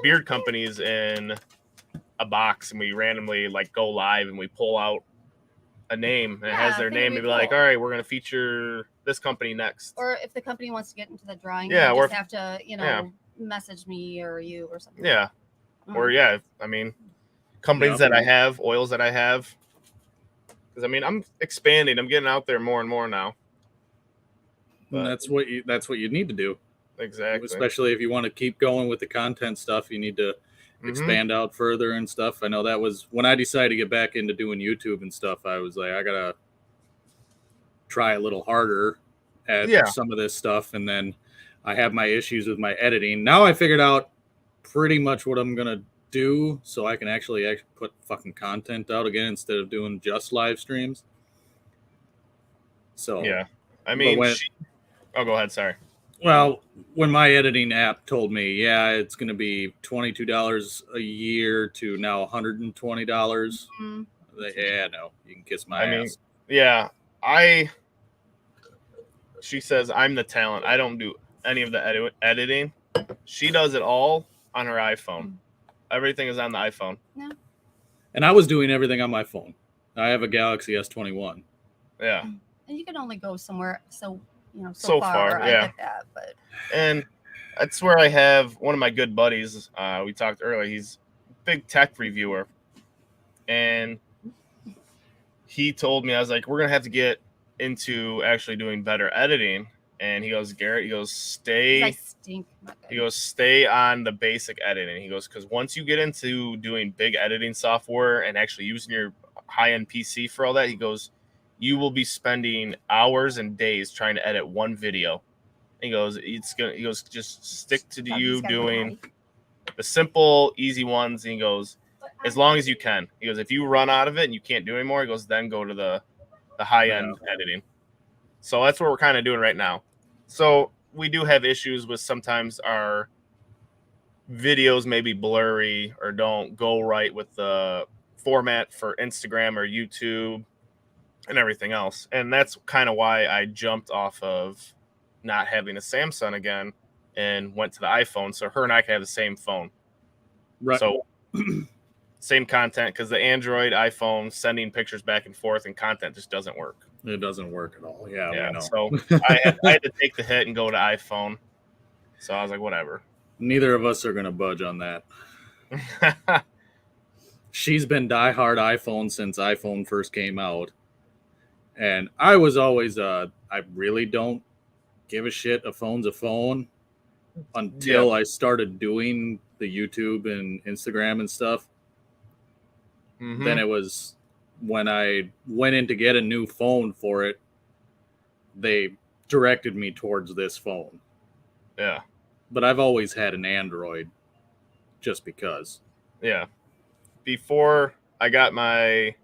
[SPEAKER 3] beard companies in a box, and we randomly like go live and we pull out a name and it has their name and be like, all right, we're going to feature this company next.
[SPEAKER 2] Or if the company wants to get into the drawing,
[SPEAKER 3] yeah,
[SPEAKER 2] you
[SPEAKER 3] or
[SPEAKER 2] just have to, you know, message me or you or something.
[SPEAKER 3] Yeah. Or I mean, companies that I have, oils that I have. Because I mean, I'm expanding. I'm getting out there more and more now.
[SPEAKER 1] And that's what you need to do.
[SPEAKER 3] Exactly.
[SPEAKER 1] Especially if you want to keep going with the content stuff, you need to expand out further and stuff. I know that was when I decided to get back into doing YouTube and stuff. I was like, I gotta try a little harder at some of this stuff, and then I have my issues with my editing. Now I figured out pretty much what I'm gonna do, so I can actually put fucking content out again instead of doing just live streams. So
[SPEAKER 3] yeah, I mean, go ahead. Sorry.
[SPEAKER 1] Well, when my editing app told me, it's going to be $22 a year to now $120, no, you can kiss my ass. She says I'm the talent. I don't do any of the editing. She does it all on her iPhone. Everything is on the iPhone.
[SPEAKER 2] Yeah.
[SPEAKER 1] And I was doing everything on my phone. I have a Galaxy S21.
[SPEAKER 3] Yeah.
[SPEAKER 2] And you can only go somewhere so
[SPEAKER 3] far.
[SPEAKER 2] I get that, but
[SPEAKER 3] and that's where I have one of my good buddies. We talked earlier. He's a big tech reviewer, and he told me, I was like, we're gonna have to get into actually doing better editing. And he goes, Garrett, he goes, stay on the basic editing. He goes, because once you get into doing big editing software and actually using your high-end PC for all that, he goes, you will be spending hours and days trying to edit one video. He goes, just stick to you doing the simple, easy ones. And he goes, as long as you can. He goes, if you run out of it and you can't do anymore, he goes, then go to the high-end editing. So that's what we're kind of doing right now. So we do have issues with sometimes our videos may be blurry or don't go right with the format for Instagram or YouTube and everything else. And that's kind of why I jumped off of not having a Samsung again and went to the iPhone. So her and I can have the same phone.
[SPEAKER 1] Right.
[SPEAKER 3] So same content, because the Android, iPhone, sending pictures back and forth and content just doesn't work.
[SPEAKER 1] It doesn't work at all. Yeah, I know.
[SPEAKER 3] So I had to take the hit and go to iPhone. So I was like, whatever.
[SPEAKER 1] Neither of us are going to budge on that. She's been diehard iPhone since iPhone first came out. And I was always, I really don't give a shit. A phone's a phone until I started doing the YouTube and Instagram and stuff. Then it was when I went in to get a new phone for it, they directed me towards this phone.
[SPEAKER 3] Yeah.
[SPEAKER 1] But I've always had an Android just because.
[SPEAKER 3] Yeah. Before I got my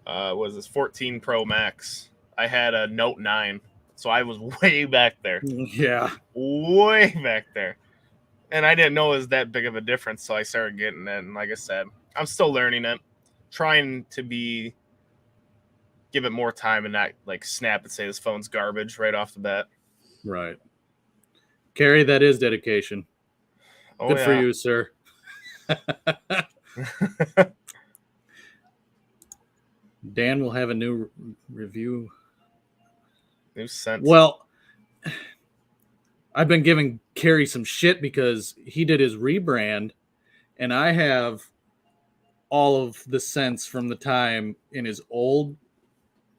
[SPEAKER 3] 14 Pro Max, I had a Note 9. So I was way back there.
[SPEAKER 1] Yeah.
[SPEAKER 3] Way back there. And I didn't know it was that big of a difference. So I started getting it. And like I said, I'm still learning it. Trying to give it more time and not like snap and say this phone's garbage right off the bat.
[SPEAKER 1] Right. Carrie, that is dedication. Good for you, sir. Dan will have a new review.
[SPEAKER 3] New sense.
[SPEAKER 1] Well, I've been giving Carrie some shit because he did his rebrand, and I have all of the scents from the time in his old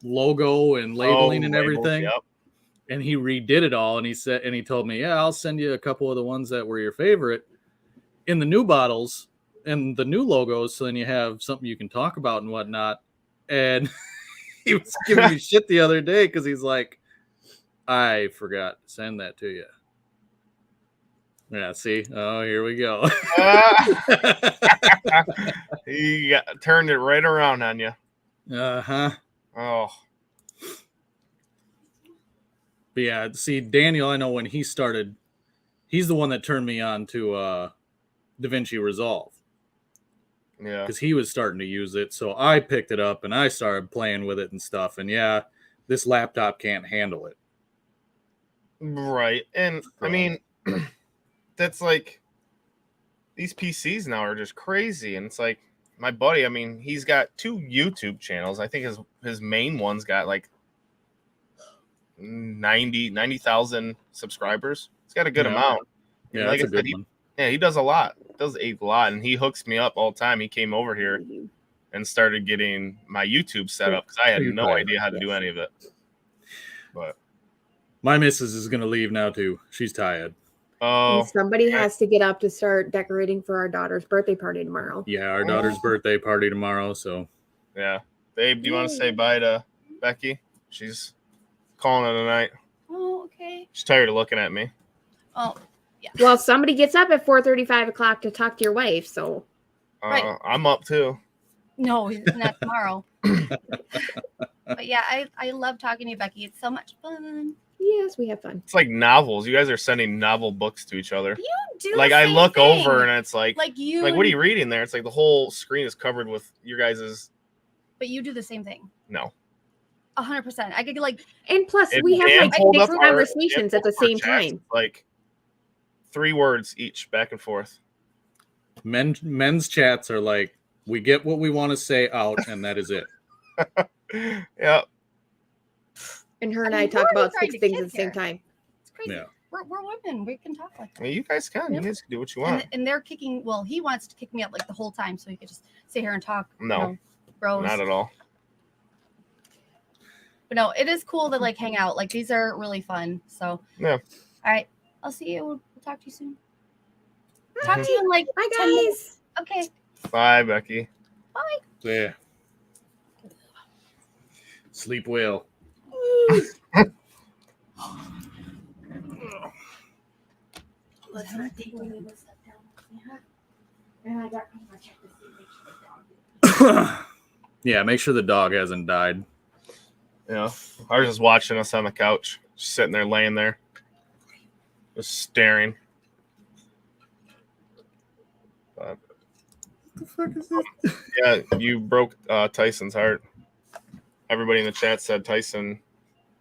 [SPEAKER 1] logo and labeling and everything.
[SPEAKER 3] Yep.
[SPEAKER 1] And he redid it all, and he told me, I'll send you a couple of the ones that were your favorite in the new bottles and the new logos, so then you have something you can talk about and whatnot. And he was giving me shit the other day because he's like, I forgot to send that to you. Yeah, see? Oh, here we go.
[SPEAKER 3] He turned it right around on you.
[SPEAKER 1] Uh-huh.
[SPEAKER 3] Oh.
[SPEAKER 1] But yeah, see, Daniel, I know when he started, he's the one that turned me on to DaVinci Resolve.
[SPEAKER 3] Yeah.
[SPEAKER 1] Because he was starting to use it. So I picked it up and I started playing with it and stuff. And yeah, this laptop can't handle it.
[SPEAKER 3] Right. And I mean, that's like, these PCs now are just crazy. And it's like, my buddy, I mean, he's got 2 YouTube channels. I think his main one's got like 90,000 subscribers. It's got a good amount. And
[SPEAKER 1] Yeah,
[SPEAKER 3] like
[SPEAKER 1] that's
[SPEAKER 3] I
[SPEAKER 1] a
[SPEAKER 3] said,
[SPEAKER 1] good one.
[SPEAKER 3] Yeah, he does a lot. Does a lot, and he hooks me up all the time. He came over here and started getting my YouTube set up because I had no idea how to do any of it. But
[SPEAKER 1] my missus is gonna leave now too. She's tired.
[SPEAKER 3] Oh,
[SPEAKER 4] and somebody has to get up to start decorating for our daughter's birthday party tomorrow.
[SPEAKER 1] Yeah, our daughter's birthday party tomorrow. So
[SPEAKER 3] yeah, babe, do you want to say bye to Becky? She's calling it a night.
[SPEAKER 2] Oh, okay.
[SPEAKER 3] She's tired of looking at me.
[SPEAKER 2] Oh, yeah.
[SPEAKER 4] Well, somebody gets up at 4:35 o'clock to talk to your wife, so
[SPEAKER 2] Right.
[SPEAKER 3] I'm up too.
[SPEAKER 2] No, not tomorrow. But yeah, I love talking to you, Becky. It's so much fun.
[SPEAKER 4] yes, we have fun.
[SPEAKER 3] It's like novels. You guys are sending novel books to each other.
[SPEAKER 2] You do
[SPEAKER 3] Like
[SPEAKER 2] the
[SPEAKER 3] I
[SPEAKER 2] same
[SPEAKER 3] look
[SPEAKER 2] thing.
[SPEAKER 3] over and it's like
[SPEAKER 2] like you.
[SPEAKER 3] what are you reading there? It's like the whole screen is covered with your guys's.
[SPEAKER 2] But you do the same thing.
[SPEAKER 3] No.
[SPEAKER 2] 100%. I could like.
[SPEAKER 4] And plus,
[SPEAKER 3] It-
[SPEAKER 4] we have
[SPEAKER 3] and
[SPEAKER 4] like
[SPEAKER 3] pulled up
[SPEAKER 4] different
[SPEAKER 3] our-
[SPEAKER 4] conversations
[SPEAKER 3] and
[SPEAKER 4] at the
[SPEAKER 3] pulled up our
[SPEAKER 4] same
[SPEAKER 3] chats,
[SPEAKER 4] time.
[SPEAKER 3] Like 3 words each, back and forth.
[SPEAKER 1] men's chats are like, we get what we want to say out, and that is it.
[SPEAKER 3] Yeah.
[SPEAKER 4] And her and
[SPEAKER 2] I
[SPEAKER 4] I
[SPEAKER 2] mean,
[SPEAKER 4] talk
[SPEAKER 2] who are you
[SPEAKER 4] about
[SPEAKER 2] trying
[SPEAKER 4] 6
[SPEAKER 2] to
[SPEAKER 4] things
[SPEAKER 2] kid
[SPEAKER 4] at the same
[SPEAKER 2] here?
[SPEAKER 4] time.
[SPEAKER 2] It's crazy.
[SPEAKER 1] Yeah.
[SPEAKER 2] We're women. We can talk like that.
[SPEAKER 3] Well, you guys can.
[SPEAKER 2] Yep.
[SPEAKER 3] You guys can do what you want.
[SPEAKER 2] And they're kicking. Well, he wants to kick me out like the whole time, so he could just sit here and talk.
[SPEAKER 3] No.
[SPEAKER 2] Bros.
[SPEAKER 3] Not at all.
[SPEAKER 2] But no, it is cool to like hang out. Like these are really fun. So
[SPEAKER 3] Yeah.
[SPEAKER 2] All right, I'll see you. We'll talk to you soon. Talk to you in like
[SPEAKER 4] Bye,
[SPEAKER 2] 10 minutes.
[SPEAKER 4] guys.
[SPEAKER 2] Okay.
[SPEAKER 3] Bye, Becky.
[SPEAKER 2] Bye.
[SPEAKER 1] Yeah. Sleep well.
[SPEAKER 4] Let's not take any of this stuff down. Yeah. And I got my check to see make sure the dog did.
[SPEAKER 1] Yeah, make sure the dog hasn't died.
[SPEAKER 3] Yeah. I was just watching us on the couch, just sitting there, laying there, just staring. But,
[SPEAKER 1] The fuck is this?
[SPEAKER 3] yeah, you broke Tyson's heart. Everybody in the chat said Tyson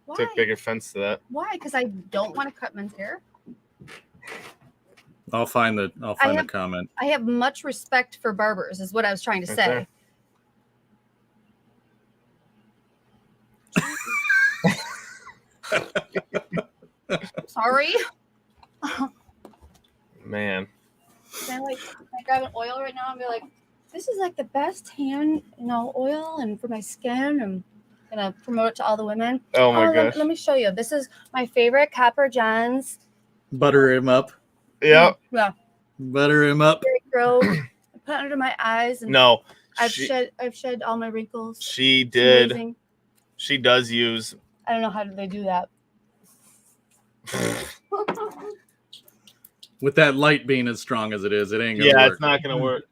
[SPEAKER 2] Why?
[SPEAKER 3] took big offense to that.
[SPEAKER 2] Why? Because I don't want to cut men's hair.
[SPEAKER 1] I'll find the comment.
[SPEAKER 2] I have much respect for barbers, is what I was trying to say.
[SPEAKER 3] Okay.
[SPEAKER 2] Sorry.
[SPEAKER 3] Man.
[SPEAKER 2] Can I grab an oil right now and be like, this is like the best hand, oil and for my skin. I'm gonna promote it to all the women.
[SPEAKER 3] Oh my gosh.
[SPEAKER 2] Let me show you. This is my favorite Copper John's.
[SPEAKER 1] Butter him up.
[SPEAKER 3] Yeah.
[SPEAKER 2] Yeah.
[SPEAKER 1] Butter him up.
[SPEAKER 2] Very gross. I put it under my eyes and
[SPEAKER 3] No.
[SPEAKER 2] I've shed all my wrinkles.
[SPEAKER 3] She
[SPEAKER 2] It's
[SPEAKER 3] did.
[SPEAKER 2] amazing.
[SPEAKER 3] She does use.
[SPEAKER 2] I don't know how they do that.
[SPEAKER 1] With that light being as strong as it is, it ain't gonna
[SPEAKER 3] Yeah,
[SPEAKER 1] work.
[SPEAKER 3] it's not gonna work.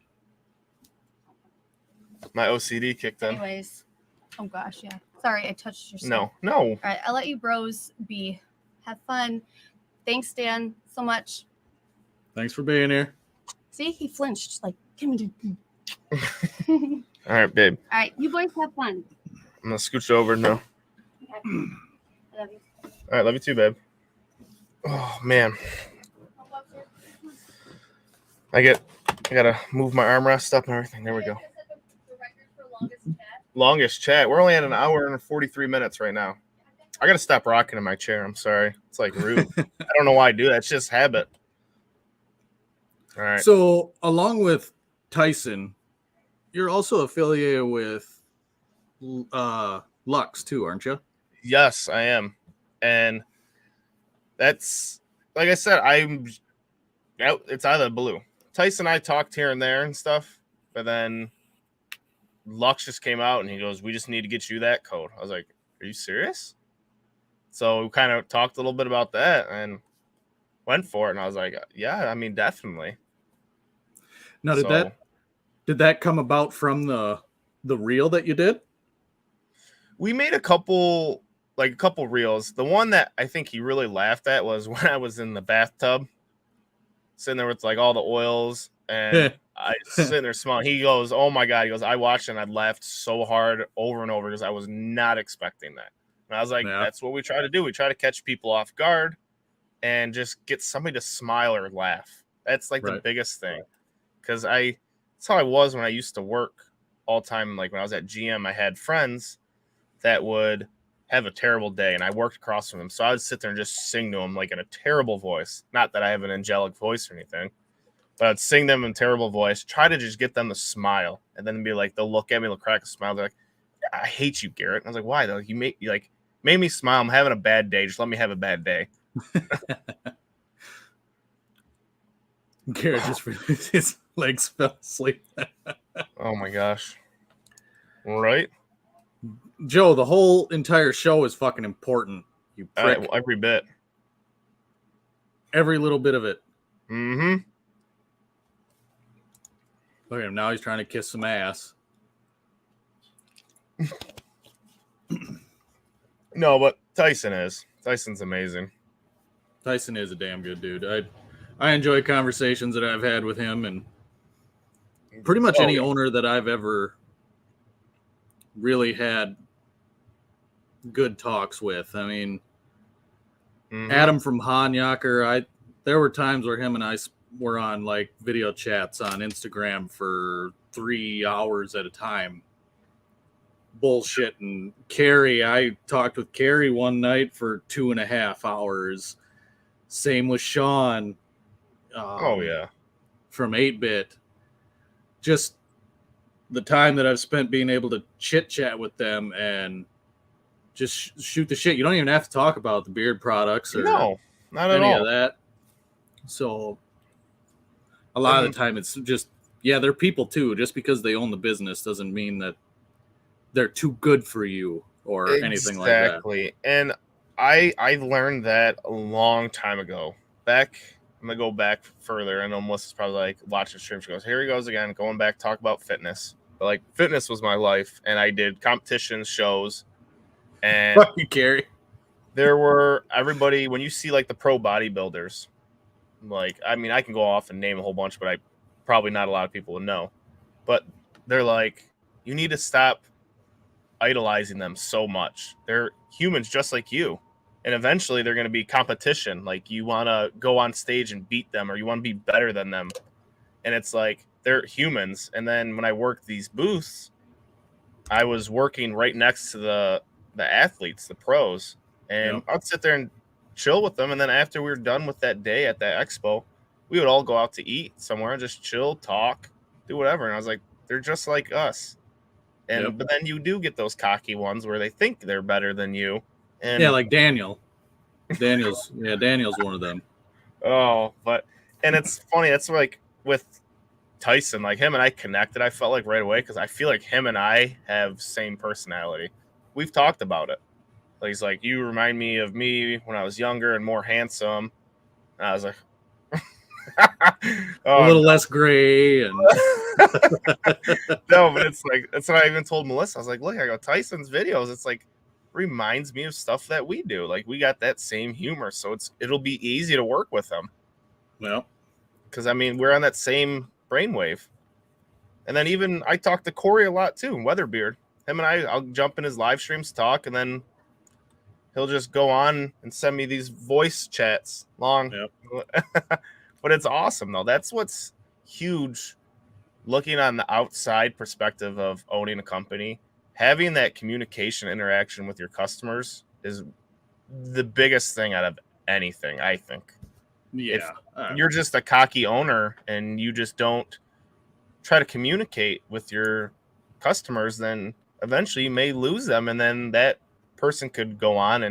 [SPEAKER 3] My OCD kicked in.
[SPEAKER 2] Anyways. Oh gosh, yeah. Sorry, I touched your stuff.
[SPEAKER 3] No.
[SPEAKER 2] All right, I'll let you bros be. Have fun. Thanks, Dan, so much.
[SPEAKER 1] Thanks for being here.
[SPEAKER 2] See, he flinched. Like, give me.
[SPEAKER 3] All right, babe.
[SPEAKER 2] All right, you boys have fun.
[SPEAKER 3] I'm gonna scooch over now.
[SPEAKER 2] Okay. I love you.
[SPEAKER 3] All right, love you too, babe. Oh man, I gotta move my armrest up and everything. There we go. Longest chat. We're only at 1 hour and 43 minutes right now. I gotta stop rocking in my chair. I'm sorry. It's like rude. I don't know why I do that. It's just habit. All right.
[SPEAKER 1] So, along with Tyson, you're also affiliated with Lux too, aren't you?
[SPEAKER 3] Yes, I am. And that's, like I said, it's out of the blue. Tyson and I talked here and there and stuff, but then Lux just came out and he goes, we just need to get you that code. I was like, are you serious? So we kind of talked a little bit about that and went for it. And I was like, yeah, I mean, definitely.
[SPEAKER 1] Now, did that come about from the reel that you did?
[SPEAKER 3] We made a couple like a couple reels. The one that I think he really laughed at was when I was in the bathtub, sitting there with like all the oils, and I sitting there smiling. He goes, "Oh my god!" He goes, "I watched and I laughed so hard over and over because I was not expecting that." And I was like,
[SPEAKER 1] Yeah.
[SPEAKER 3] "That's what we try to do. We try to catch people off guard and just get somebody to smile or laugh. That's like the biggest thing." Because that's how I was when I used to work all the time. Like when I was at GM, I had friends that would have a terrible day, and I worked across from them. So I would sit there and just sing to them like in a terrible voice. Not that I have an angelic voice or anything, but I'd sing them in terrible voice, try to just get them to smile, and then be like, they'll look at me, they'll crack a smile. They're like, "I hate you, Garrett." And I was like, "Why though? You made me smile. I'm having a bad day. Just let me have a bad day."
[SPEAKER 1] Garrett just realized his legs fell asleep.
[SPEAKER 3] Oh my gosh. Right?
[SPEAKER 1] Joe, the whole entire show is fucking important. You prick.
[SPEAKER 3] Every bit.
[SPEAKER 1] Every little bit of it.
[SPEAKER 3] Mm-hmm.
[SPEAKER 1] Look at him. Now he's trying to kiss some ass.
[SPEAKER 3] No, but Tyson's amazing.
[SPEAKER 1] Tyson is a damn good dude. I enjoy conversations that I've had with him, and pretty much any owner that I've ever really had good talks with. I mean, Adam from Hanyaker, there were times where him and I were on like video chats on Instagram for 3 hours at a time. Bullshit. And Carrie, I talked with Carrie one night for 2.5 hours. Same with Sean. From 8-Bit. Just the time that I've spent being able to chit chat with them and just shoot the shit. You don't even have to talk about the beard products or
[SPEAKER 3] not at
[SPEAKER 1] any
[SPEAKER 3] all
[SPEAKER 1] of that. So a lot of the time it's just, they're people too. Just because they own the business doesn't mean that they're too good for you or anything like that.
[SPEAKER 3] Exactly. And I learned that a long time ago. I'm going to go back further. I know Melissa's probably like watching the stream. She goes, "Here he goes again, going back, talk about fitness." But like fitness was my life, and I did competition shows. And
[SPEAKER 1] fuck you, Carrie.
[SPEAKER 3] There were everybody, when you see like the pro bodybuilders, like, I mean, I can go off and name a whole bunch, but probably not a lot of people would know. But they're like, you need to stop idolizing them so much. They're humans just like you. And eventually they're going to be competition. Like you want to go on stage and beat them, or you want to be better than them. And it's like, they're humans. And then when I worked these booths, I was working right next to the athletes, the pros. And I'd sit there and chill with them. And then after we were done with that day at that expo, we would all go out to eat somewhere and just chill, talk, do whatever. And I was like, they're just like us. And but then you do get those cocky ones where they think they're better than you. And
[SPEAKER 1] like Daniel's one of them.
[SPEAKER 3] And it's funny. That's like with Tyson, like him and I connected. I felt like right away because I feel like him and I have same personality. We've talked about it. Like, he's like, "You remind me of me when I was younger and more handsome." And I was like,
[SPEAKER 1] a little less gray. And
[SPEAKER 3] no, but it's like, that's what I even told Melissa. I was like, "Look, I go, Tyson's videos. It's like reminds me of stuff that we do. Like we got that same humor, so it'll be easy to work with them."
[SPEAKER 1] Well,
[SPEAKER 3] because I mean, we're on that same brainwave. And then even I talk to Corey a lot too, Weatherbeard. Him and I'll jump in his live streams, talk, and then he'll just go on and send me these voice chats long. But it's awesome though. That's what's huge. Looking on the outside perspective of owning a company, having that communication interaction with your customers is the biggest thing out of anything, I think. If you're just a cocky owner and you just don't try to communicate with your customers, then eventually you may lose them. And then that person could go on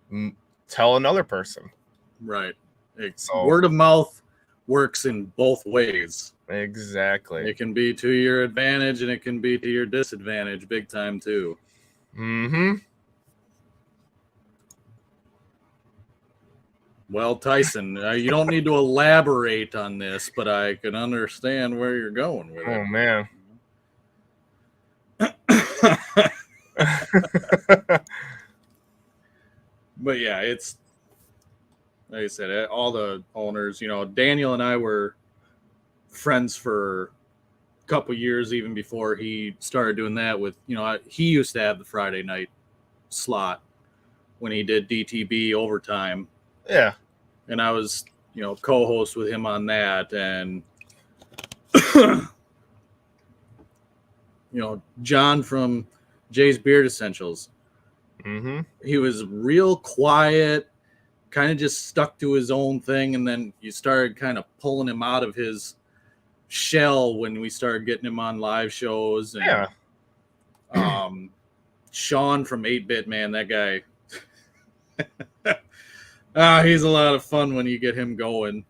[SPEAKER 3] and tell another person.
[SPEAKER 1] Right. Word of mouth works in both ways.
[SPEAKER 3] Exactly.
[SPEAKER 1] It can be to your advantage and it can be to your disadvantage big time too. Well, Tyson, you don't need to elaborate on this, but I can understand where you're going with it.
[SPEAKER 3] Oh, man.
[SPEAKER 1] But yeah, it's like I said, all the owners, Daniel and I were friends for a couple years even before he started doing that with, he used to have the Friday night slot when he did DTB overtime.
[SPEAKER 3] Yeah.
[SPEAKER 1] And I was, co-host with him on that. And, John from Jay's Beard Essentials,
[SPEAKER 3] Mm-hmm.
[SPEAKER 1] he was real quiet, kind of just stuck to his own thing. And then you started kind of pulling him out of his shell when we started getting him on live shows. And,
[SPEAKER 3] Yeah.
[SPEAKER 1] Sean from 8-Bit, man, that guy, he's a lot of fun when you get him going.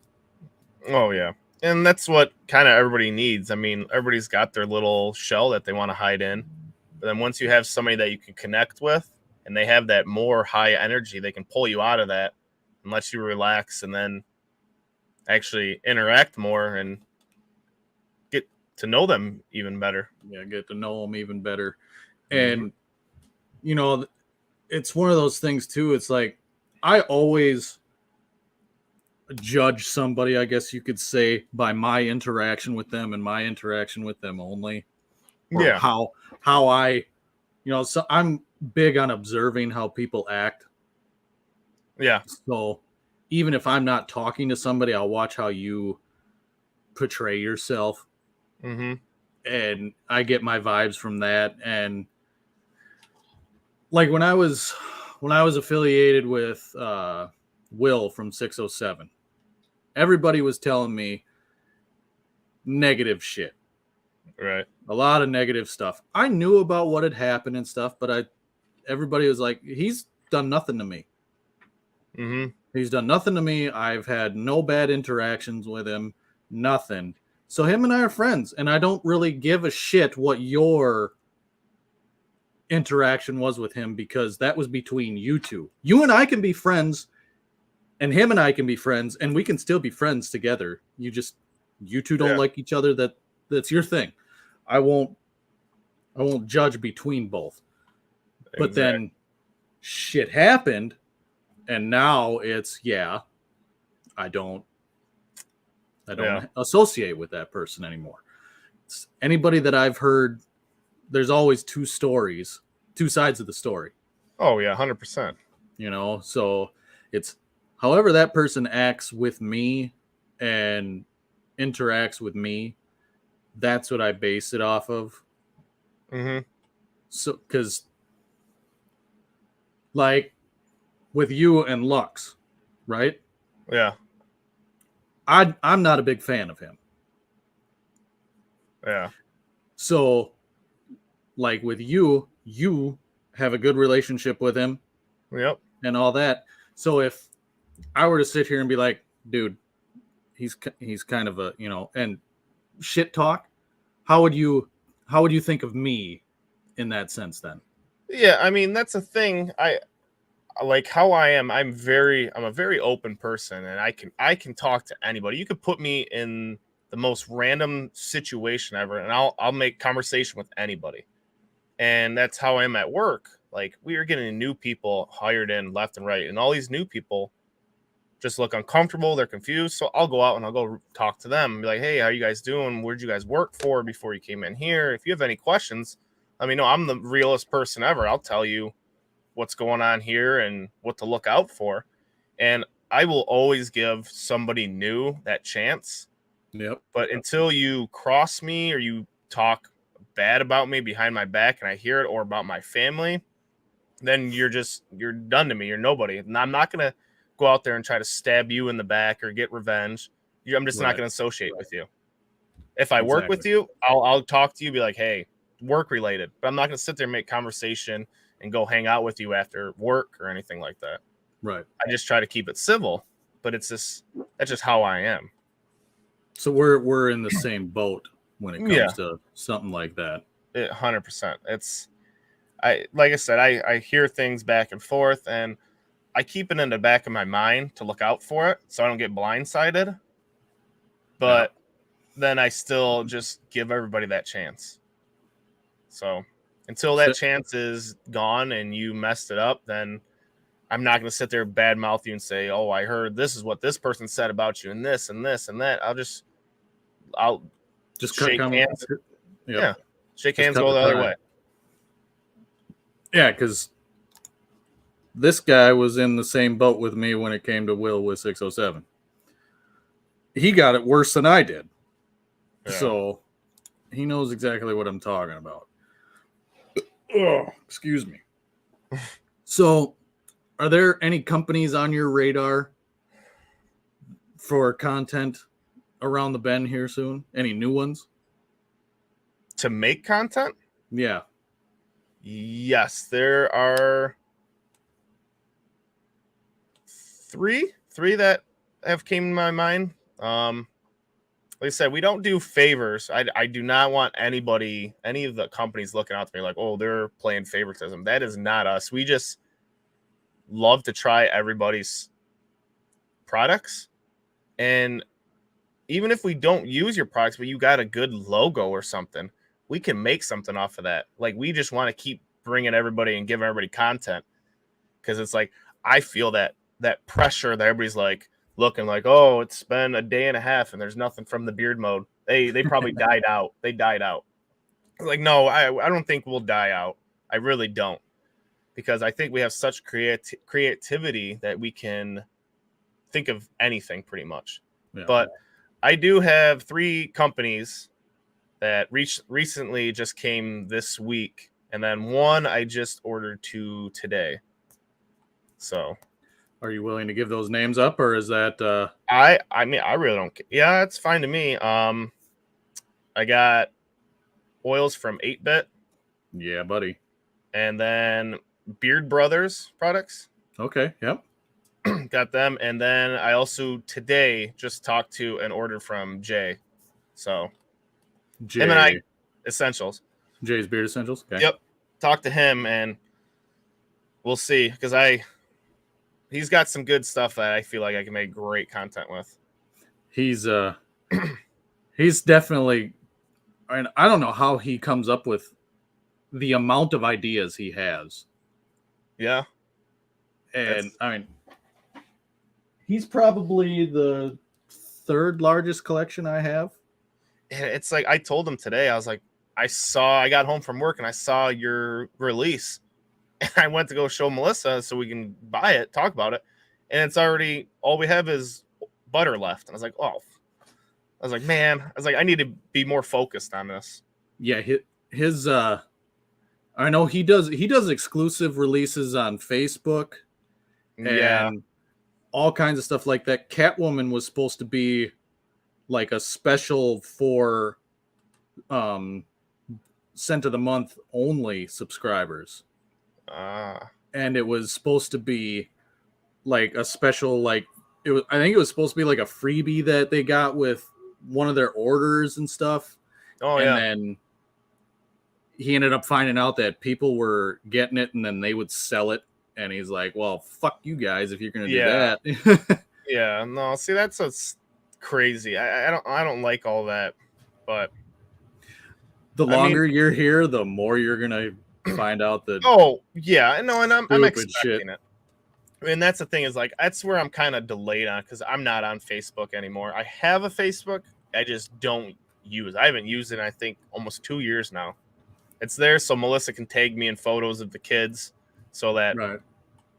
[SPEAKER 3] Oh, yeah. And that's what kind of everybody needs. I mean, everybody's got their little shell that they want to hide in. But then once you have somebody that you can connect with and they have that more high energy, they can pull you out of that and let you relax and then actually interact more and get to know them even better.
[SPEAKER 1] Yeah, get to know them even better.
[SPEAKER 3] Mm-hmm.
[SPEAKER 1] And, it's one of those things, too. It's like I always judge somebody, I guess you could say, by my interaction with them and my interaction with them only. Or
[SPEAKER 3] Yeah.
[SPEAKER 1] how I, so I'm big on observing how people act.
[SPEAKER 3] Yeah.
[SPEAKER 1] So even if I'm not talking to somebody, I'll watch how you portray yourself.
[SPEAKER 3] Mm-hmm.
[SPEAKER 1] And I get my vibes from that. And like when I was affiliated with Will from 607, everybody was telling me negative shit.
[SPEAKER 3] Right.
[SPEAKER 1] A lot of negative stuff. I knew about what had happened and stuff, but everybody was like, he's done nothing to me.
[SPEAKER 3] Mm-hmm.
[SPEAKER 1] He's done nothing to me. I've had no bad interactions with him. Nothing. So him and I are friends, and I don't really give a shit what your interaction was with him because that was between you two. You and I can be friends, and him and I can be friends, and we can still be friends together. You two don't like each other. That's your thing. I won't judge between both. But then shit happened, and now it's I don't associate with that person anymore. It's anybody that I've heard, there's always two sides of the story.
[SPEAKER 3] Oh yeah, 100%.
[SPEAKER 1] So it's however that person acts with me and interacts with me, that's what I base it off of.
[SPEAKER 3] Mm-hmm.
[SPEAKER 1] So, because like with you and Lux, right?
[SPEAKER 3] Yeah.
[SPEAKER 1] I'm not a big fan of him.
[SPEAKER 3] Yeah.
[SPEAKER 1] So, like with you have a good relationship with him.
[SPEAKER 3] Yep.
[SPEAKER 1] And all that. So if I were to sit here and be like, dude, he's kind of a, and shit talk, how would you think of me in that sense then?
[SPEAKER 3] Yeah, I mean, that's a thing. I like how I am. I'm a very open person, and I can talk to anybody. You could put me in the most random situation ever, and I'll make conversation with anybody. And that's how I am at work. Like, we are getting new people hired in left and right, and all these new people just look uncomfortable. They're confused. So I'll go out and I'll go talk to them and be like, hey, how you guys doing? Where'd you guys work for before you came in here? If you have any questions, let me know. I'm the realest person ever. I'll tell you what's going on here and what to look out for. And I will always give somebody new that chance.
[SPEAKER 1] Yep.
[SPEAKER 3] But until you cross me or you talk bad about me behind my back and I hear it, or about my family, then you're done to me. You're nobody. And I'm not going to go out there and try to stab you in the back or get revenge. I'm just not going to associate with you. If I work with you, I'll talk to you, be like, hey, work related, but I'm not going to sit there and make conversation and go hang out with you after work or anything like that.
[SPEAKER 1] Right.
[SPEAKER 3] I just try to keep it civil, but that's just how I am.
[SPEAKER 1] So we're in the same boat when it comes to something like that.
[SPEAKER 3] 100%. Like I said, I hear things back and forth, and I keep it in the back of my mind to look out for it so I don't get blindsided. But then I still just give everybody that chance. So until that chance is gone and you messed it up, then I'm not going to sit there badmouth you and say, "Oh, I heard this is what this person said about you, and this and this and that." I'll
[SPEAKER 1] Just
[SPEAKER 3] shake
[SPEAKER 1] cut
[SPEAKER 3] hands.
[SPEAKER 1] Yep.
[SPEAKER 3] Yeah, shake
[SPEAKER 1] Just
[SPEAKER 3] hands,
[SPEAKER 1] cut
[SPEAKER 3] go the other
[SPEAKER 1] tie.
[SPEAKER 3] way.
[SPEAKER 1] Yeah, because this guy was in the same boat with me when it came to Will with 607. He got it worse than I did.
[SPEAKER 3] Yeah.
[SPEAKER 1] So he knows exactly what I'm talking about. Oh, excuse me. So, are there any companies on your radar for content around the bend here soon? Any new ones?
[SPEAKER 3] To make content?
[SPEAKER 1] Yeah.
[SPEAKER 3] Yes, there are three that have came to my mind. Like I said, we don't do favors. I do not want any of the companies looking out to me like, oh, they're playing favoritism. That is not us. We just love to try everybody's products. And even if we don't use your products, but you got a good logo or something, we can make something off of that. Like, we just want to keep bringing everybody and giving everybody content. Because it's like, I feel that pressure that everybody's like, looking like, oh, it's been a day and a half and there's nothing from the Beardmode. They probably died out. They died out. Like, no, I don't think we'll die out. I really don't, because I think we have such creativity that we can think of anything pretty much.
[SPEAKER 1] Yeah.
[SPEAKER 3] But I do have 3 companies that recently just came this week, and then one I just ordered today. So,
[SPEAKER 1] are you willing to give those names up, or is that
[SPEAKER 3] I mean, I really don't care. Yeah, it's fine to me. I got oils from 8-Bit.
[SPEAKER 1] Yeah, buddy.
[SPEAKER 3] And then Beard Brothers products.
[SPEAKER 1] Okay, yep.
[SPEAKER 3] Got them. And then I also today just talked to an order from Jay. So
[SPEAKER 1] Jay,
[SPEAKER 3] him and I, Essentials.
[SPEAKER 1] Jay's Beard Essentials. Okay.
[SPEAKER 3] Yep. Talked to him and we'll see, because he's got some good stuff that I feel like I can make great content with.
[SPEAKER 1] He's he's definitely, and I don't know how he comes up with the amount of ideas he has.
[SPEAKER 3] Yeah.
[SPEAKER 1] And I mean, he's probably the 3rd largest collection I have.
[SPEAKER 3] It's like, I told him today, I was like, I got home from work and I saw your release. And I went to go show Melissa so we can buy it, talk about it. And it's already, all we have is butter left. And I was like, oh. I was like, man, I need to be more focused on this.
[SPEAKER 1] Yeah, his I know he does exclusive releases on Facebook and all kinds of stuff like that. Catwoman was supposed to be like a special for Scent of the Month only subscribers. And it was supposed to be like a special, like I think it was supposed to be like a freebie that they got with one of their orders and stuff.
[SPEAKER 3] Oh,
[SPEAKER 1] and
[SPEAKER 3] yeah.
[SPEAKER 1] Then he ended up finding out that people were getting it and then they would sell it. And he's like, well, fuck you guys if you're going to do that.
[SPEAKER 3] Yeah. No, see, that's what's crazy. I don't like all that, but
[SPEAKER 1] the longer you're here, the more you're going to find out that.
[SPEAKER 3] Oh, yeah. No, and I'm expecting
[SPEAKER 1] shit.
[SPEAKER 3] it. And that's the thing, is like, that's where I'm kind of delayed on, because I'm not on Facebook anymore. I have a Facebook. I just don't use. I haven't used it in, I think, almost 2 years now. It's there so Melissa can tag me in photos of the kids, so that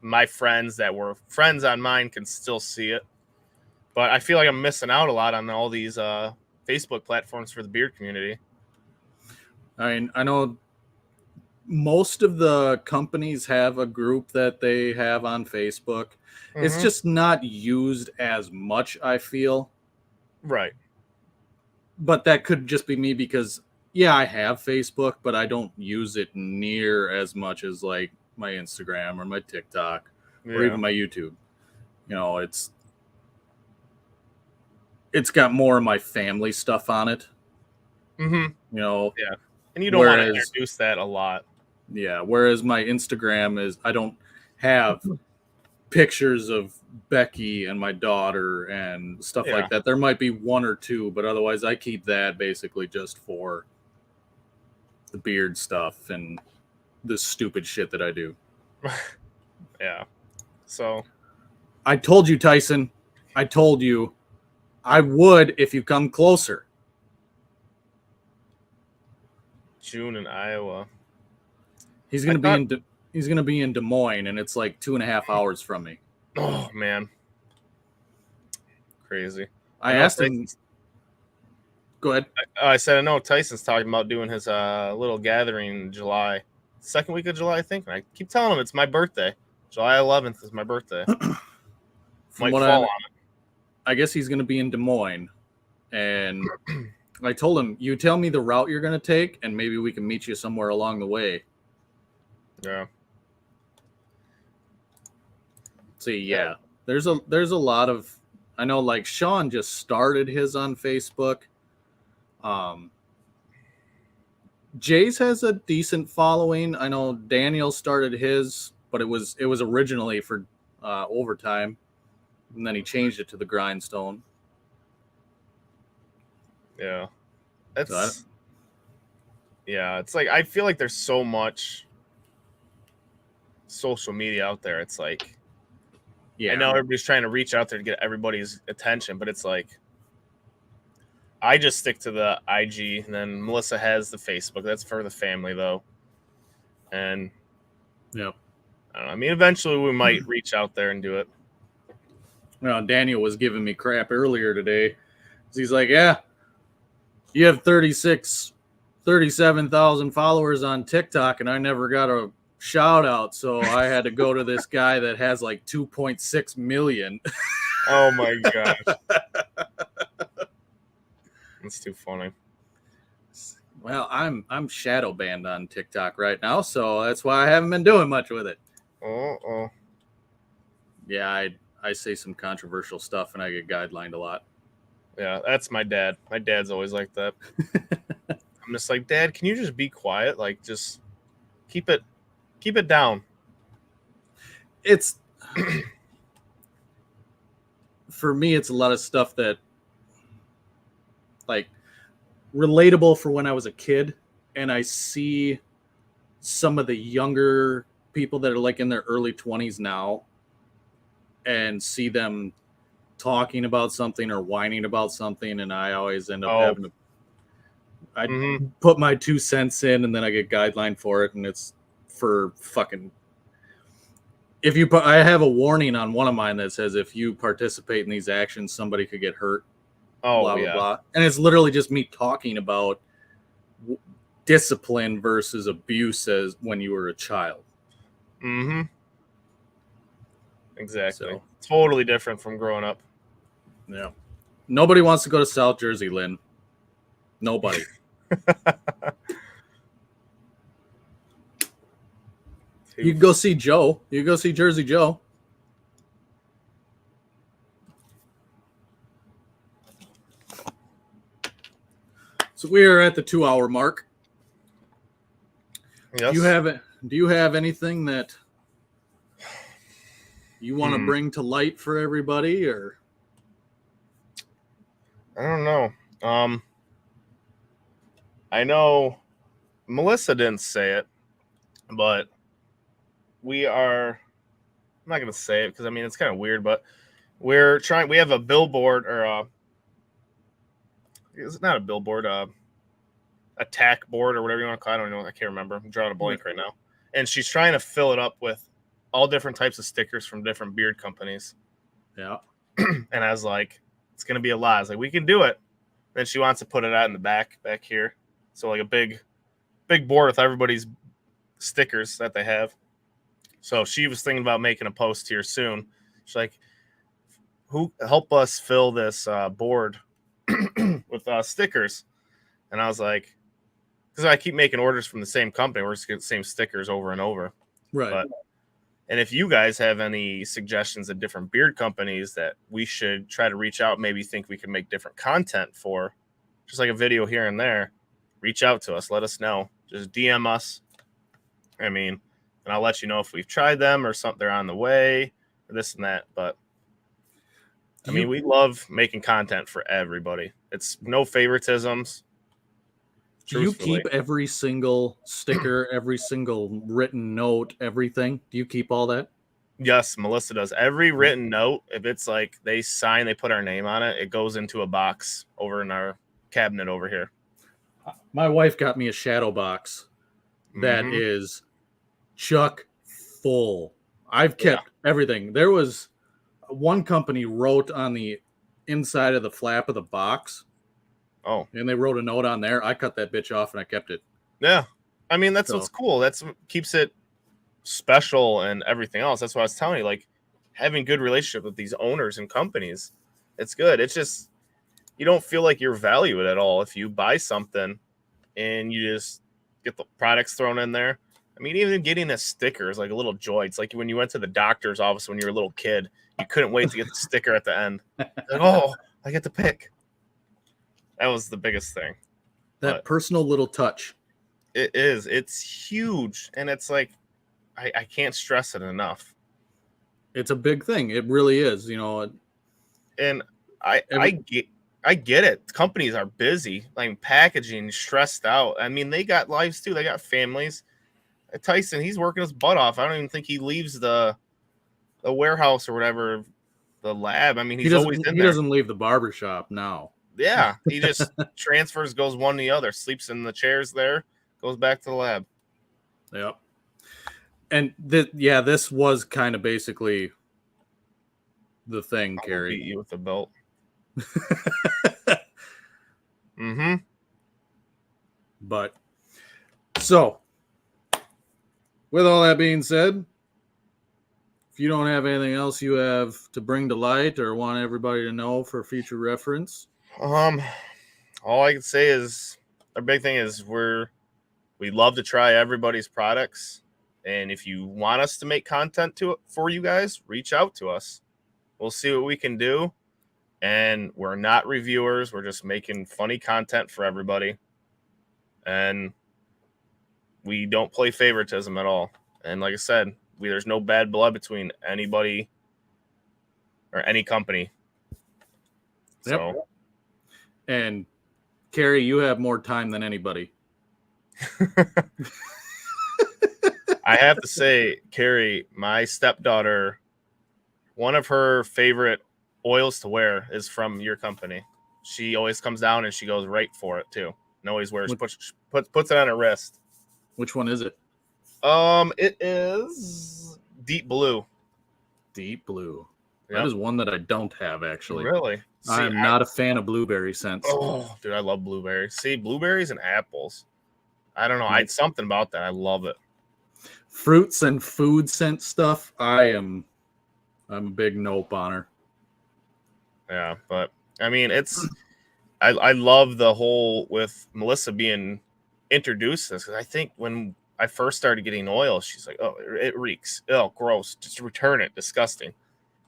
[SPEAKER 3] my friends that were friends on mine can still see it. But I feel like I'm missing out a lot on all these Facebook platforms for the beard community.
[SPEAKER 1] I mean, I know most of the companies have a group that they have on Facebook. Mm-hmm. It's just not used as much, I feel.
[SPEAKER 3] Right.
[SPEAKER 1] But that could just be me, because yeah, I have Facebook, but I don't use it near as much as like my Instagram or my TikTok or even my YouTube. You know, it's got more of my family stuff on it.
[SPEAKER 3] Mm-hmm.
[SPEAKER 1] You know,
[SPEAKER 3] yeah, and you don't want to introduce that a lot.
[SPEAKER 1] Yeah, whereas my Instagram is, I don't have pictures of Becky and my daughter and stuff like that. There might be 1 or 2, but otherwise I keep that basically just for the beard stuff and the stupid shit that I do.
[SPEAKER 3] Yeah. So
[SPEAKER 1] I told you, Tyson. I told you I would if you come closer.
[SPEAKER 3] June in Iowa.
[SPEAKER 1] He's gonna be in Des Moines, and it's like 2.5 hours from me.
[SPEAKER 3] Oh man, crazy.
[SPEAKER 1] I asked him. Go ahead.
[SPEAKER 3] I said I know Tyson's talking about doing his little gathering in July, second week of July, I think. And I keep telling him it's my birthday. July 11th is my birthday. Might fall on it.
[SPEAKER 1] I guess he's gonna be in Des Moines, and I told him, you tell me the route you're gonna take, and maybe we can meet you somewhere along the way.
[SPEAKER 3] Yeah.
[SPEAKER 1] See, yeah. There's a lot of, I know, like Sean just started his on Facebook. Jay's has a decent following. I know Daniel started his, but it was originally for overtime, and then he changed it to the grindstone.
[SPEAKER 3] Yeah. It's like I feel like there's so much social media out there. It's like, I know everybody's trying to reach out there to get everybody's attention, but it's like I just stick to the IG, and then Melissa has the Facebook. That's for the family, though. And
[SPEAKER 1] yeah,
[SPEAKER 3] I don't know. I mean, eventually we might reach out there and do it.
[SPEAKER 1] Well, Daniel was giving me crap earlier today. He's like, yeah, you have 37,000 followers on TikTok, and I never got a shout out, so I had to go to this guy that has like 2.6 million.
[SPEAKER 3] Oh my gosh. That's too funny.
[SPEAKER 1] Well, I'm shadow banned on TikTok right now, so that's why I haven't been doing much with it. Yeah, I say some controversial stuff and I get guidelined a lot.
[SPEAKER 3] Yeah, that's my dad. My dad's always like that. I'm just like, Dad, can you just be quiet? Like, just keep it down.
[SPEAKER 1] It's for me, it's a lot of stuff that like relatable for when I was a kid, and I see some of the younger people that are like in their early 20s now and see them talking about something or whining about something, and I always end up having to put my 2 cents in, and then I get guideline for it, and it's for fucking I have a warning on one of mine that says if you participate in these actions, somebody could get hurt. Blah, blah, blah. And it's literally just me talking about discipline versus abuse as when you were a child.
[SPEAKER 3] Mm-hmm. Exactly. So, totally different from growing up.
[SPEAKER 1] Yeah. Nobody wants to go to South Jersey, Lynn. Nobody. You can go see Joe. You can go see Jersey Joe. So we are at the 2-hour mark.
[SPEAKER 3] Yes.
[SPEAKER 1] Do you have anything that you want to bring to light for everybody, or?
[SPEAKER 3] I don't know. I know Melissa didn't say it, but we are, I'm not going to say it because I mean, it's kind of weird, but we have a billboard it's not a billboard, a tack board or whatever you want to call it. I don't know. I can't remember. I'm drawing a blank right now. And she's trying to fill it up with all different types of stickers from different beard companies.
[SPEAKER 1] Yeah.
[SPEAKER 3] And I was like, it's going to be a lot. I was like, we can do it. Then she wants to put it out in the back here. So like a big board with everybody's stickers that they have. So she was thinking about making a post here soon. She's like, who help us fill this board with stickers? And I was like, because I keep making orders from the same company, we're just getting the same stickers over and over.
[SPEAKER 1] Right.
[SPEAKER 3] And if you guys have any suggestions of different beard companies that we should try to reach out, maybe think we can make different content for, just like a video here and there, reach out to us. Let us know. Just DM us. I mean, and I'll let you know if we've tried them or something, they're on the way, or this and that. But I mean, we love making content for everybody. It's no favoritisms.
[SPEAKER 1] Do you keep every single sticker, every single written note, everything? Do you keep all that?
[SPEAKER 3] Yes, Melissa does. Every written note, if it's like they put our name on it, it goes into a box over in our cabinet over here.
[SPEAKER 1] My wife got me a shadow box that
[SPEAKER 3] Mhm.
[SPEAKER 1] is chuck full. I've kept everything. There was one company wrote on the inside of the flap of the box.
[SPEAKER 3] Oh,
[SPEAKER 1] and they wrote a note on there. I cut that bitch off and I kept it.
[SPEAKER 3] yeah. I mean, that's
[SPEAKER 1] So-
[SPEAKER 3] what's cool. That's what keeps it special and everything else. That's what I was telling you. Like having good relationship with these owners and companies, it's good. It's just you don't feel like you're valued at all if you buy something and you just get the products thrown in there. I mean, even getting a sticker is like a little joy. It's like when you went to the doctor's office when you were a little kid, you couldn't wait to get the sticker at the end. Like, oh, I get to pick. That was the biggest thing.
[SPEAKER 1] That
[SPEAKER 3] But
[SPEAKER 1] personal little touch.
[SPEAKER 3] it is. It's huge. And it's like, I can't stress it enough.
[SPEAKER 1] It's a big thing. It really is.
[SPEAKER 3] And I get it. Companies are busy, like packaging, stressed out. I mean, they got lives too. They got families. Tyson, he's working his butt off. I don't even think he leaves the warehouse or whatever, the lab. I mean, he's always in
[SPEAKER 1] he
[SPEAKER 3] there.
[SPEAKER 1] doesn't leave the barber shop now.
[SPEAKER 3] Yeah, he just transfers, goes one to the other, sleeps in the chairs there, goes back to the lab.
[SPEAKER 1] Yep. And this was kind of basically the thing,
[SPEAKER 3] I'll
[SPEAKER 1] Carrie.
[SPEAKER 3] beat you with the belt. Mm-hmm.
[SPEAKER 1] But so, with all that being said, if you don't have anything else you have to bring to light or want everybody to know for future reference,
[SPEAKER 3] All I can say is our big thing is we love to try everybody's products, and if you want us to make content for you guys, reach out to us. We'll see what we can do. And we're not reviewers. We're just making funny content for everybody. And we don't play favoritism at all. And like I said, there's no bad blood between anybody or any company.
[SPEAKER 1] Yep.
[SPEAKER 3] So,
[SPEAKER 1] and Carrie, you have more time than anybody.
[SPEAKER 3] I have to say, Carrie, my stepdaughter, one of her favorite oils to wear is from your company. She always comes down and she goes right for it too. And always wears puts it on her wrist.
[SPEAKER 1] Which one is it?
[SPEAKER 3] It is Deep Blue.
[SPEAKER 1] Deep Blue.
[SPEAKER 3] Yep.
[SPEAKER 1] That is one that I don't have actually.
[SPEAKER 3] Really?
[SPEAKER 1] I am not a fan of blueberry scents.
[SPEAKER 3] Oh, dude, I love blueberries. See, blueberries and apples. I don't know.
[SPEAKER 1] Nope.
[SPEAKER 3] Something about that. I love it.
[SPEAKER 1] Fruits and food scent stuff. I'm a big nope on her.
[SPEAKER 3] Yeah, but I mean, I love the whole with Melissa being introduced to this because I think when I first started getting oil, she's like, "Oh, it reeks. Oh, gross. Just return it. Disgusting."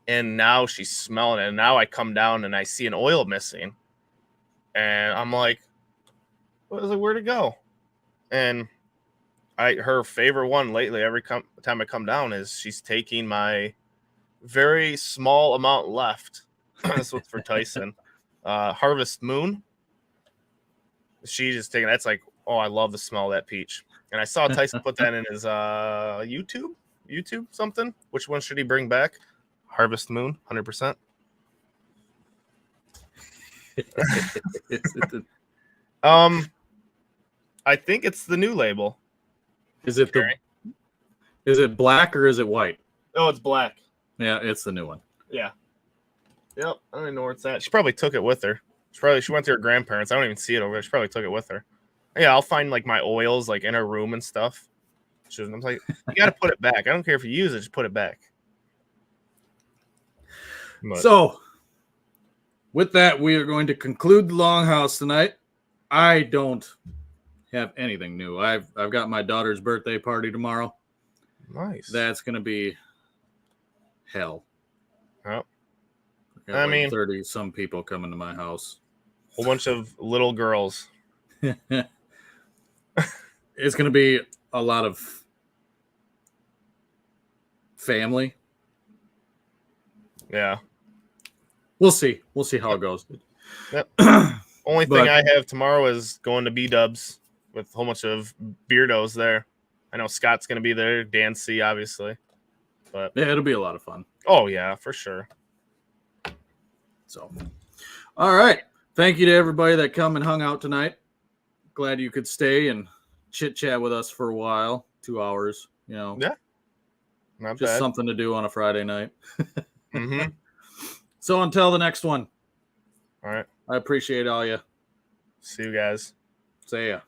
[SPEAKER 3] And now she's smelling it. And now I come down and I see an oil missing, and I'm like, "Where'd it go?" And her favorite one lately, every time I come down, is she's taking my very small amount left. This one's for Tyson. Harvest Moon. She's just taking that's like, oh, I love the smell of that peach. And I saw Tyson put that in his YouTube something. Which one should he bring back? Harvest Moon, 100%. I think it's the new label.
[SPEAKER 1] Is it black or is it white?
[SPEAKER 3] Oh, it's black.
[SPEAKER 1] Yeah, it's the new one.
[SPEAKER 3] Yeah. Yep. I don't even know where it's at. She probably took it with her. She went to her grandparents. I don't even see it over there. She probably took it with her. Yeah, I'll find like my oils like in her room and stuff. I'm like, you got to put it back. I don't care if you use it, just put it back. But.
[SPEAKER 1] So, with that, we are going to conclude the Longhouse tonight. I don't have anything new. I've got my daughter's birthday party tomorrow.
[SPEAKER 3] Nice.
[SPEAKER 1] That's going to be hell.
[SPEAKER 3] Yep.
[SPEAKER 1] I mean, 30 some people coming to my house.
[SPEAKER 3] Whole bunch of little girls.
[SPEAKER 1] It's going to be a lot of family.
[SPEAKER 3] Yeah.
[SPEAKER 1] We'll see. We'll see how it goes.
[SPEAKER 3] Yep. Only thing I have tomorrow is going to B-Dubs with a whole bunch of beardos there. I know Scott's going to be there. Dan C, obviously. But
[SPEAKER 1] Yeah, it'll be a lot of fun.
[SPEAKER 3] oh yeah, for sure.
[SPEAKER 1] So, all right. Thank you to everybody that come and hung out tonight. Glad you could stay and chit chat with us for a while. 2 hours,
[SPEAKER 3] Yeah, not
[SPEAKER 1] just
[SPEAKER 3] bad.
[SPEAKER 1] something to do on a Friday night.
[SPEAKER 3] Mm-hmm.
[SPEAKER 1] So until the next one.
[SPEAKER 3] All right.
[SPEAKER 1] I appreciate all you.
[SPEAKER 3] See you guys.
[SPEAKER 1] See ya.